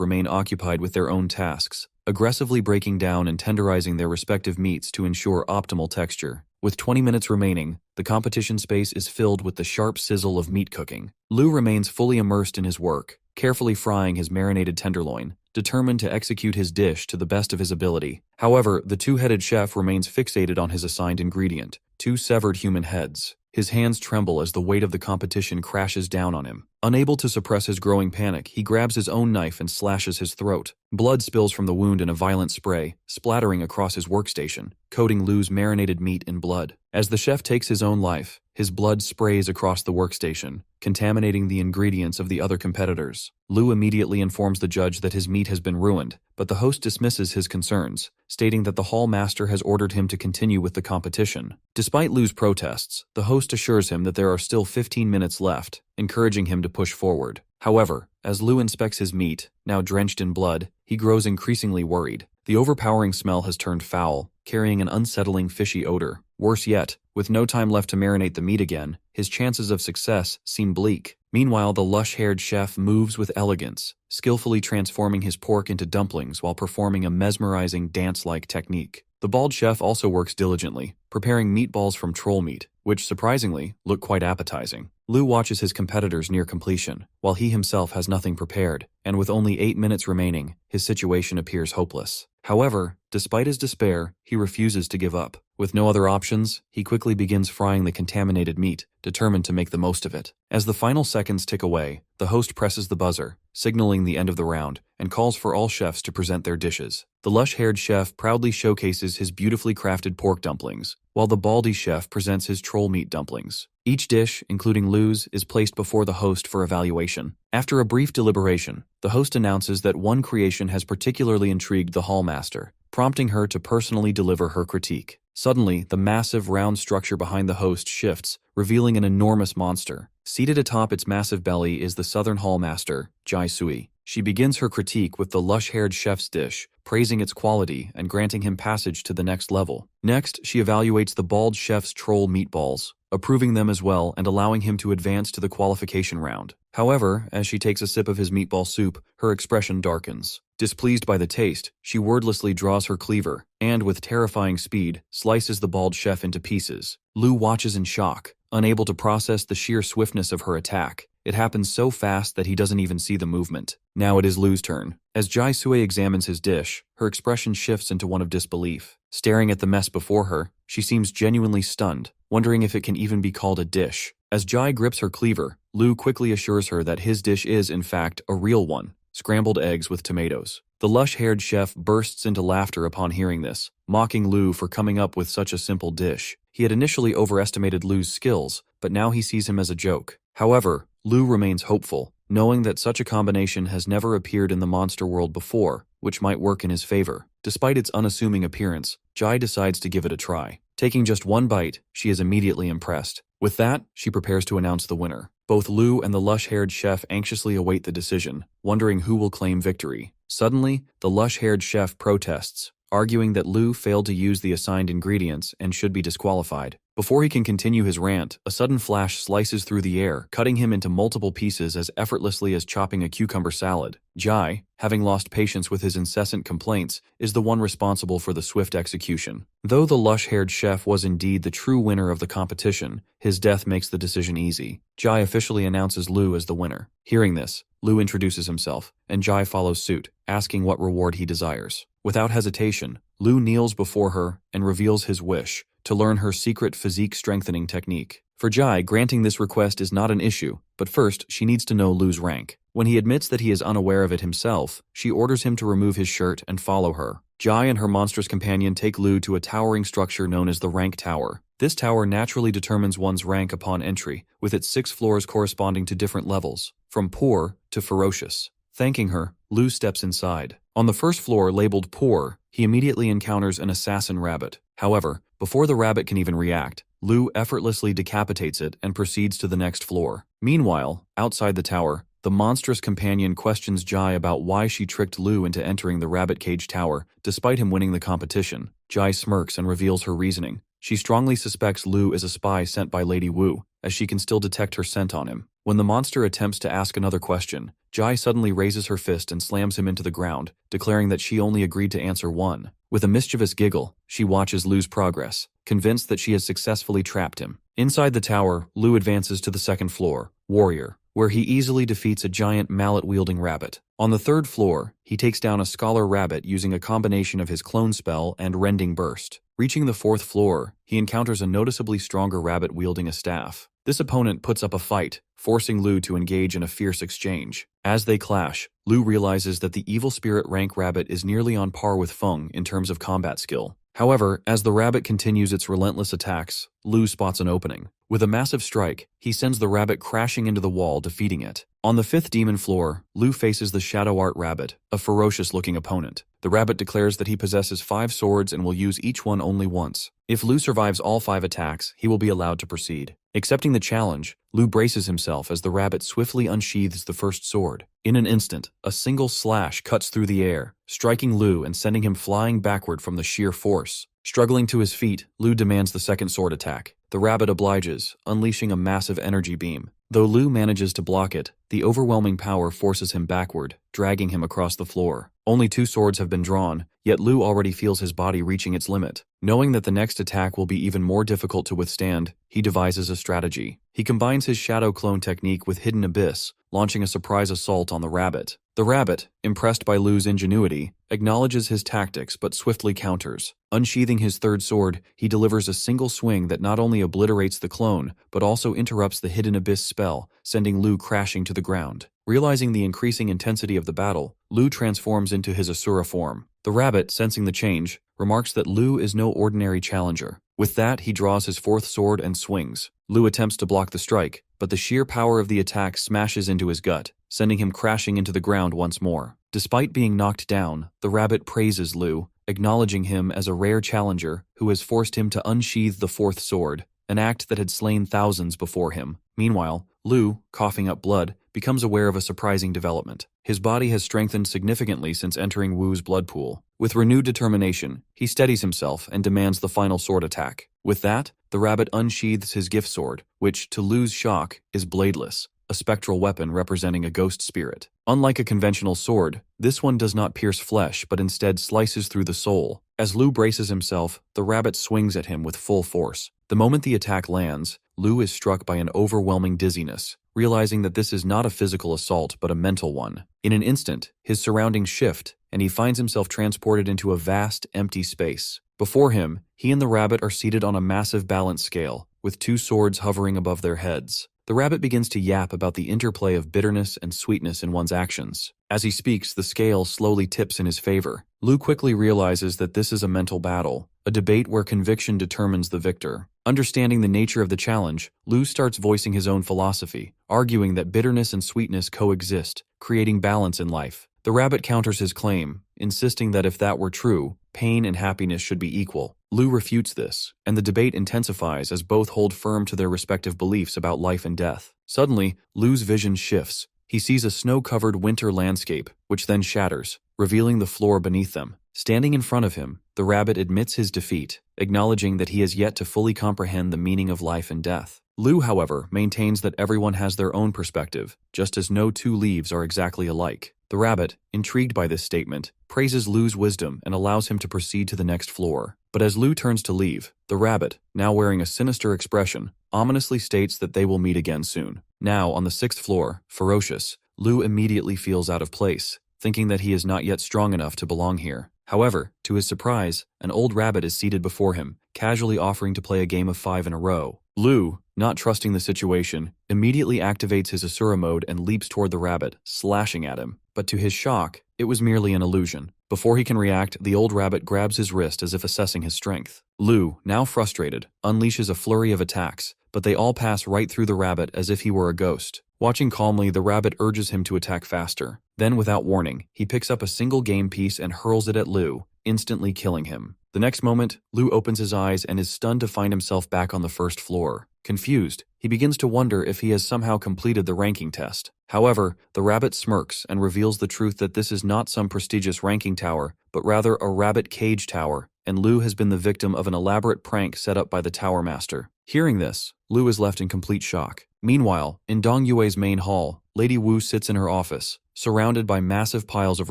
remain occupied with their own tasks, aggressively breaking down and tenderizing their respective meats to ensure optimal texture. With 20 minutes remaining, the competition space is filled with the sharp sizzle of meat cooking. Lu remains fully immersed in his work, carefully frying his marinated tenderloin, determined to execute his dish to the best of his ability. However, the two-headed chef remains fixated on his assigned ingredient, 2 severed human heads. His hands tremble as the weight of the competition crashes down on him. Unable to suppress his growing panic, he grabs his own knife and slashes his throat. Blood spills from the wound in a violent spray, splattering across his workstation, coating Lu's marinated meat in blood. As the chef takes his own life, his blood sprays across the workstation, contaminating the ingredients of the other competitors. Lu immediately informs the judge that his meat has been ruined, but the host dismisses his concerns, stating that the hall master has ordered him to continue with the competition. Despite Lu's protests, the host assures him that there are still 15 minutes left, encouraging him to push forward. However, as Lu inspects his meat, now drenched in blood, he grows increasingly worried. The overpowering smell has turned foul, carrying an unsettling fishy odor. Worse yet, with no time left to marinate the meat again, his chances of success seem bleak. Meanwhile, the lush-haired chef moves with elegance, skillfully transforming his pork into dumplings while performing a mesmerizing dance-like technique. The bald chef also works diligently, preparing meatballs from troll meat, which, surprisingly, look quite appetizing. Lu watches his competitors near completion, while he himself has nothing prepared, and with only 8 minutes remaining, his situation appears hopeless. However, despite his despair, he refuses to give up. With no other options, he quickly begins frying the contaminated meat, determined to make the most of it. As the final seconds tick away, the host presses the buzzer, signaling the end of the round, and calls for all chefs to present their dishes. The lush-haired chef proudly showcases his beautifully crafted pork dumplings, while the baldy chef presents his troll meat dumplings. Each dish, including Lu's, is placed before the host for evaluation. After a brief deliberation, the host announces that one creation has particularly intrigued the hallmaster, prompting her to personally deliver her critique. Suddenly, the massive round structure behind the host shifts, revealing an enormous monster. Seated atop its massive belly is the southern hallmaster, Jai Sui. She begins her critique with the lush-haired chef's dish, praising its quality and granting him passage to the next level. Next, she evaluates the bald chef's troll meatballs, approving them as well and allowing him to advance to the qualification round. However, as she takes a sip of his meatball soup, her expression darkens. Displeased by the taste, she wordlessly draws her cleaver and, with terrifying speed, slices the bald chef into pieces. Lu watches in shock, unable to process the sheer swiftness of her attack. It happens so fast that he doesn't even see the movement. Now it is Lu's turn. As Jai Sui examines his dish, her expression shifts into one of disbelief. Staring at the mess before her, she seems genuinely stunned, wondering if it can even be called a dish. As Jai grips her cleaver, Lu quickly assures her that his dish is, in fact, a real one: scrambled eggs with tomatoes. The lush-haired chef bursts into laughter upon hearing this, mocking Lu for coming up with such a simple dish. He had initially overestimated Lu's skills, but now he sees him as a joke. However, Lu remains hopeful, knowing that such a combination has never appeared in the monster world before, which might work in his favor. Despite its unassuming appearance, Jai decides to give it a try. Taking just one bite, she is immediately impressed. With that, she prepares to announce the winner. Both Lu and the lush-haired chef anxiously await the decision, wondering who will claim victory. Suddenly, the lush-haired chef protests, arguing that Lu failed to use the assigned ingredients and should be disqualified. Before he can continue his rant, a sudden flash slices through the air, cutting him into multiple pieces as effortlessly as chopping a cucumber salad. Jai, having lost patience with his incessant complaints, is the one responsible for the swift execution. Though the lush-haired chef was indeed the true winner of the competition, his death makes the decision easy. Jai officially announces Lu as the winner. Hearing this, Lu introduces himself, and Jai follows suit, asking what reward he desires. Without hesitation, Lu kneels before her and reveals his wish: to learn her secret physique-strengthening technique. For Jai, granting this request is not an issue, but first she needs to know Lu's rank. When he admits that he is unaware of it himself, she orders him to remove his shirt and follow her. Jai and her monstrous companion take Lu to a towering structure known as the Rank Tower. This tower naturally determines one's rank upon entry, with its 6 floors corresponding to different levels, from poor to ferocious. Thanking her, Lu steps inside. On the first floor, labeled poor, he immediately encounters an assassin rabbit. However, before the rabbit can even react, Lu effortlessly decapitates it and proceeds to the next floor. Meanwhile, outside the tower, the monstrous companion questions Jai about why she tricked Lu into entering the rabbit cage tower, despite him winning the competition. Jai smirks and reveals her reasoning. She strongly suspects Lu is a spy sent by Lady Wu, as she can still detect her scent on him. When the monster attempts to ask another question, Jai suddenly raises her fist and slams him into the ground, declaring that she only agreed to answer one. With a mischievous giggle, she watches Lu's progress, convinced that she has successfully trapped him. Inside the tower, Lu advances to the second floor, Warrior, where he easily defeats a giant mallet-wielding rabbit. On the third floor, he takes down a scholar rabbit using a combination of his clone spell and rending burst. Reaching the fourth floor, he encounters a noticeably stronger rabbit wielding a staff. This opponent puts up a fight, forcing Lu to engage in a fierce exchange. As they clash, Lu realizes that the evil spirit rank rabbit is nearly on par with Feng in terms of combat skill. However, as the rabbit continues its relentless attacks, Lu spots an opening. With a massive strike, he sends the rabbit crashing into the wall, defeating it. On the 5th demon floor, Lu faces the Shadow Art Rabbit, a ferocious-looking opponent. The rabbit declares that he possesses 5 swords and will use each one only once. If Lu survives all 5 attacks, he will be allowed to proceed. Accepting the challenge, Lu braces himself as the rabbit swiftly unsheathes the first sword. In an instant, a single slash cuts through the air, striking Lu and sending him flying backward from the sheer force. Struggling to his feet, Lu demands the second sword attack. The rabbit obliges, unleashing a massive energy beam. Though Lu manages to block it, the overwhelming power forces him backward, dragging him across the floor. Only 2 swords have been drawn, yet Lu already feels his body reaching its limit. Knowing that the next attack will be even more difficult to withstand, he devises a strategy. He combines his shadow clone technique with Hidden Abyss, launching a surprise assault on the rabbit. The rabbit, impressed by Lu's ingenuity, acknowledges his tactics but swiftly counters. Unsheathing his 3rd sword, he delivers a single swing that not only obliterates the clone, but also interrupts the Hidden Abyss spell, sending Lu crashing to the ground. Realizing the increasing intensity of the battle, Lu transforms into his Asura form. The rabbit, sensing the change, remarks that Lu is no ordinary challenger. With that, he draws his 4th sword and swings. Lu attempts to block the strike, but the sheer power of the attack smashes into his gut, sending him crashing into the ground once more. Despite being knocked down, the rabbit praises Lu, acknowledging him as a rare challenger who has forced him to unsheath the 4th sword, an act that had slain thousands before him. Meanwhile, Lu, coughing up blood, becomes aware of a surprising development. His body has strengthened significantly since entering Wu's blood pool. With renewed determination, he steadies himself and demands the final sword attack. With that, the rabbit unsheathes his gift sword, which, to Lu's shock, is bladeless, a spectral weapon representing a ghost spirit. Unlike a conventional sword, this one does not pierce flesh but instead slices through the soul. As Lu braces himself, the rabbit swings at him with full force. The moment the attack lands, Lu is struck by an overwhelming dizziness, realizing that this is not a physical assault but a mental one. In an instant, his surroundings shift, and he finds himself transported into a vast, empty space. Before him, he and the rabbit are seated on a massive balance scale, with 2 swords hovering above their heads. The rabbit begins to yap about the interplay of bitterness and sweetness in one's actions. As he speaks, the scale slowly tips in his favor. Lu quickly realizes that this is a mental battle, a debate where conviction determines the victor. Understanding the nature of the challenge, Lu starts voicing his own philosophy, arguing that bitterness and sweetness coexist, creating balance in life. The rabbit counters his claim, insisting that if that were true, pain and happiness should be equal. Lu refutes this, and the debate intensifies as both hold firm to their respective beliefs about life and death. Suddenly, Lu's vision shifts. He sees a snow-covered winter landscape, which then shatters, revealing the floor beneath them. Standing in front of him, the rabbit admits his defeat, acknowledging that he has yet to fully comprehend the meaning of life and death. Lu, however, maintains that everyone has their own perspective, just as no 2 leaves are exactly alike. The rabbit, intrigued by this statement, praises Lu's wisdom and allows him to proceed to the next floor. But as Lu turns to leave, the rabbit, now wearing a sinister expression, ominously states that they will meet again soon. Now, on the 6th floor, ferocious, Lu immediately feels out of place, thinking that he is not yet strong enough to belong here. However, to his surprise, an old rabbit is seated before him, casually offering to play a game of 5 in a row. Lu, not trusting the situation, immediately activates his Asura mode and leaps toward the rabbit, slashing at him. But to his shock, it was merely an illusion. Before he can react, the old rabbit grabs his wrist as if assessing his strength. Lu, now frustrated, unleashes a flurry of attacks, but they all pass right through the rabbit as if he were a ghost. Watching calmly, the rabbit urges him to attack faster. Then, without warning, he picks up a single game piece and hurls it at Lu, instantly killing him. The next moment, Lu opens his eyes and is stunned to find himself back on the 1st floor. Confused, he begins to wonder if he has somehow completed the ranking test. However, the rabbit smirks and reveals the truth that this is not some prestigious ranking tower, but rather a rabbit cage tower, and Lu has been the victim of an elaborate prank set up by the tower master. Hearing this, Lu is left in complete shock. Meanwhile, in Dong Yue's main hall, Lady Wu sits in her office, surrounded by massive piles of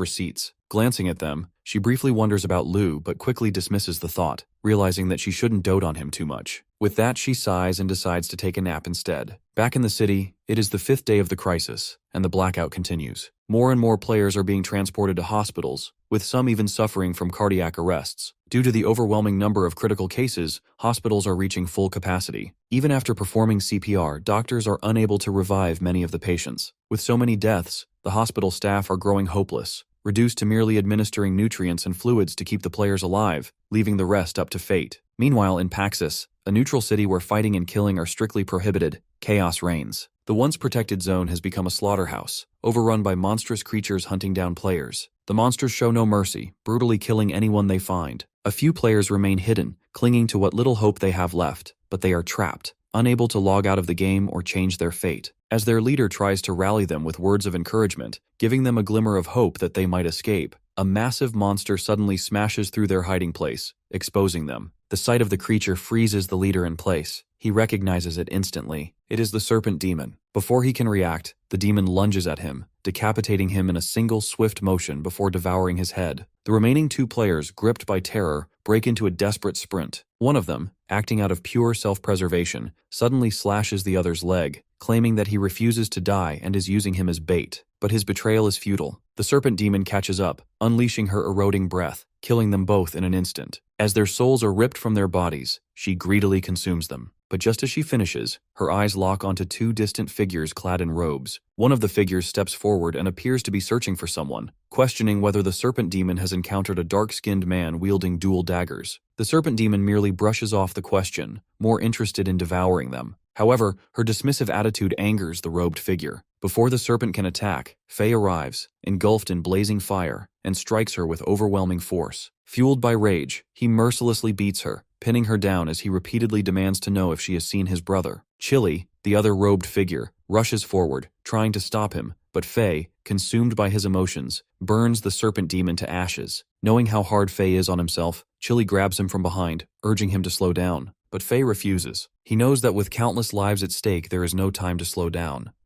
receipts. Glancing at them, she briefly wonders about Lu but quickly dismisses the thought, realizing that she shouldn't dote on him too much. With that, she sighs and decides to take a nap instead. Back in the city, it is the 5th day of the crisis, and the blackout continues. More and more players are being transported to hospitals, with some even suffering from cardiac arrests. Due to the overwhelming number of critical cases, hospitals are reaching full capacity. Even after performing CPR, doctors are unable to revive many of the patients. With so many deaths, the hospital staff are growing hopeless, reduced to merely administering nutrients and fluids to keep the players alive, leaving the rest up to fate. Meanwhile, in Paxis, a neutral city where fighting and killing are strictly prohibited, chaos reigns. The once protected zone has become a slaughterhouse, overrun by monstrous creatures hunting down players. The monsters show no mercy, brutally killing anyone they find. A few players remain hidden, clinging to what little hope they have left, but they are trapped, unable to log out of the game or change their fate. As their leader tries to rally them with words of encouragement, giving them a glimmer of hope that they might escape, a massive monster suddenly smashes through their hiding place, exposing them. The sight of the creature freezes the leader in place. He recognizes it instantly. It is the serpent demon. Before he can react, the demon lunges at him, decapitating him in a single swift motion before devouring his head. The remaining 2 players, gripped by terror, break into a desperate sprint. One of them, acting out of pure self-preservation, suddenly slashes the other's leg, claiming that he refuses to die and is using him as bait. But his betrayal is futile. The serpent demon catches up, unleashing her eroding breath, killing them both in an instant. As their souls are ripped from their bodies, she greedily consumes them. But just as she finishes, her eyes lock onto 2 distant figures clad in robes. One of the figures steps forward and appears to be searching for someone, questioning whether the serpent demon has encountered a dark-skinned man wielding dual daggers. The serpent demon merely brushes off the question, more interested in devouring them. However, her dismissive attitude angers the robed figure. Before the serpent can attack, Faye arrives, engulfed in blazing fire, and strikes her with overwhelming force. Fueled by rage, he mercilessly beats her, pinning her down as he repeatedly demands to know if she has seen his brother. Chili, the other robed figure, rushes forward, trying to stop him, but Faye, consumed by his emotions, burns the serpent demon to ashes. Knowing how hard Faye is on himself, Chili grabs him from behind, urging him to slow down. But Faye refuses. He knows that with countless lives at stake, there is no time to slow down.